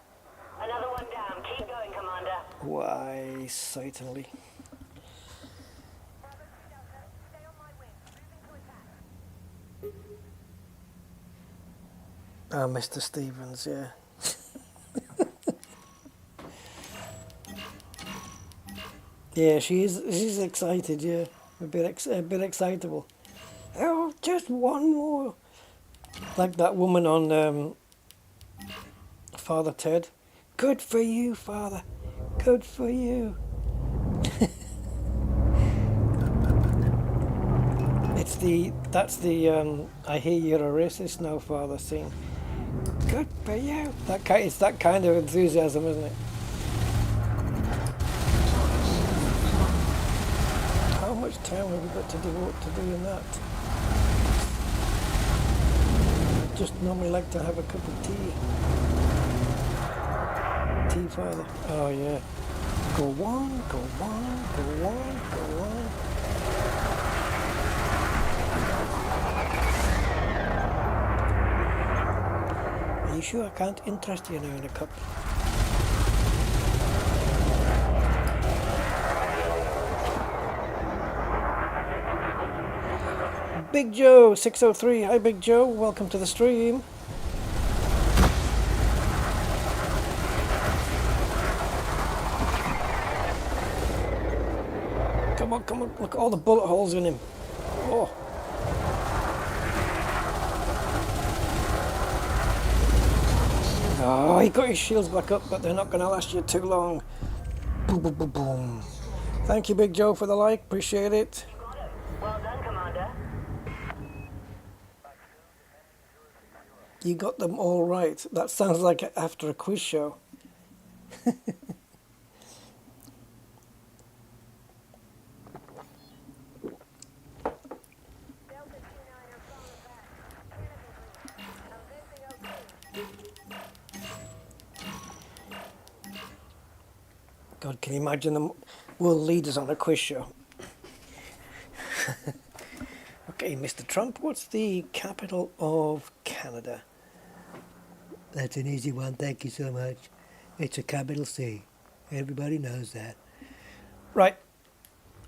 Another one down. Keep going, Commander. Why, certainly. Oh, Mr. Stevens, yeah. Yeah, she's excited, yeah. A bit excitable. Oh, just one more. Like that woman on Father Ted. Good for you, Father. Good for you. That's the I hear you're a racist now, Father scene. Good for you. It's that kind of enthusiasm, isn't it? How much time have we got to devote to doing that? I just normally like to have a cup of tea. Tea, Father. Oh yeah. Go on, go on, go on, go on. Are you sure I can't interest you now in a cup? Big Joe 603. Hi Big Joe, welcome to the stream. Come on, come on, look at all the bullet holes in him. Oh. Oh, he got his shields back up, but they're not going to last you too long. Boom, boom, boom, boom. Thank you, Big Joe, for the like. Appreciate it. Well done, Commander. You got them all right. That sounds like after a quiz show. God, can you imagine them world leaders on a quiz show? Okay, Mr. Trump, what's the capital of Canada? That's an easy one, thank you so much. It's a capital C. Everybody knows that. Right,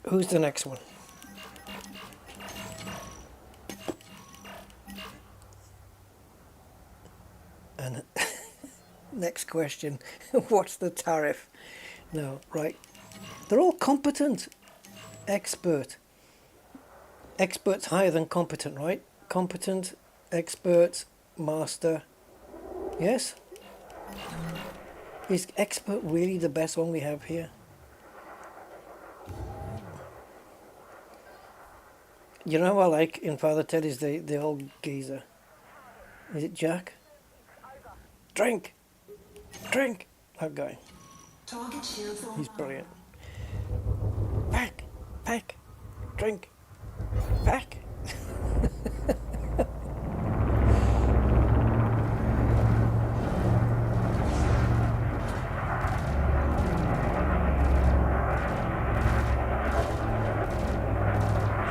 who's the next one? And next question, what's the tariff? No, right. They're all competent. Expert. Expert's higher than competent, right? Competent, expert, master. Yes? Is expert really the best one we have here? You know who I like in Father Ted is the old geezer. Is it Jack? Drink! Drink! That guy. Target shields online. He's brilliant. Pack! Pack! Drink! Pack!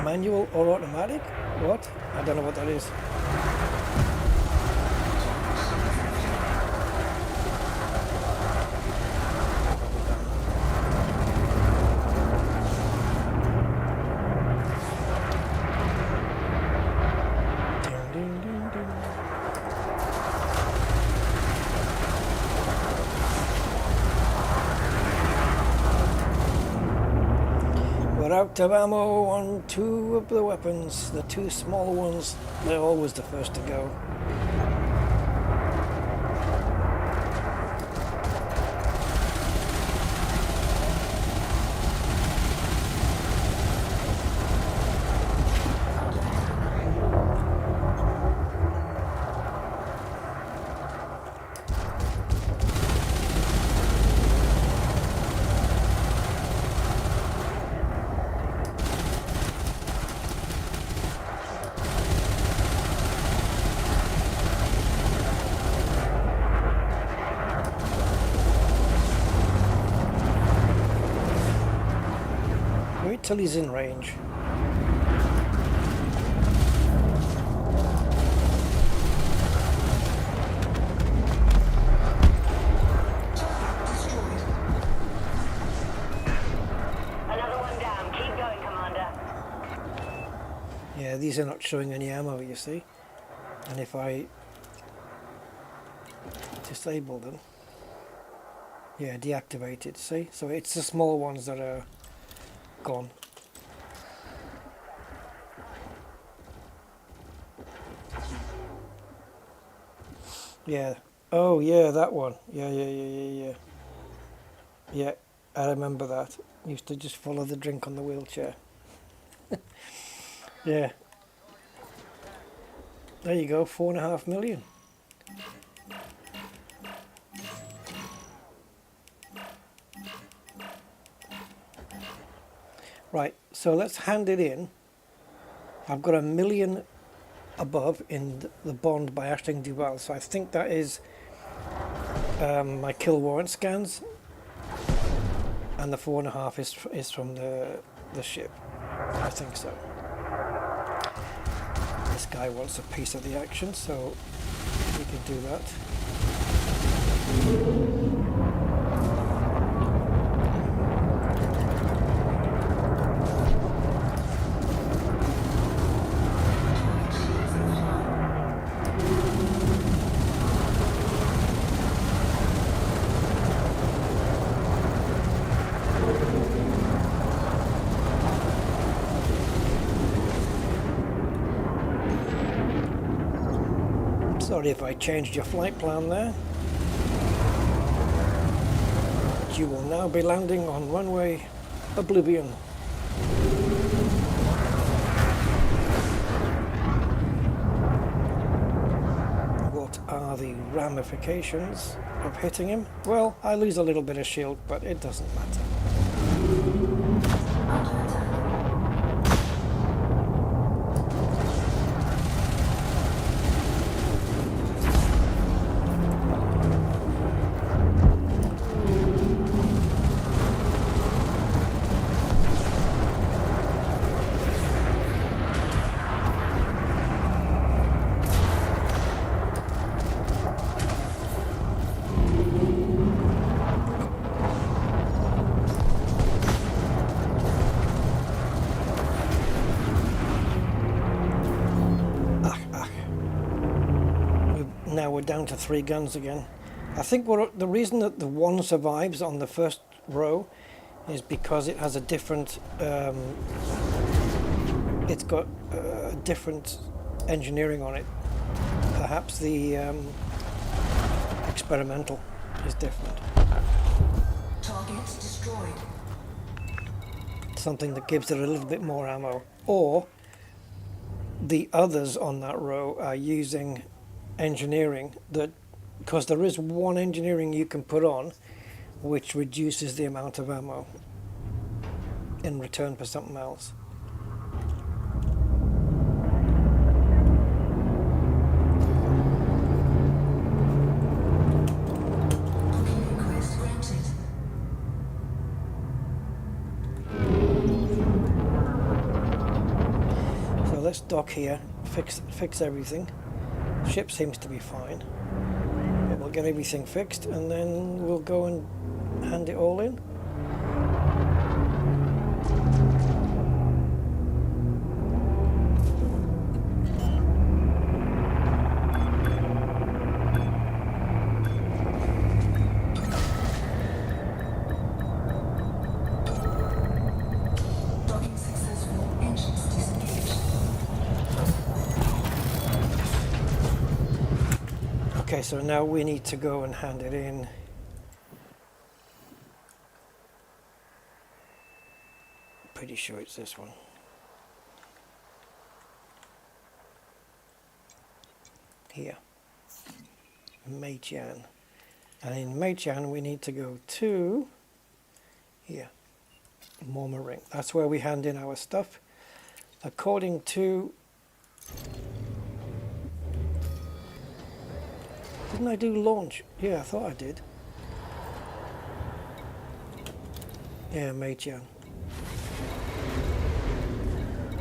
Manual or automatic? What? I don't know what that is. Ding, ding, ding, ding. We're out of ammo on two of the weapons. The two small ones, they're always the first to go. till he's in range. Another one down. Keep going, Commander. Yeah, these are not showing any ammo, you see. And if I disable them, yeah, deactivated, see? So it's the small ones that are gone. Yeah. Oh, yeah, that one. Yeah. Yeah, I remember that. Used to just follow the drink on the wheelchair. Yeah. There you go, 4.5 million. Right, so let's hand it in. I've got 1 million above in the bond by Ashling Duval, so I think that is my kill warrant scans, and the 4.5 is from the ship. I think so. This guy wants a piece of the action, so we can do that. Sorry if I changed your flight plan there. But you will now be landing on runway Oblivion. What are the ramifications of hitting him? Well, I lose a little bit of shield, but it doesn't matter. Now we're down to 3 guns again. I think the reason that the one survives on the first row is because it has a different it's got different engineering on it. Perhaps the experimental is different. Targets destroyed. Something that gives it a little bit more ammo. Or the others on that row are using engineering that, because there is one engineering you can put on which reduces the amount of ammo in return for something else. Booking request granted. So let's dock here, fix everything. Ship seems to be fine. But we'll get everything fixed and then we'll go and hand it all in. Docking successful. Engines disengaged. Okay, so now we need to go and hand it in. Pretty sure it's this one. Here. Meijian. And in Meijian we need to go to here. Ring. That's where we hand in our stuff. According to... Didn't I do launch? Yeah, I thought I did. Yeah, Meijian.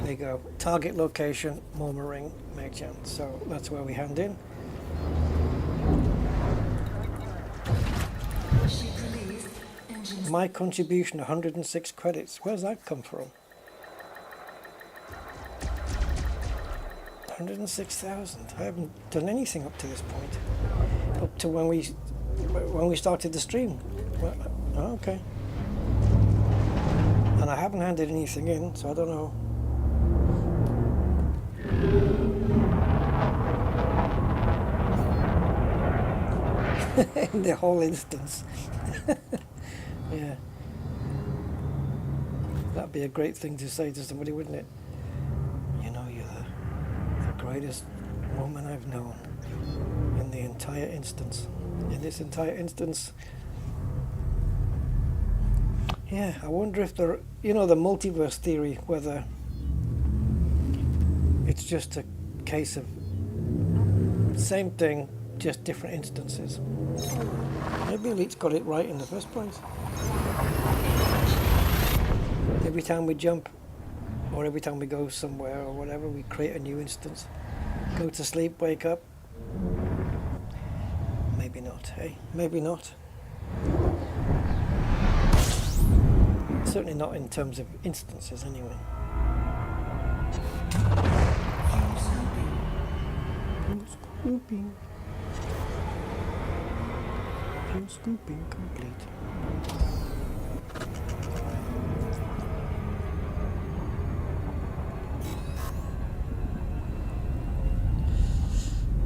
There you go. Target location, Morma Ring, Megjan. So that's where we hand in. Ship released. Engines. My contribution, 106 credits. Where's that come from? 106,000. I haven't done anything up to this point. Up to when we started the stream. Well, oh, okay. And I haven't handed anything in, so I don't know. In the whole instance. Yeah. That'd be a great thing to say to somebody, wouldn't it? You know, you're the greatest woman I've known in the entire instance. In this entire instance. Yeah, I wonder if there, you know, the multiverse theory, whether it's just a case of same thing, just different instances. Maybe Elite's got it right in the first place. Every time we jump, or every time we go somewhere or whatever, we create a new instance. Go to sleep, wake up. Maybe not, hey? Maybe not. Certainly not in terms of instances, anyway. Scooping. Fuel scooping complete.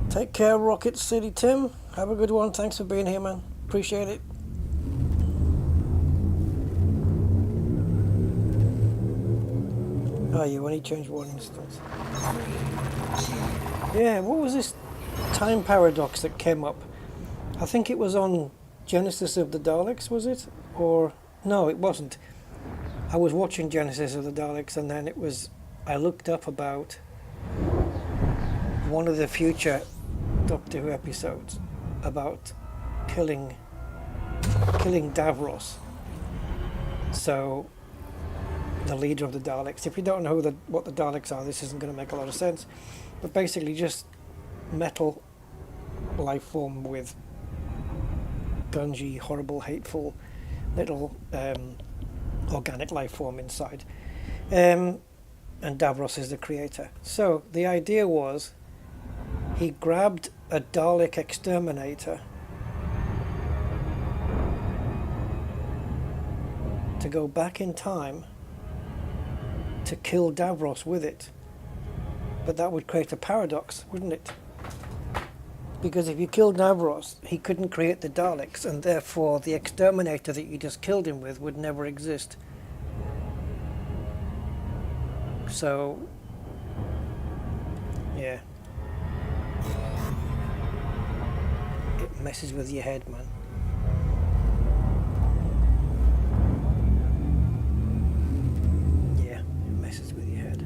Take care, Rocket City Tim. Have a good one. Thanks for being here, man. Appreciate it. Oh, you only changed one instance. Yeah, what was this time paradox that came up? I think it was on Genesis of the Daleks, was it? Or, no, it wasn't. I was watching Genesis of the Daleks, and then it was, I looked up about one of the future Doctor Who episodes about killing Davros. So, the leader of the Daleks. If you don't know what the Daleks are, this isn't going to make a lot of sense. But basically just metal life form with gungy, horrible, hateful little organic life form inside. And Davros is the creator. So the idea was he grabbed a Dalek exterminator to go back in time to kill Davros with it. But that would create a paradox, wouldn't it? Because if you killed Davros, he couldn't create the Daleks, and therefore the exterminator that you just killed him with would never exist. So, yeah. It messes with your head, man. Yeah, it messes with your head.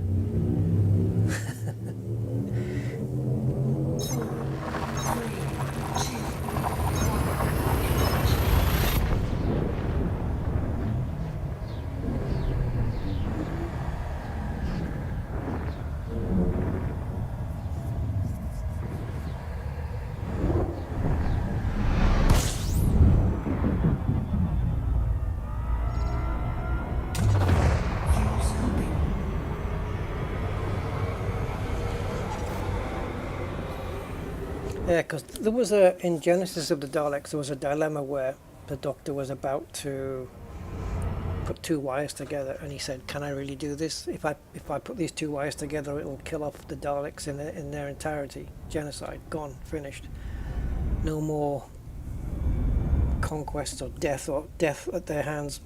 Yeah, because there was in Genesis of the Daleks, there was a dilemma where the Doctor was about to put two wires together, and he said, "Can I really do this? If I put these two wires together, it'll kill off the Daleks in their entirety. Genocide, gone, finished. No more conquest or death at their hands."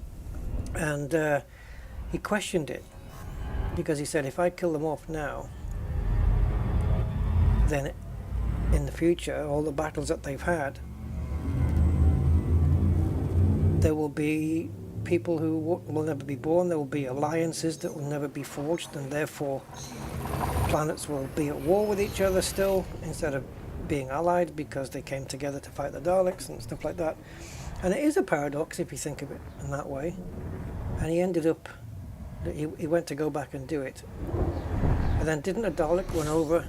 And he questioned it because he said, "If I kill them off now, then in the future, all the battles that they've had, there will be people who will never be born, there will be alliances that will never be forged, and therefore planets will be at war with each other still, instead of being allied because they came together to fight the Daleks and stuff like that." And it is a paradox if you think of it in that way. And he ended up He went to go back and do it. And then didn't a Dalek run over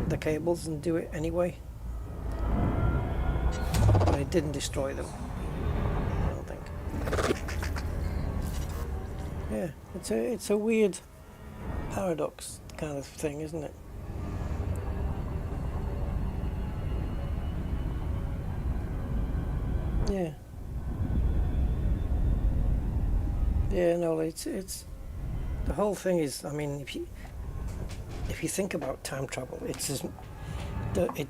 the cables and do it anyway? But it didn't destroy them, I don't think. Yeah, it's a weird paradox kind of thing, isn't it? Yeah. Yeah, no, it's the whole thing is, I mean, if you think about time travel, it's just, it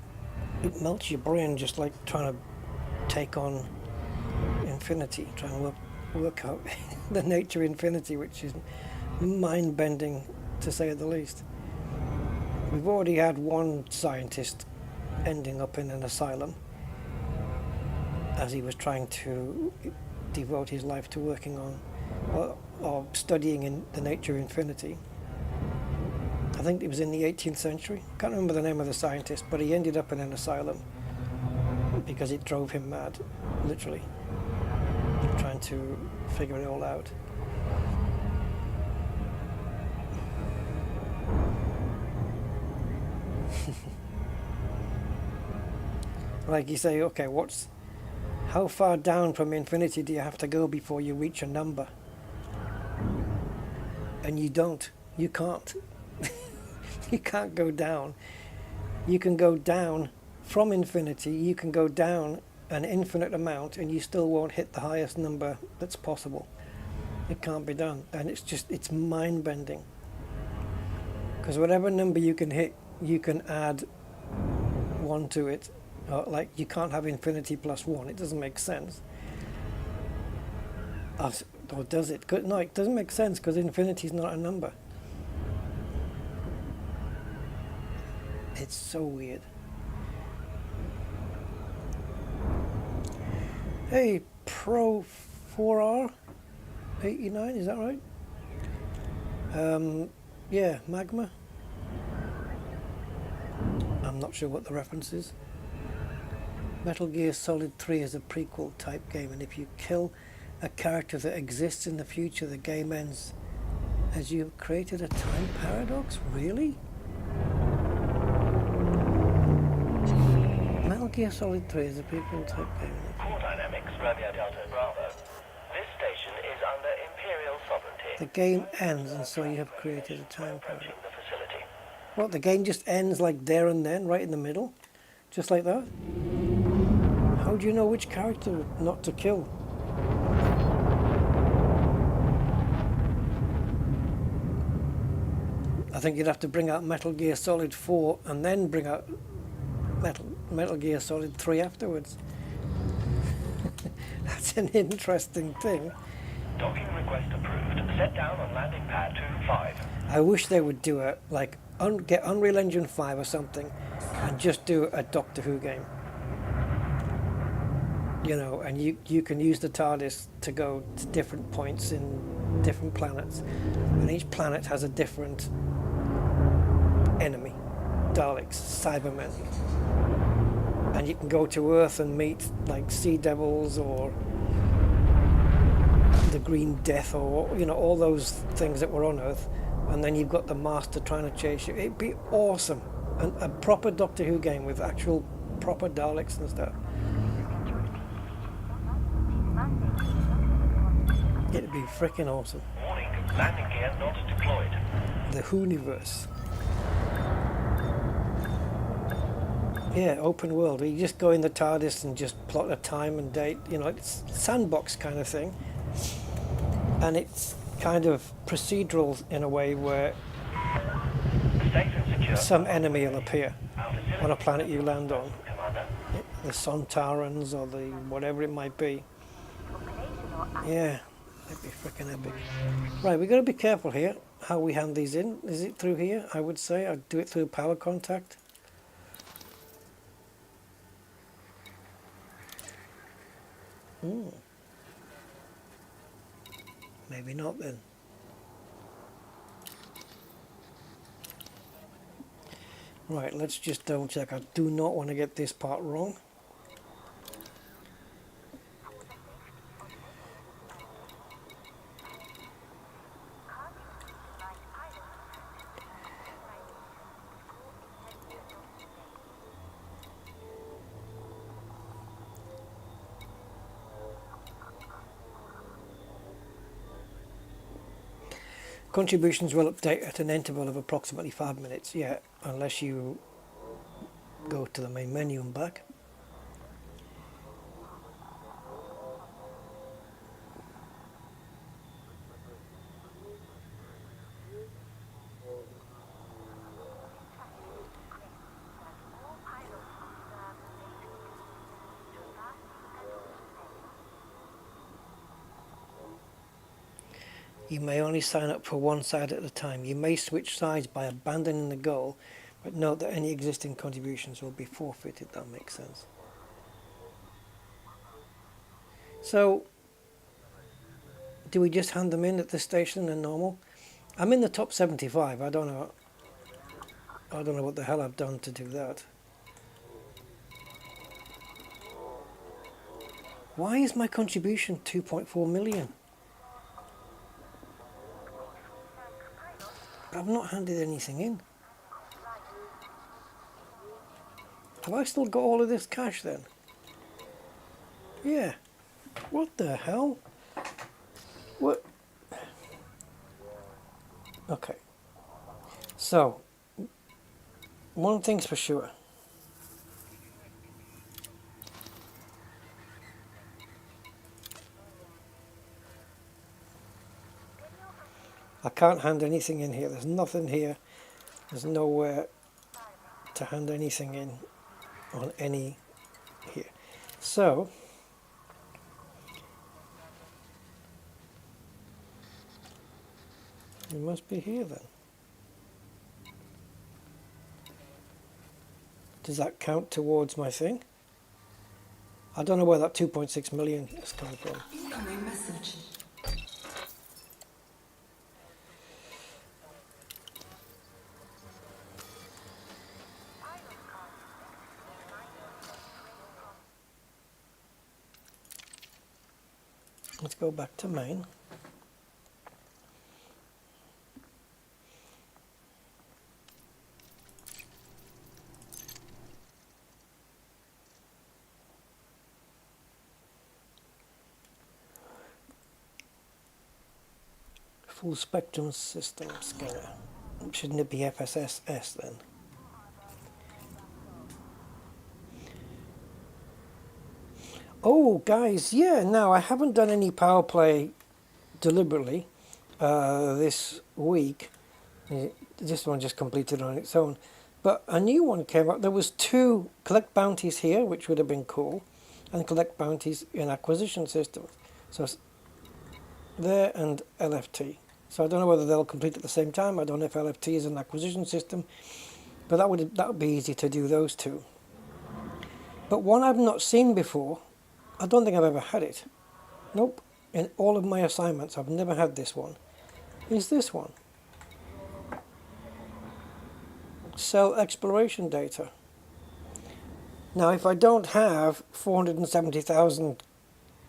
melts your brain just like trying to take on infinity, trying to work out the nature of infinity, which is mind-bending to say the least. We've already had one scientist ending up in an asylum as he was trying to devote his life to working on or studying in the nature of infinity. I think it was in the 18th century. I can't remember the name of the scientist, but he ended up in an asylum because it drove him mad, literally, trying to figure it all out. Like you say, okay, how far down from infinity do you have to go before you reach a number? And you can't. You can't go down. You can go down from infinity, you can go down an infinite amount and you still won't hit the highest number that's possible. It can't be done. And it's mind-bending. Because whatever number you can hit, you can add 1 to it. Like, you can't have infinity plus 1. It doesn't make sense. Or does it? No, it doesn't make sense because infinity is not a number. It's so weird. Hey, Pro 4R 89, is that right? Yeah, Magma. I'm not sure what the reference is. Metal Gear Solid 3 is a prequel type game, and if you kill a character that exists in the future, the game ends as you have created a time paradox? Really? Metal Gear Solid 3 is a prequel type game. Core Dynamics, Romeo Delta Bravo. This station is under Imperial sovereignty. The game ends, and so you have created a time paradox. Approaching the facility. What, the game just ends like there and then, right in the middle? Just like that? How do you know which character not to kill? I think you'd have to bring out Metal Gear Solid 4 and then bring out Metal Gear Solid 3 afterwards. That's an interesting thing. Docking request approved. Set down on landing pad 25. I wish they would do a, like, get Unreal Engine 5 or something and just do a Doctor Who game. You know, and you can use the TARDIS to go to different points in different planets. And each planet has a different enemy. Daleks, Cybermen. And you can go to Earth and meet, like, Sea Devils or the Green Death or, you know, all those things that were on Earth. And then you've got the Master trying to chase you. It'd be awesome. And a proper Doctor Who game with actual proper Daleks and stuff. It'd be freaking awesome. Warning, landing gear not deployed. The Whoniverse. Yeah, open world. You just go in the TARDIS and just plot a time and date. You know, it's sandbox kind of thing. And it's kind of procedural in a way where Safe and secure. some enemy will appear Our facility on a planet you land on. Commander. The Sontarans or the whatever it might be. Yeah, that'd be freaking epic. Right, we've got to be careful here how we hand these in. Is it through here? I would say I'd do it through power contact. Maybe not then. Right, let's just double check. I do not want to get this part wrong. contributions will update at an interval of approximately 5 minutes. Yeah, unless you go to the main menu and back. You may only sign up for one side at a time. You may switch sides by abandoning the goal, but note that any existing contributions will be forfeited. That makes sense. So, do we just hand them in at this station and normal? I'm in the top 75. I don't know what the hell I've done to do that. Why is my contribution 2.4 million? I've not handed anything in. Have I still got all of this cash then? Yeah. What the hell? What? Okay. So, one thing's for sure. I can't hand anything in here. There's nothing here. There's nowhere to hand anything in on any here. So, it must be here then. Does that count towards my thing? I don't know where that 2.6 million is coming from. Incoming message. Let's go back to main. Full spectrum system scanner. Shouldn't it be FSSS then? Oh, guys, yeah, no, I haven't done any power play deliberately this week. This one just completed on its own. But a new one came up. There was 2 collect bounties here, which would have been cool, and collect bounties in acquisition systems. So there and LFT. So I don't know whether they'll complete at the same time. I don't know if LFT is an acquisition system, but that would be easy to do those 2. But one I've not seen before, I don't think I've ever had it. Nope. In all of my assignments, I've never had this one. Is this one. Sell exploration data. Now, if I don't have 470,000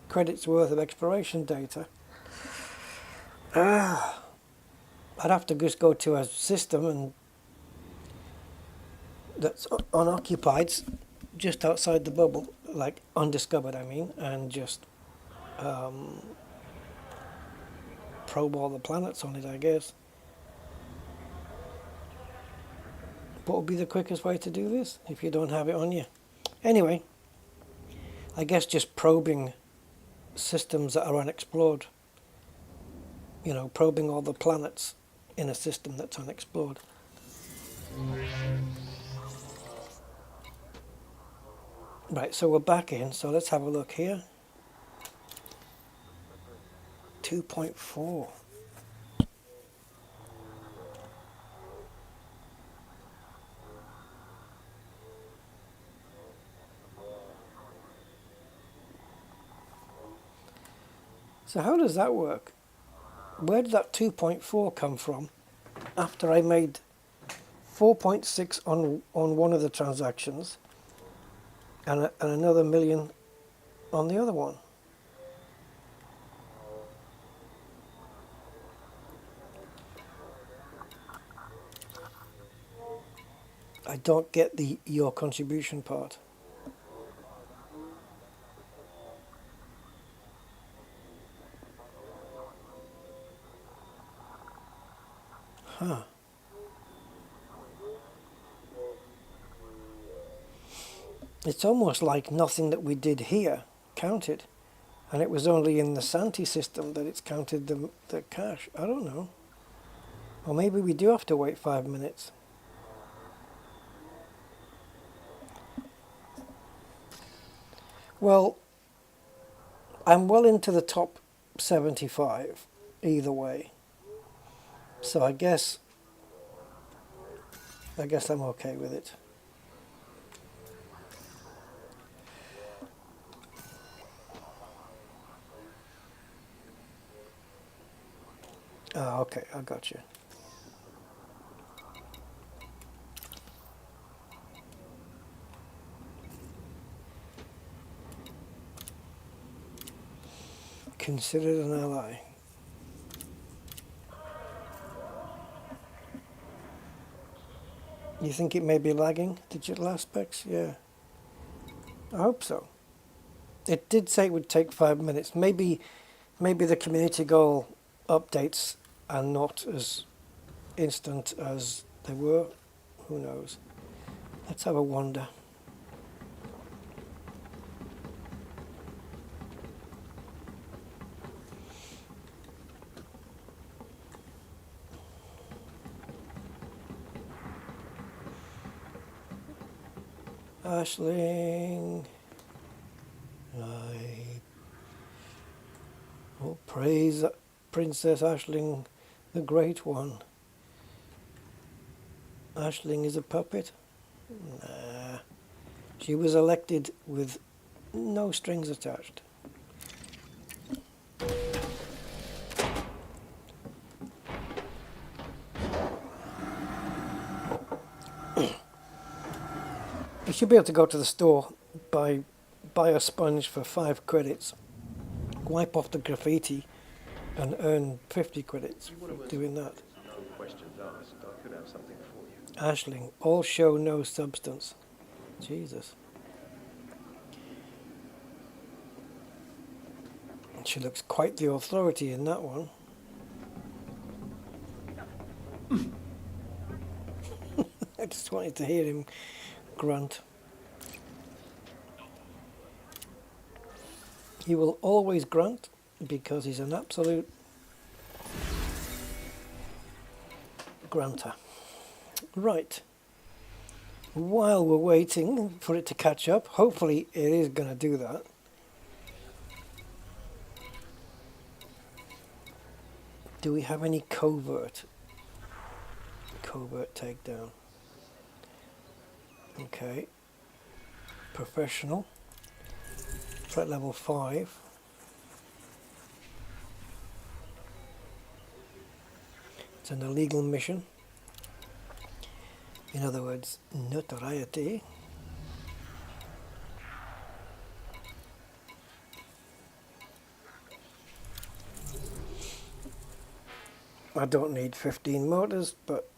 credits worth of exploration data, I'd have to just go to a system and that's unoccupied, just outside the bubble, like undiscovered, I mean, and just probe all the planets on it, I guess. What would be the quickest way to do this if you don't have it on you? Anyway, I guess just probing systems that are unexplored. You know, probing all the planets in a system that's unexplored. Right, so we're back in, so let's have a look here. 2.4. So how does that work? Where did that 2.4 come from after I made 4.6 on one of the transactions and another million on the other one? I don't get your contribution part. It's almost like nothing that we did here counted. And it was only in the Santi system that it's counted the cache. I don't know. Or maybe we do have to wait 5 minutes. Well, I'm well into the top 75 either way. So I guess I'm okay with it. Ah, okay, I got you. Considered an ally. You think it may be lagging, digital aspects? Yeah. I hope so. It did say it would take 5 minutes. Maybe the community goal updates are not as instant as they were. Who knows? Let's have a wander. Ashling, oh, praise Princess Ashling, the Great One. Ashling is a puppet? Nah. She was elected with no strings attached. You should be able to go to the store, buy a sponge for 5 credits, wipe off the graffiti, and earn 50 credits for doing that. No questions asked. I could have something for you. Ashling, all show no substance. Jesus. She looks quite the authority in that one. I just wanted to hear him grunt. He will always grunt because he's an absolute grunter. Right. While we're waiting for it to catch up, hopefully it is going to do that. Do we have any covert takedown? Okay. Professional. Threat level 5. It's an illegal mission. In other words, notoriety. I don't need 15 motors, but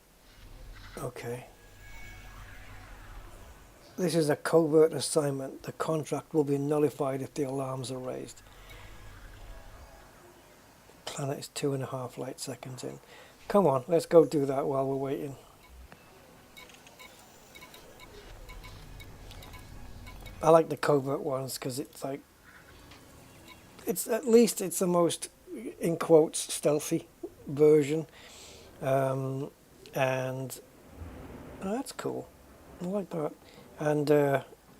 okay. This is a covert assignment. The contract will be nullified if the alarms are raised. Planet is 2.5 light seconds in. Come on, let's go do that while we're waiting. I like the covert ones because it's like, it's at least it's the most, in quotes, stealthy version. And that's cool. I like that. And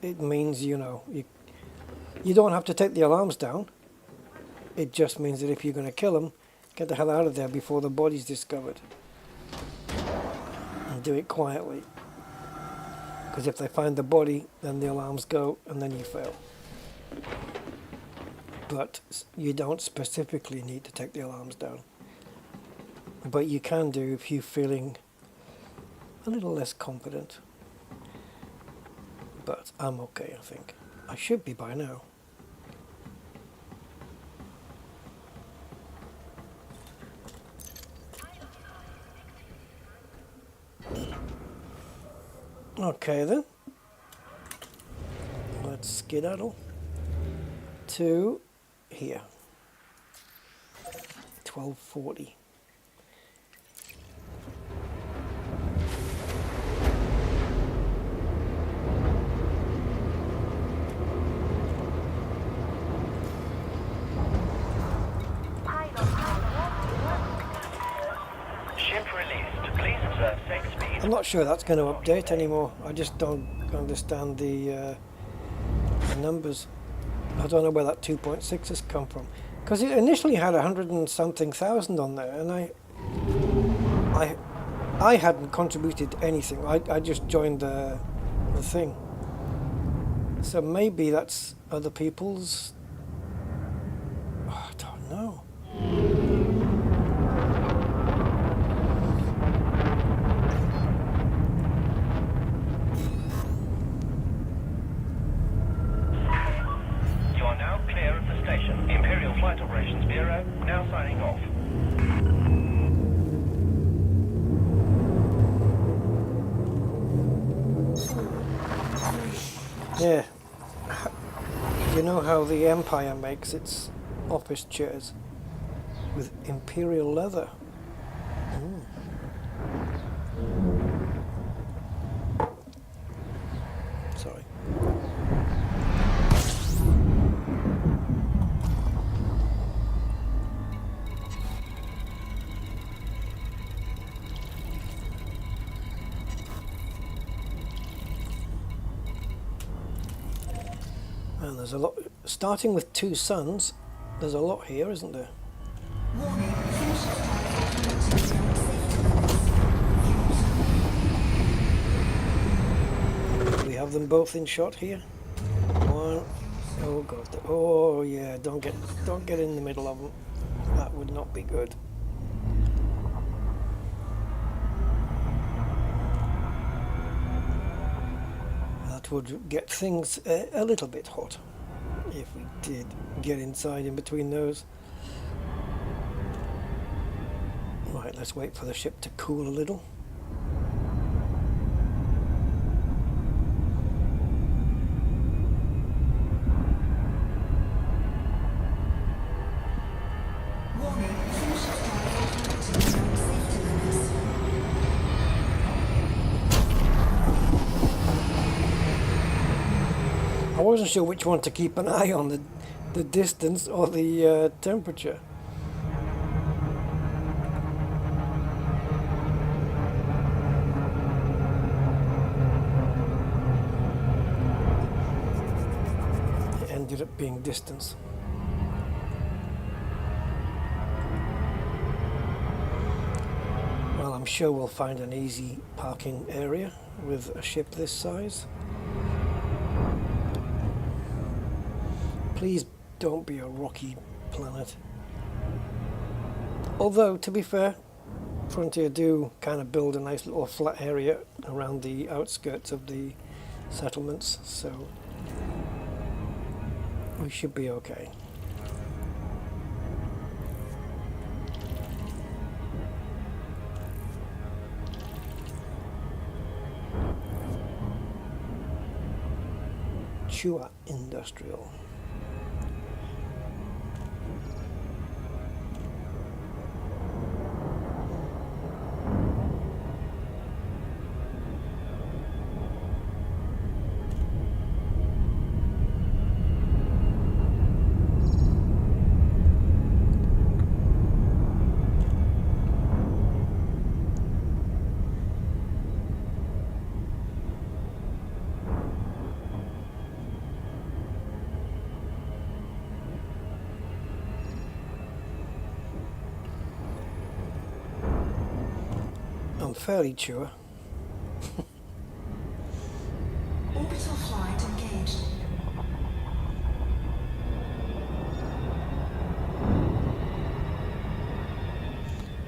it means, you know, you don't have to take the alarms down. It just means that if you're going to kill them, get the hell out of there before the body's discovered. And do it quietly. Because if they find the body, then the alarms go, and then you fail. But you don't specifically need to take the alarms down. But you can do if you're feeling a little less confident. But I'm okay, I think. I should be by now. Okay then. Let's skedaddle to here. 1240. not sure that's going to update anymore. I just don't understand the numbers. I don't know where that 2.6 has come from. Because it initially had 100 and something thousand on there, and I hadn't contributed anything. I just joined the thing. So maybe that's other people's. Oh, I don't know. You are now clear of the station. Imperial Flight Operations Bureau now signing off. Yeah. You know how the Empire makes its office chairs with imperial leather? Sorry. And there's a lot, starting with 2 suns, there's a lot here, isn't there? Warning, finish target. We have them both in shot here. One, oh god, oh yeah, don't get in the middle of them. That would not be good. That would get things a little bit hot if we did get inside in between those. Right, let's wait for the ship to cool a little. Warning, finish target. Safety limits. I wasn't sure which one to keep an eye on, the distance or the temperature. It ended up being distance. Well, I'm sure we'll find an easy parking area with a ship this size. Please don't be a rocky planet. Although, to be fair, Frontier do kind of build a nice little flat area around the outskirts of the settlements, so we should be okay. Chua Industrial. I'm fairly sure. Orbital flight engaged.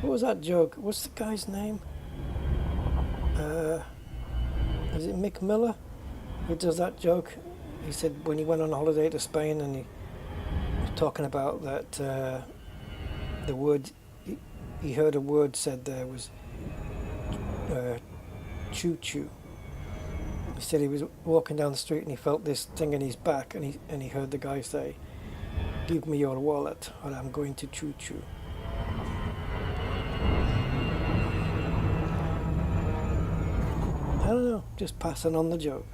What was that joke? What's the guy's name? Is it Mick Miller who does that joke? He said when he went on holiday to Spain and he was talking about that the word he heard a word said there was choo-choo. He said he was walking down the street and he felt this thing in his back and he heard the guy say, "Give me your wallet or I'm going to choo-choo." I don't know, just passing on the joke.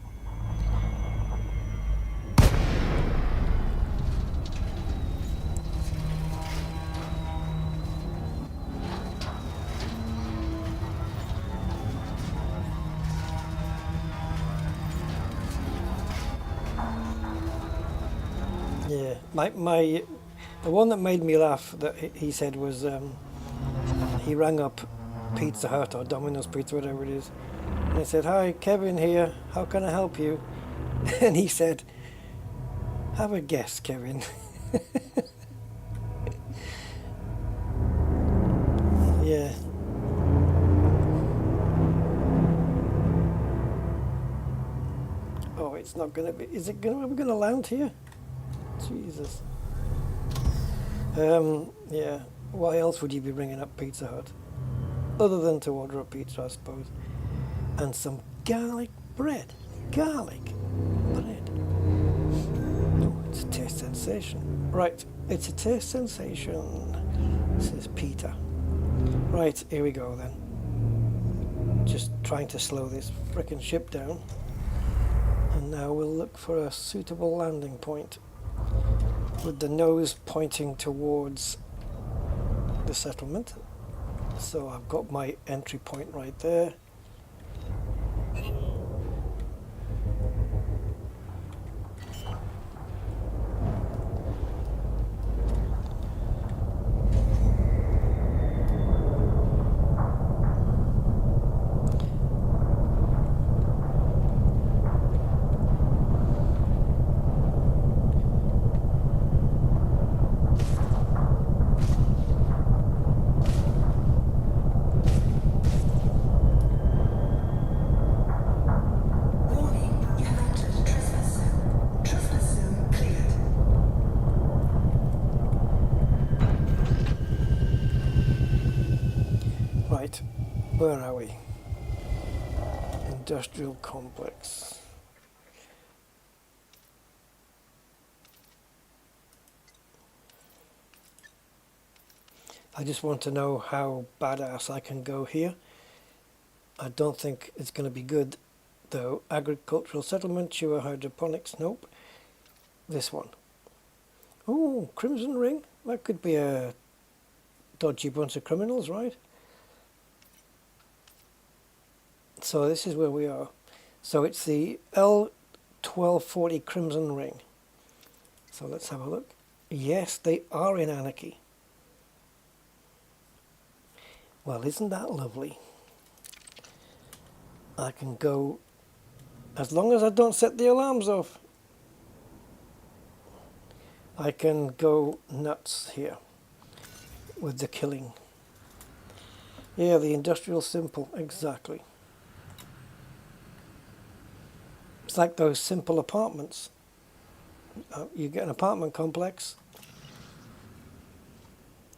The one that made me laugh that he said was he rang up Pizza Hut or Domino's Pizza, whatever it is, and he said, "Hi, Kevin here. How can I help you?" And he said, "Have a guess, Kevin." Yeah. Oh, it's not going to be. Is it going to? Are we going to land here? Jesus. Yeah. Why else would you be ringing up Pizza Hut? Other than to order a pizza, I suppose. And some garlic bread. Garlic bread. Oh, it's a taste sensation. Right, it's a taste sensation. Says Peter. Right, here we go then. Just trying to slow this frickin' ship down. And now we'll look for a suitable landing point with the nose pointing towards the settlement. So I've got my entry point right there. Warning, you have entered trespass zone. Trespass zone cleared. Right, where are we? Industrial complex. I just want to know how badass I can go here. I don't think it's going to be good though. Agricultural settlement, Chewer hydroponics, nope. This one. Oh, Crimson Ring. That could be a dodgy bunch of criminals, right? So this is where we are. So it's the L1240 Crimson Ring. So let's have a look. Yes, they are in anarchy. Well, isn't that lovely? I can go, as long as I don't set the alarms off, I can go nuts here with the killing. Yeah, the industrial simple, exactly. It's like those simple apartments. You get an apartment complex.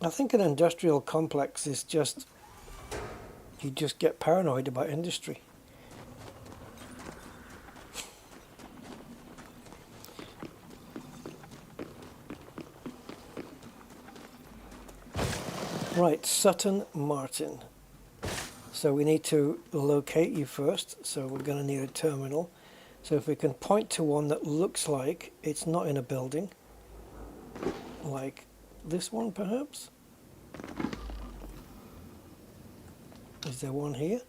I think an industrial complex is just, you just get paranoid about industry. Right, Sutton Martin. So we need to locate you first. So we're going to need a terminal. So if we can point to one that looks like it's not in a building, like this one perhaps. Is there one here?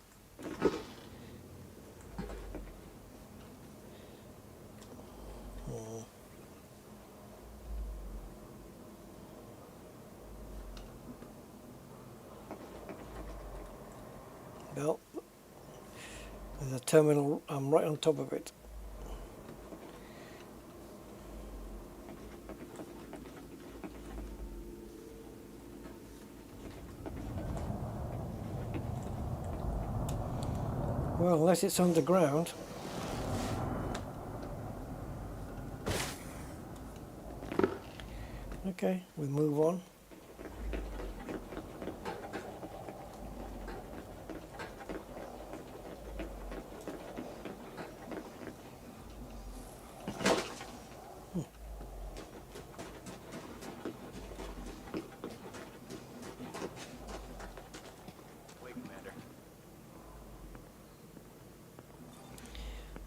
Well, there's a terminal, I'm right on top of it. Well, unless it's underground. Okay, we'll move on.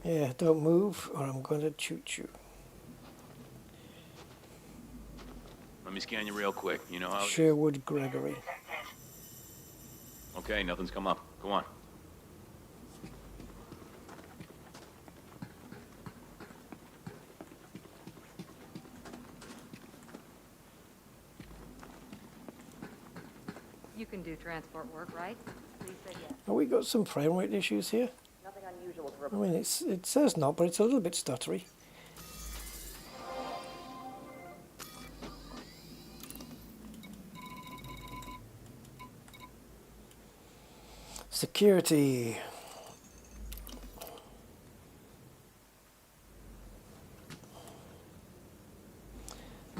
Yeah, don't move or I'm going to shoot you. Let me scan you real quick. You know how... Sherwood Gregory. Okay, nothing's come up. Go on. can do transport work, right? Please say yes. Oh, we got some frame rate issues here. Nothing unusual to I report. mean, it says not, but it's a little bit stuttery. Security.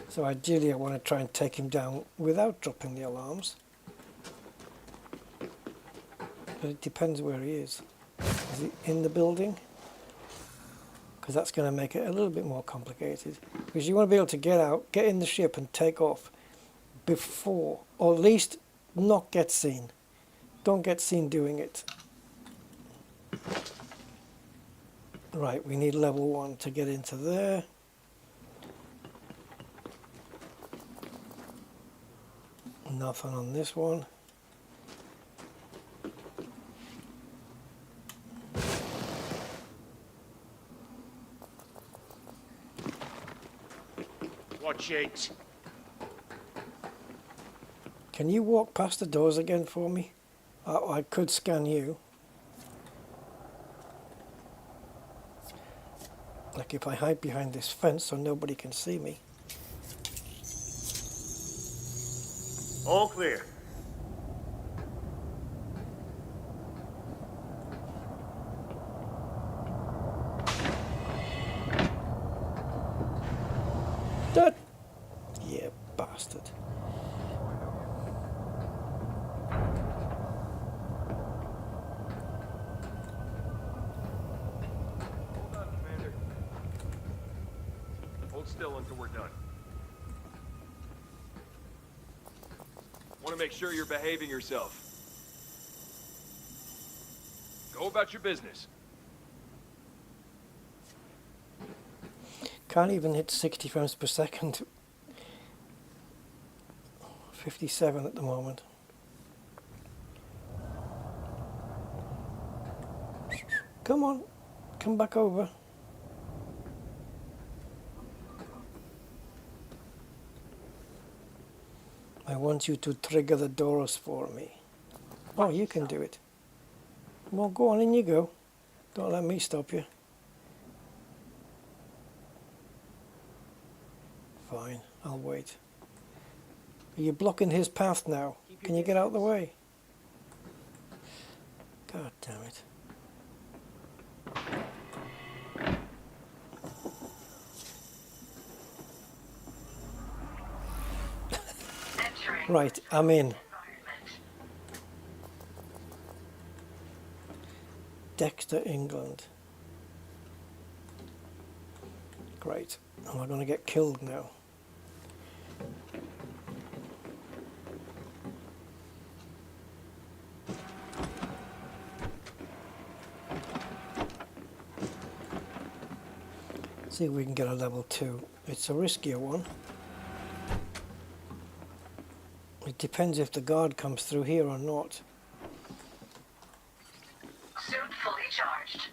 So ideally I want to try and take him down without dropping the alarms. But it depends where he is. Is he in the building? Because that's going to make it a little bit more complicated. Because you want to be able to get out, get in the ship and take off before, or at least not get seen. Don't get seen doing it. Right, we need level 1 to get into there. Nothing on this one. Watch it. Can you walk past the doors again for me? I could scan you. Like if I hide behind this fence so nobody can see me. All clear. That, yeah, bastard. Hold on, Commander. Hold still until we're done. Want to make sure you're behaving yourself. Go about your business. Can't even hit 60 frames per second. 57 at the moment. Come on, come back over. I want you to trigger the doors for me. Oh, you can do it. Well, go on, in you go. Don't let me stop you. Fine, I'll wait. Are you blocking his path now? Can you get out of the way? God damn it. Right, I'm in. Dexter, England. Great. Am I going to get killed now? See if we can get a level 2. It's a riskier one. It depends if the guard comes through here or not. Suit fully charged.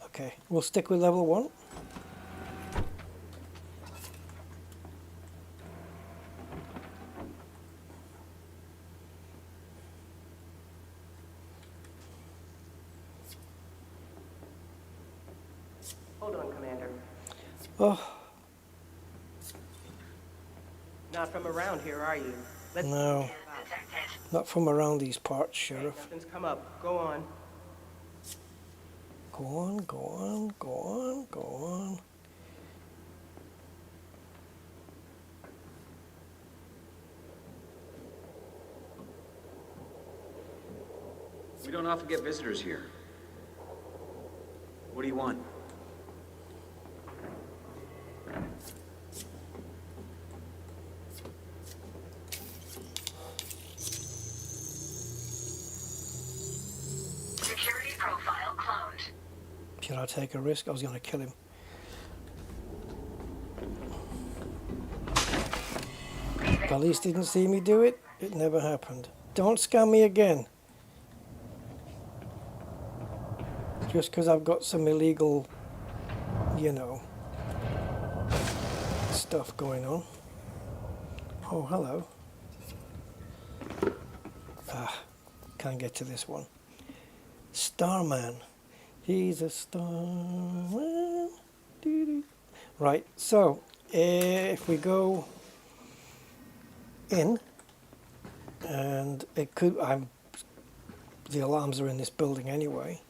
Okay, we'll stick with level 1. Hold on, Commander. Oh, Not from around here, are you? Let's no. Detected. Not from around these parts, Sheriff. Nothing's come up. Go on. Go on, go on, go on, go on. We don't often get visitors here. What do you want? Security profile cloned. Should I take a risk? I was going to kill him. Police didn't see me do it. It never happened. Don't scam me again. just because I've got some illegal, you know, stuff going on. Oh, hello. Can't get to this one. Starman. He's a starman. Doo-doo. Right, so if we go in, and it could, the alarms are in this building anyway.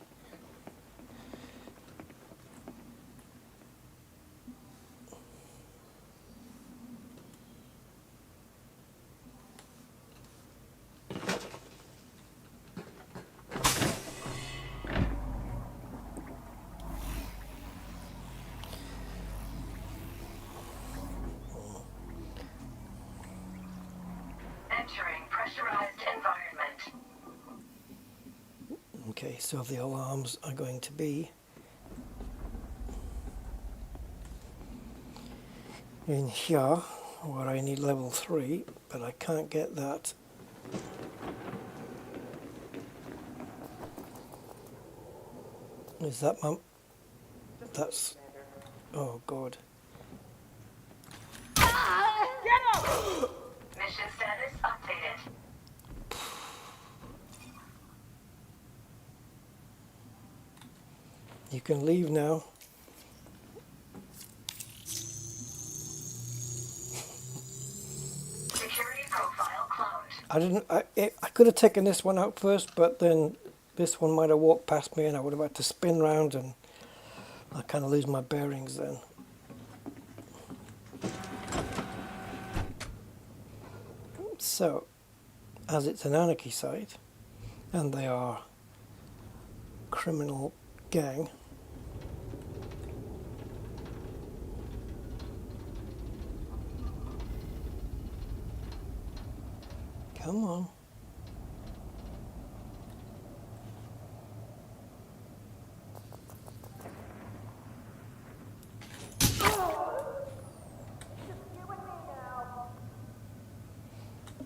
Entering pressurized environment. Okay, so the alarms are going to be in here, where I need level 3, but I can't get that. Is that my... That's... Oh, God. Mission status updated. You can leave now. Security profile cloned. I could have taken this one out first, but then this one might have walked past me and I would have had to spin round, and I kind of lose my bearings then. So, as it's an anarchy site, and they are criminal gang, come on.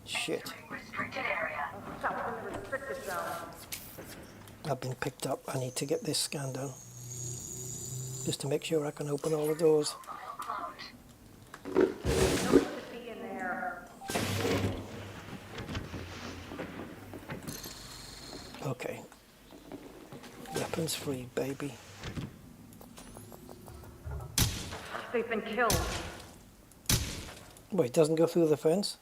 Shit. Entering restricted area. I've been picked up. I need to get this scan done, just to make sure I can open all the doors. Profile cloned. Nobody should be in there. Okay. Weapons free, baby. They've been killed. Wait, it doesn't go through the fence?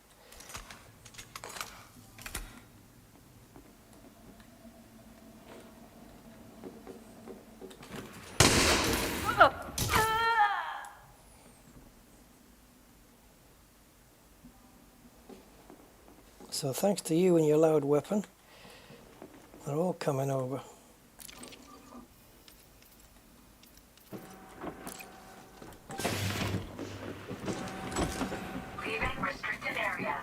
So thanks to you and your loud weapon, they're all coming over. Leaving restricted area.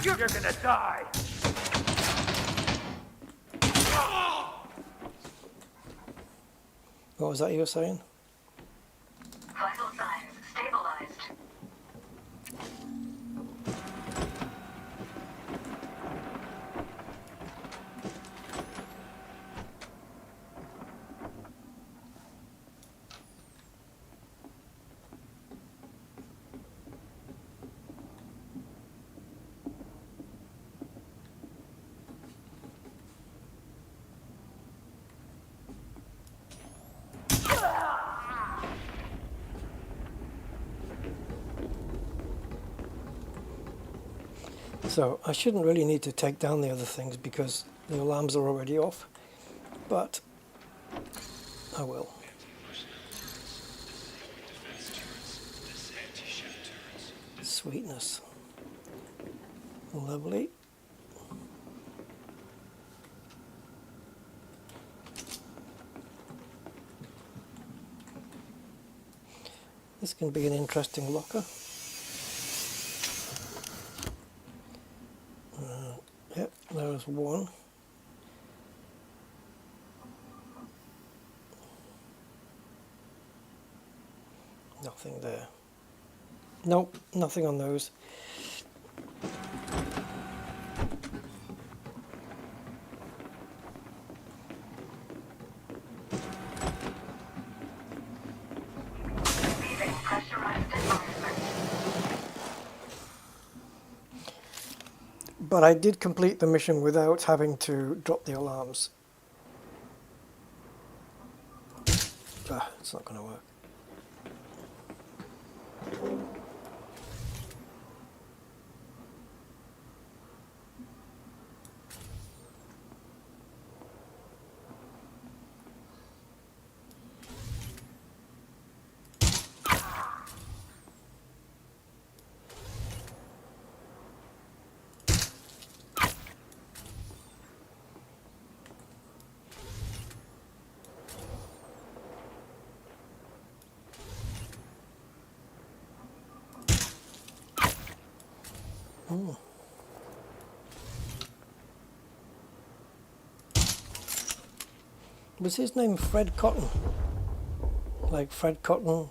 You're gonna die! What was that you were saying? Vital signs stabilized. So I shouldn't really need to take down the other things because the alarms are already off, but I will. Sweetness. Lovely. This can be an interesting locker. Yep, there's one. Nothing there. Nope, nothing on those. But I did complete the mission without having to drop the alarms. Ah, it's not going to work. Was his name Fred Cotton? Like Fred Cotton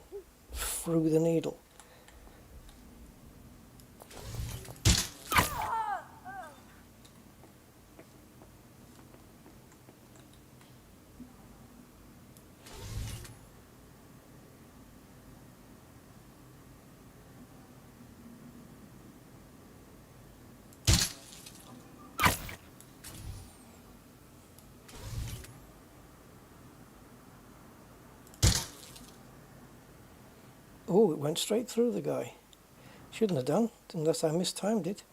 through the needle? Oh, it went straight through the guy. Shouldn't have done, unless I mistimed it.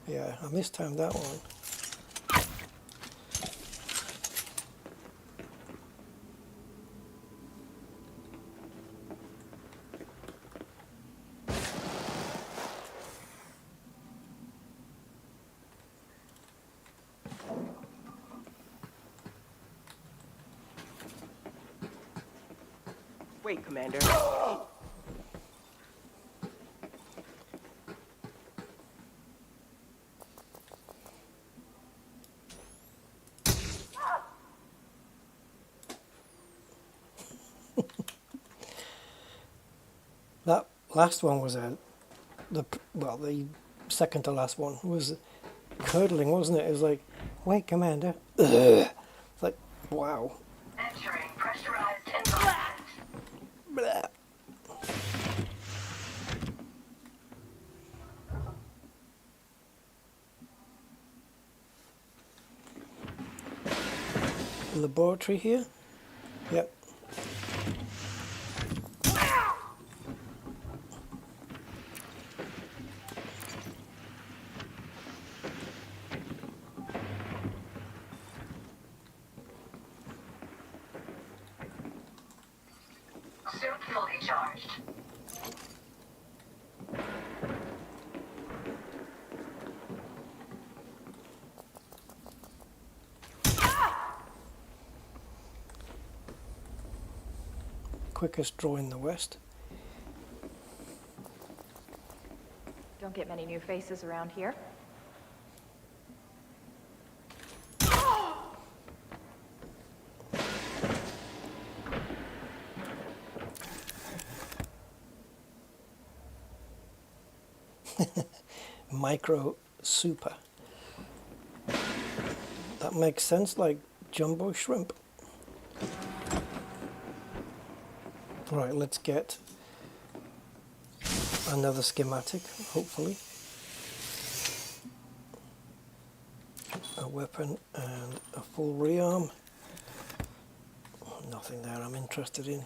Yeah, I mistimed that one. Wait, Commander. That last one was the second to last one was curdling, wasn't it? It was like, wait, Commander. Ugh. It's like, wow. Entering pressurized environment. Blah. Laboratory here? Yep. Suit fully charged. Quickest draw in the West. Don't get many new faces around here. Micro super. That makes sense, like jumbo shrimp. Right, let's get another schematic, hopefully. A weapon and a full rearm. Nothing there I'm interested in.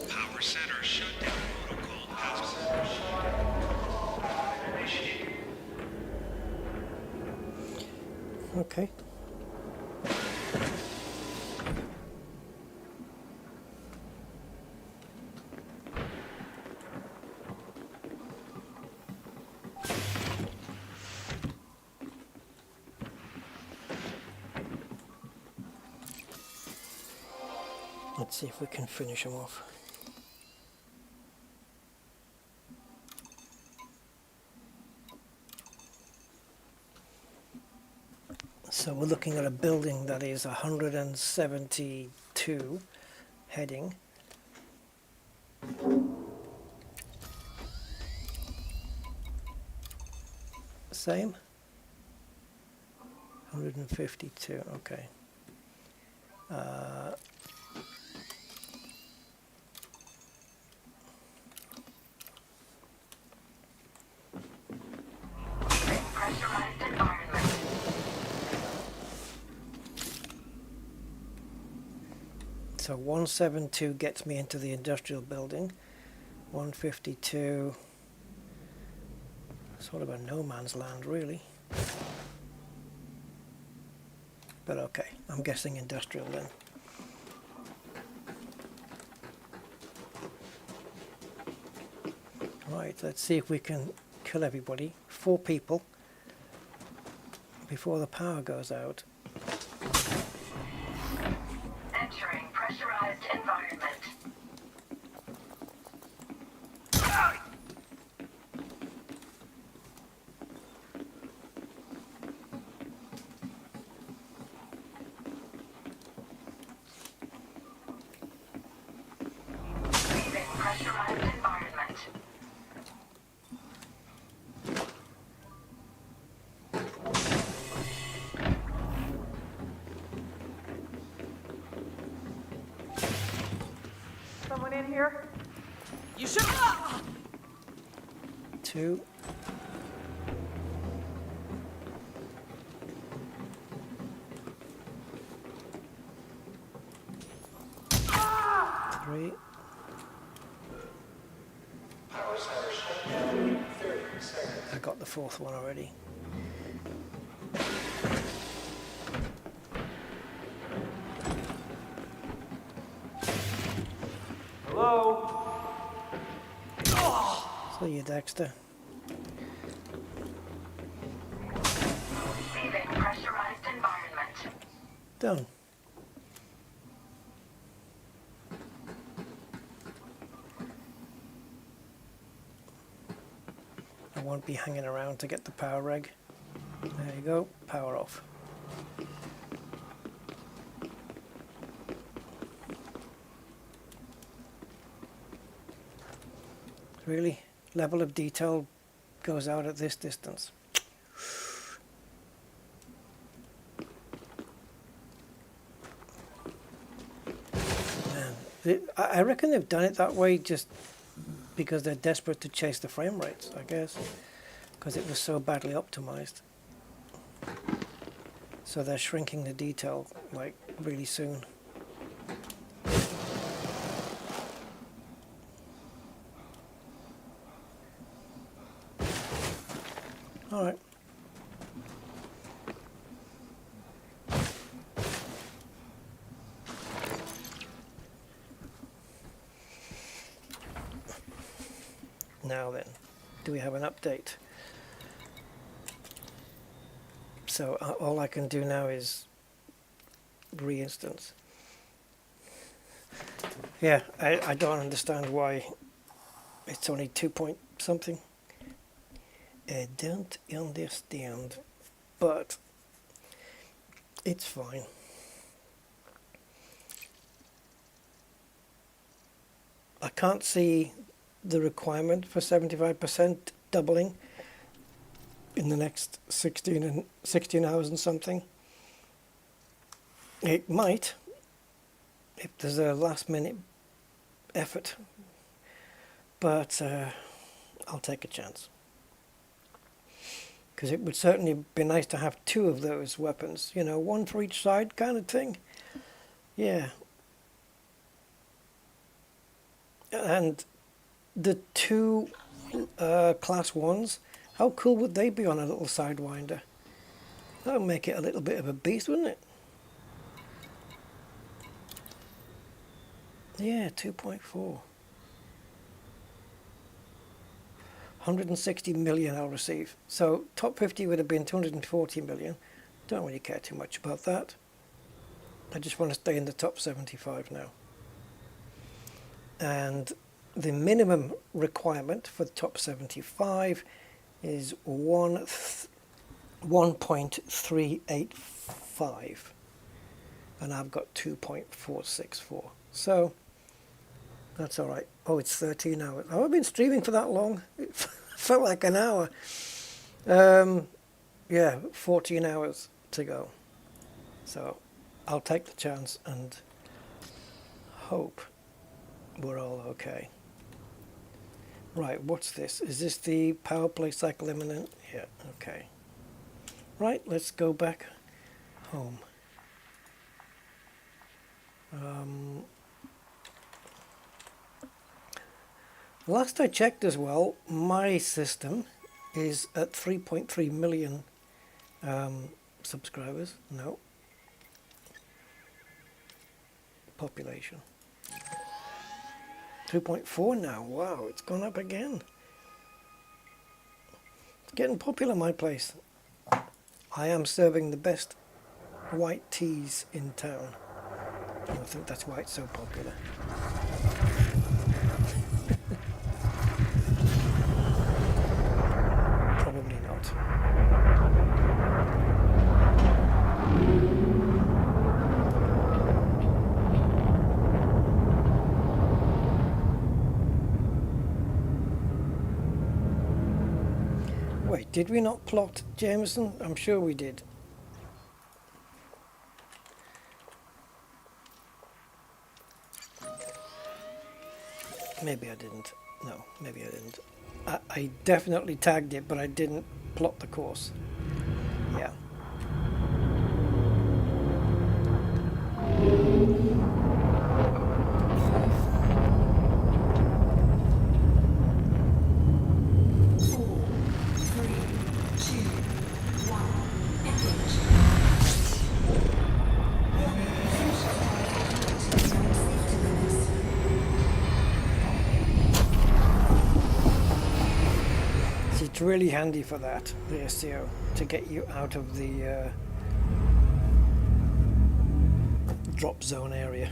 Power center shutdown protocol has been initiated. Okay. Let's see if we can finish them off. So we're looking at a building that is 172 heading. Same? 152, okay. Pressurized environment. So 172 gets me into the industrial building. 152, sort of a no man's land really. But okay, I'm guessing industrial then. Right, let's see if we can kill everybody. 4 people before the power goes out. Entering pressurized environment. Leaving pressurized environment. Someone in here? 2. 3. I got the 4th one already. Hello? See you, Dexter. Leaving pressurized environment. Done. I won't be hanging around to get the power reg. There you go, power off. Really, level of detail goes out at this distance. Man, I reckon they've done it that way just because they're desperate to chase the frame rates, I guess, because it was so badly optimized. So they're shrinking the detail like really soon. All right. Now then, do we have an update? So all I can do now is re-instance. Yeah, I don't understand why it's only 2 point something. I don't understand, but it's fine. I can't see the requirement for 75% doubling in the next 16 hours and something. It might, if there's a last minute effort, but I'll take a chance. Because it would certainly be nice to have 2 of those weapons, you know, 1 for each side kind of thing. Yeah. And the 2 class 1s, how cool would they be on a little Sidewinder? That would make it a little bit of a beast, wouldn't it? Yeah, 2.4. 160 million I'll receive. So top 50 would have been 240 million. Don't really care too much about that. I just want to stay in the top 75 now. and the minimum requirement for the top 75 is 1.385, and I've got 2.464, so that's all right. Oh, it's 13 hours. Oh, I've been streaming for that long. It felt like an hour. Yeah, 14 hours to go. So I'll take the chance and hope we're all okay. Right, what's this? Is this the power play cycle imminent? Yeah, okay. Right, let's go back home. Last I checked as well, my system is at 3.3 million subscribers. No. Population. 2.4 now. Wow, it's gone up again. It's getting popular, my place. I am serving the best white teas in town. I think that's why it's so popular. Probably not. Wait, did we not plot Jameson? I'm sure we did. Maybe I didn't. No, maybe I didn't. I definitely tagged it, but I didn't plot the course. Yeah. It's really handy for that, the SEO, to get you out of the drop zone area.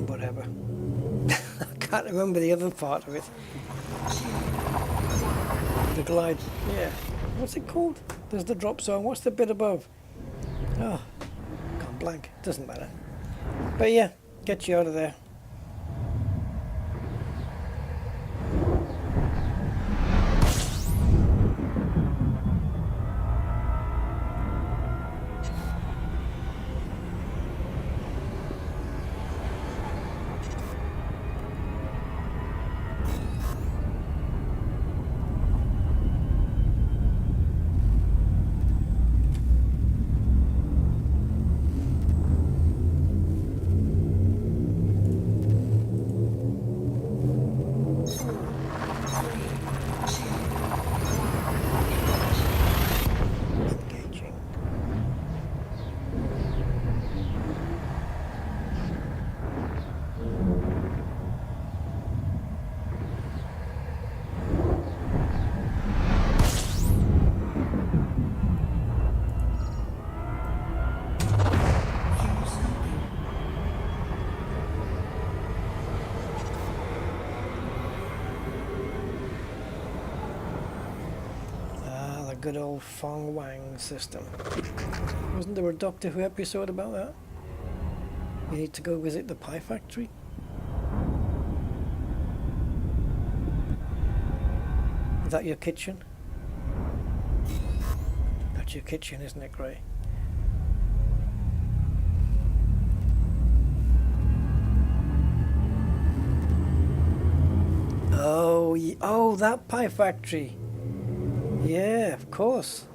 Whatever. I can't remember the other part of it. The glide, yeah. What's it called? There's the drop zone. What's the bit above? Oh, gone blank. Doesn't matter. But yeah, get you out of there. Good old Fong Wang system. Wasn't there a Doctor Who episode about that? You need to go visit the pie factory? Is that your kitchen? That's your kitchen, isn't it, Gray? Oh, oh, that pie factory. Yeah, of course.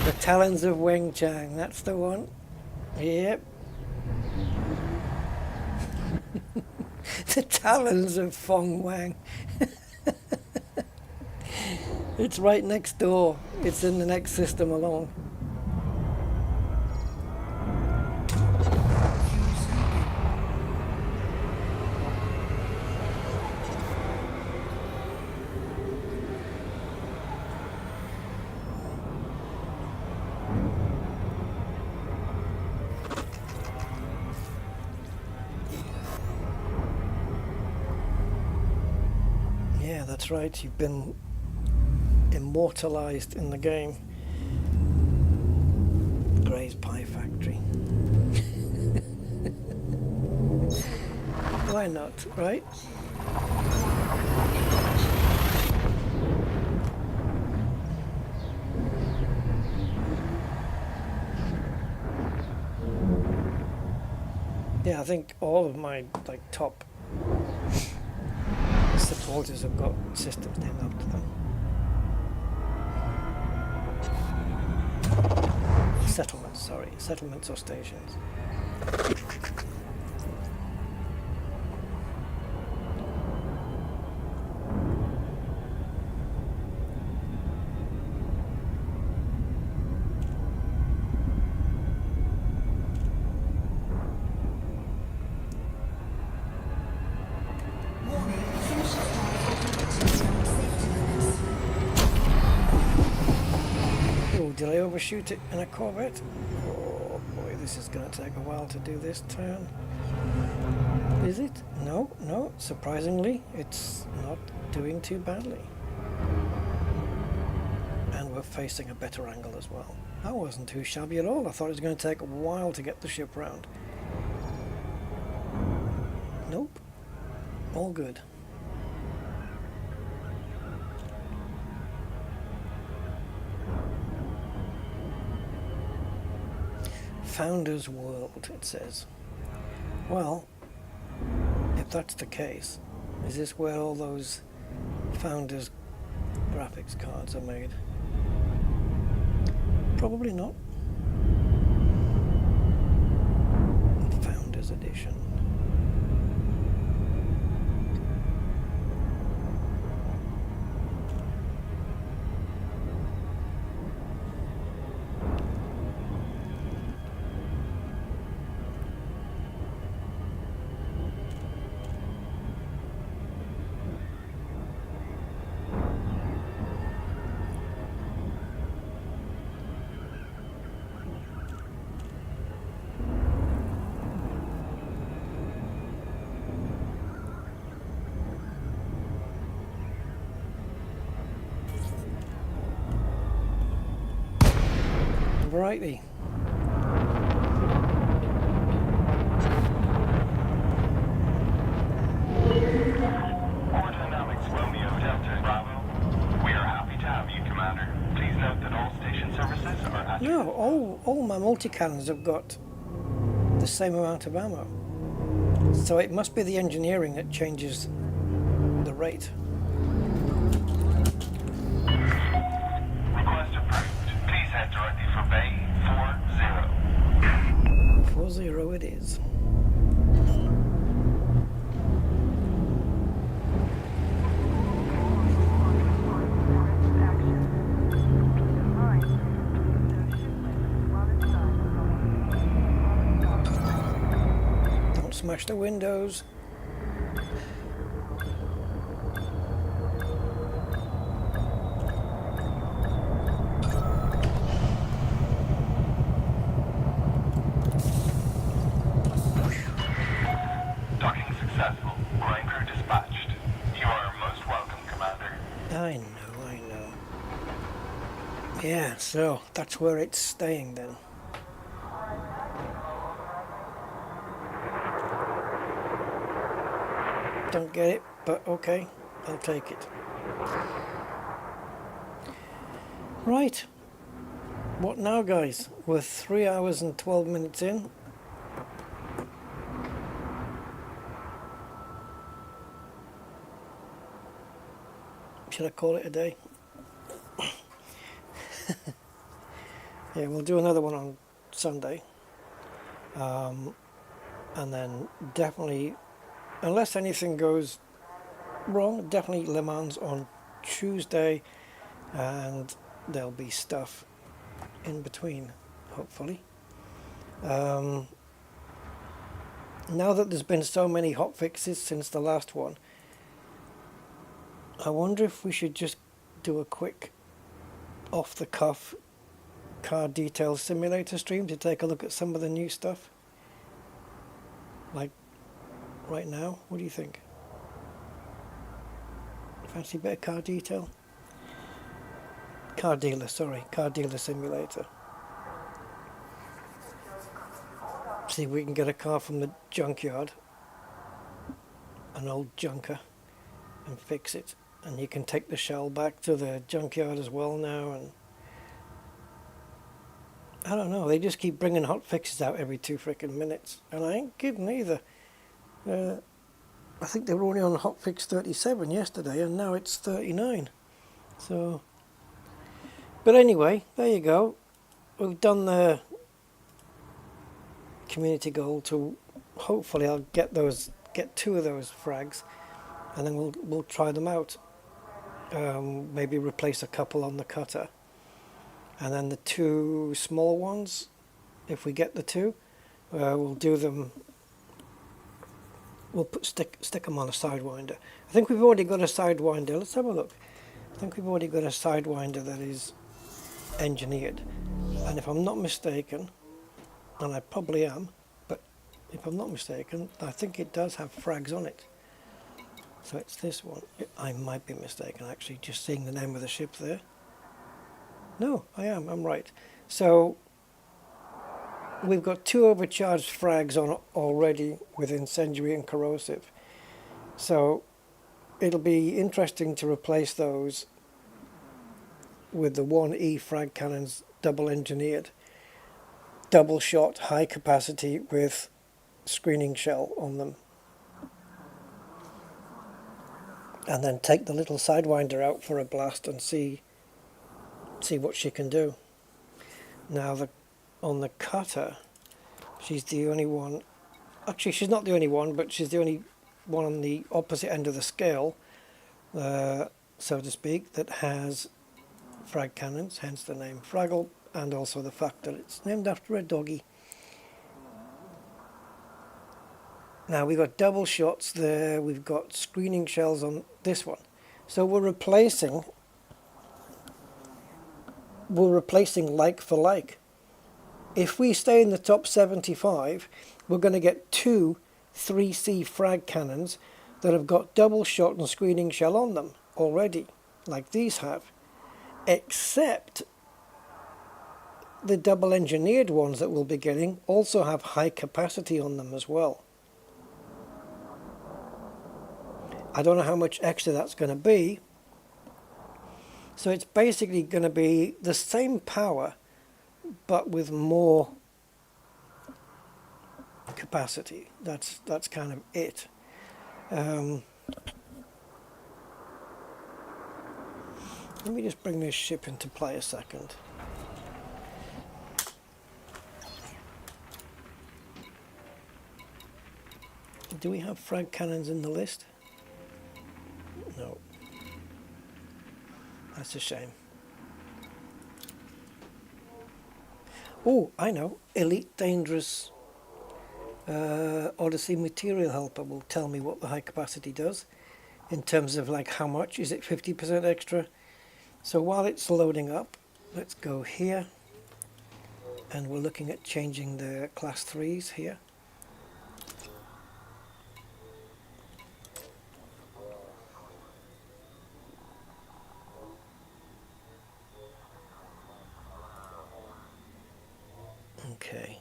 The Talons of Weng Chang, that's the one. Yep. The Talons of Fong Wang. It's right next door. It's in the next system along. that's right, you've been immortalized in the game. Gray's Pie Factory. Why not, right? Yeah, I think all of my like top supporters have got systems named after them. Settlements, sorry, settlements or stations. Did I overshoot it in a Corvette? Oh boy, this is going to take a while to do this turn. Is it? No, no, surprisingly, it's not doing too badly. And we're facing a better angle as well. That wasn't too shabby at all. I thought it was going to take a while to get the ship round. Nope. All good. Founders World, it says. Well, if that's the case, is this where all those Founders graphics cards are made? Probably not. Founders Edition. Righty. Dynamics Romeo Delta Bravo. We are happy to have you, Commander. Please note that all station services are at No, all my multi-cannons have got the same amount of ammo. So it must be the engineering that changes the rate. Request approved. Please head directly for Bay 40. 40 it is. Don't smash the windows. Docking successful. Line crew dispatched. You are most welcome, Commander. I know. Yeah, so that's where it's staying then. Don't get it, but okay, I'll take it. Right, what now, guys? We're 3 hours and 12 minutes in. Should I call it a day? Yeah, we'll do another one on Sunday. And then definitely, unless anything goes wrong, definitely Le Mans on Tuesday, and there'll be stuff in between, hopefully. Now that there's been so many hot fixes since the last one, I wonder if we should just do a quick off-the-cuff car detail simulator stream to take a look at some of the new stuff. Like right now, what do you think? Fancy bit of car detail? Car dealer, sorry. Car dealer simulator. See if we can get a car from the junkyard. An old junker. And fix it. And you can take the shell back to the junkyard as well now. And I don't know. They just keep bringing hot fixes out every 2 frickin' minutes. And I ain't kidding either. I think they were only on hotfix 37 yesterday, and now it's 39. So, but anyway, there you go. We've done the community goal to hopefully I'll get 2 of those frags, and then we'll try them out. Maybe replace a couple on the cutter, and then the 2 small ones. If we get the 2, we'll do them. We'll stick them on a Sidewinder. I think we've already got a Sidewinder. Let's have a look. I think we've already got a Sidewinder that is engineered. And if I'm not mistaken, and I probably am, but if I'm not mistaken, I think it does have frags on it. So it's this one. I might be mistaken, actually, just seeing the name of the ship there. No, I am. I'm right. So we've got 2 overcharged frags on already with incendiary and corrosive. So it'll be interesting to replace those with the 1E frag cannons, double engineered, double shot, high capacity with screening shell on them. And then take the little Sidewinder out for a blast and see what she can do. Now on the cutter, she's the only one, actually she's not the only one, but she's the only one on the opposite end of the scale, so to speak, that has frag cannons, hence the name Fraggle, and also the fact that it's named after a doggy. Now we've got double shots there, we've got screening shells on this one. So we're replacing like for like. If we stay in the top 75, we're going to get 2 3C frag cannons that have got double shot and screening shell on them already, like these have. Except the double engineered ones that we'll be getting also have high capacity on them as well. I don't know how much extra that's going to be. So it's basically going to be the same power, but with more capacity. That's kind of it. Let me just bring this ship into play a second. Do we have frag cannons in the list? No. That's a shame. Oh, I know. Elite Dangerous Odyssey Material Helper will tell me what the high capacity does in terms of like how much. Is it 50% extra? So while it's loading up, let's go here, and we're looking at changing the class 3s here. Okay.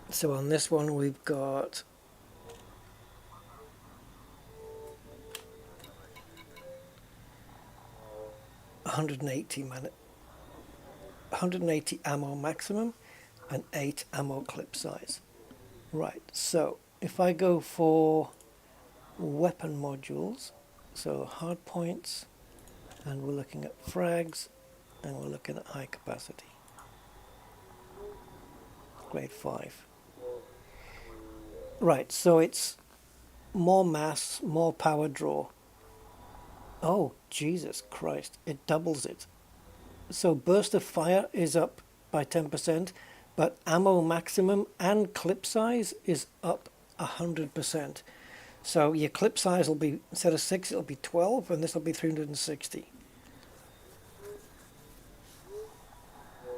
So on this one we've got 180 ammo maximum and 8 ammo clip size. Right, so if I go for weapon modules, so hard points, and we're looking at frags, and we're looking at high capacity. Grade 5. Right, so it's more mass, more power draw. Oh, Jesus Christ, it doubles it. So burst of fire is up by 10%, but ammo maximum and clip size is up 100%. So your clip size will be, instead of 6, it'll be 12, and this will be 360.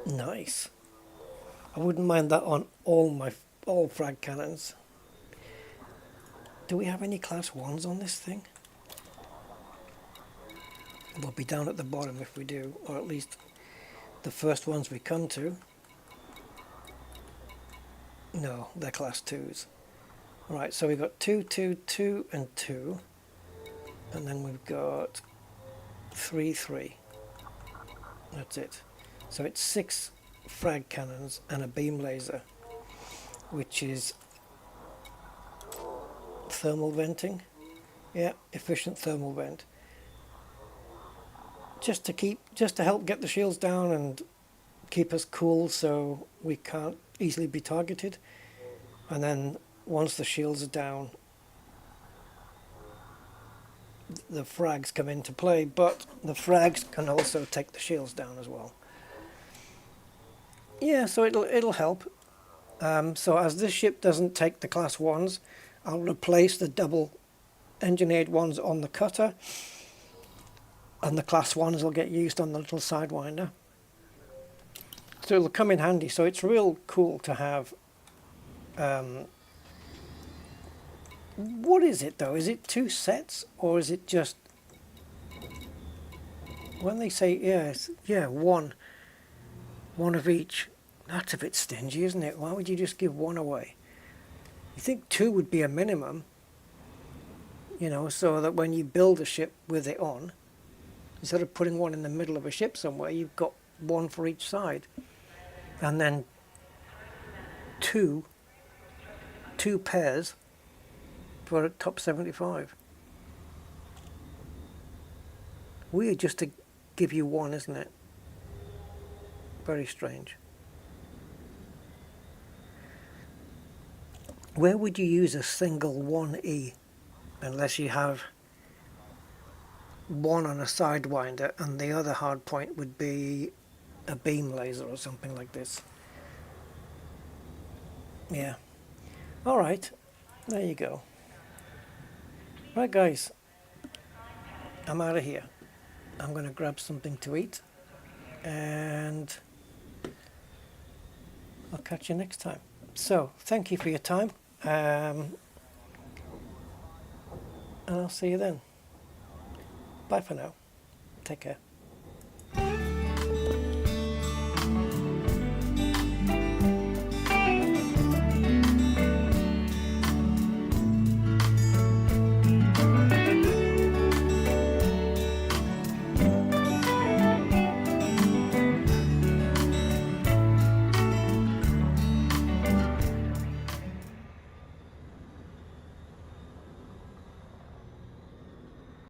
Nice. I wouldn't mind that on all frag cannons. Do we have any class 1s on this thing? We'll be down at the bottom if we do, or at least the first ones we come to. No, they're class 2s. Right, so we've got 2, 2, 2 and 2. And then we've got 3, 3. That's it. So it's 6 frag cannons and a beam laser, which is thermal venting. Yeah, efficient thermal vent. Just to help get the shields down and keep us cool so we can't easily be targeted. And then once the shields are down, the frags come into play, but the frags can also take the shields down as well. Yeah, so it'll help. So as this ship doesn't take the class 1s, I'll replace the double engineered ones on the cutter, and the class 1s will get used on the little sidewinder. So it'll come in handy. So it's real cool to have. What is it though? Is it 2 sets, or is it just, when they say one of each? That's a bit stingy, isn't it? Why would you just give 1 away? You think 2 would be a minimum, you know, so that when you build a ship with it on, instead of putting 1 in the middle of a ship somewhere, you've got 1 for each side, and then two pairs for a top 75. Weird just to give you 1, isn't it? Very strange. Where would you use a single 1E unless you have 1 on a sidewinder and the other hard point would be a beam laser or something like this? Yeah. Alright, there you go. Right guys, I'm out of here. I'm going to grab something to eat, and I'll catch you next time. So, thank you for your time, and I'll see you then. Bye for now. Take care.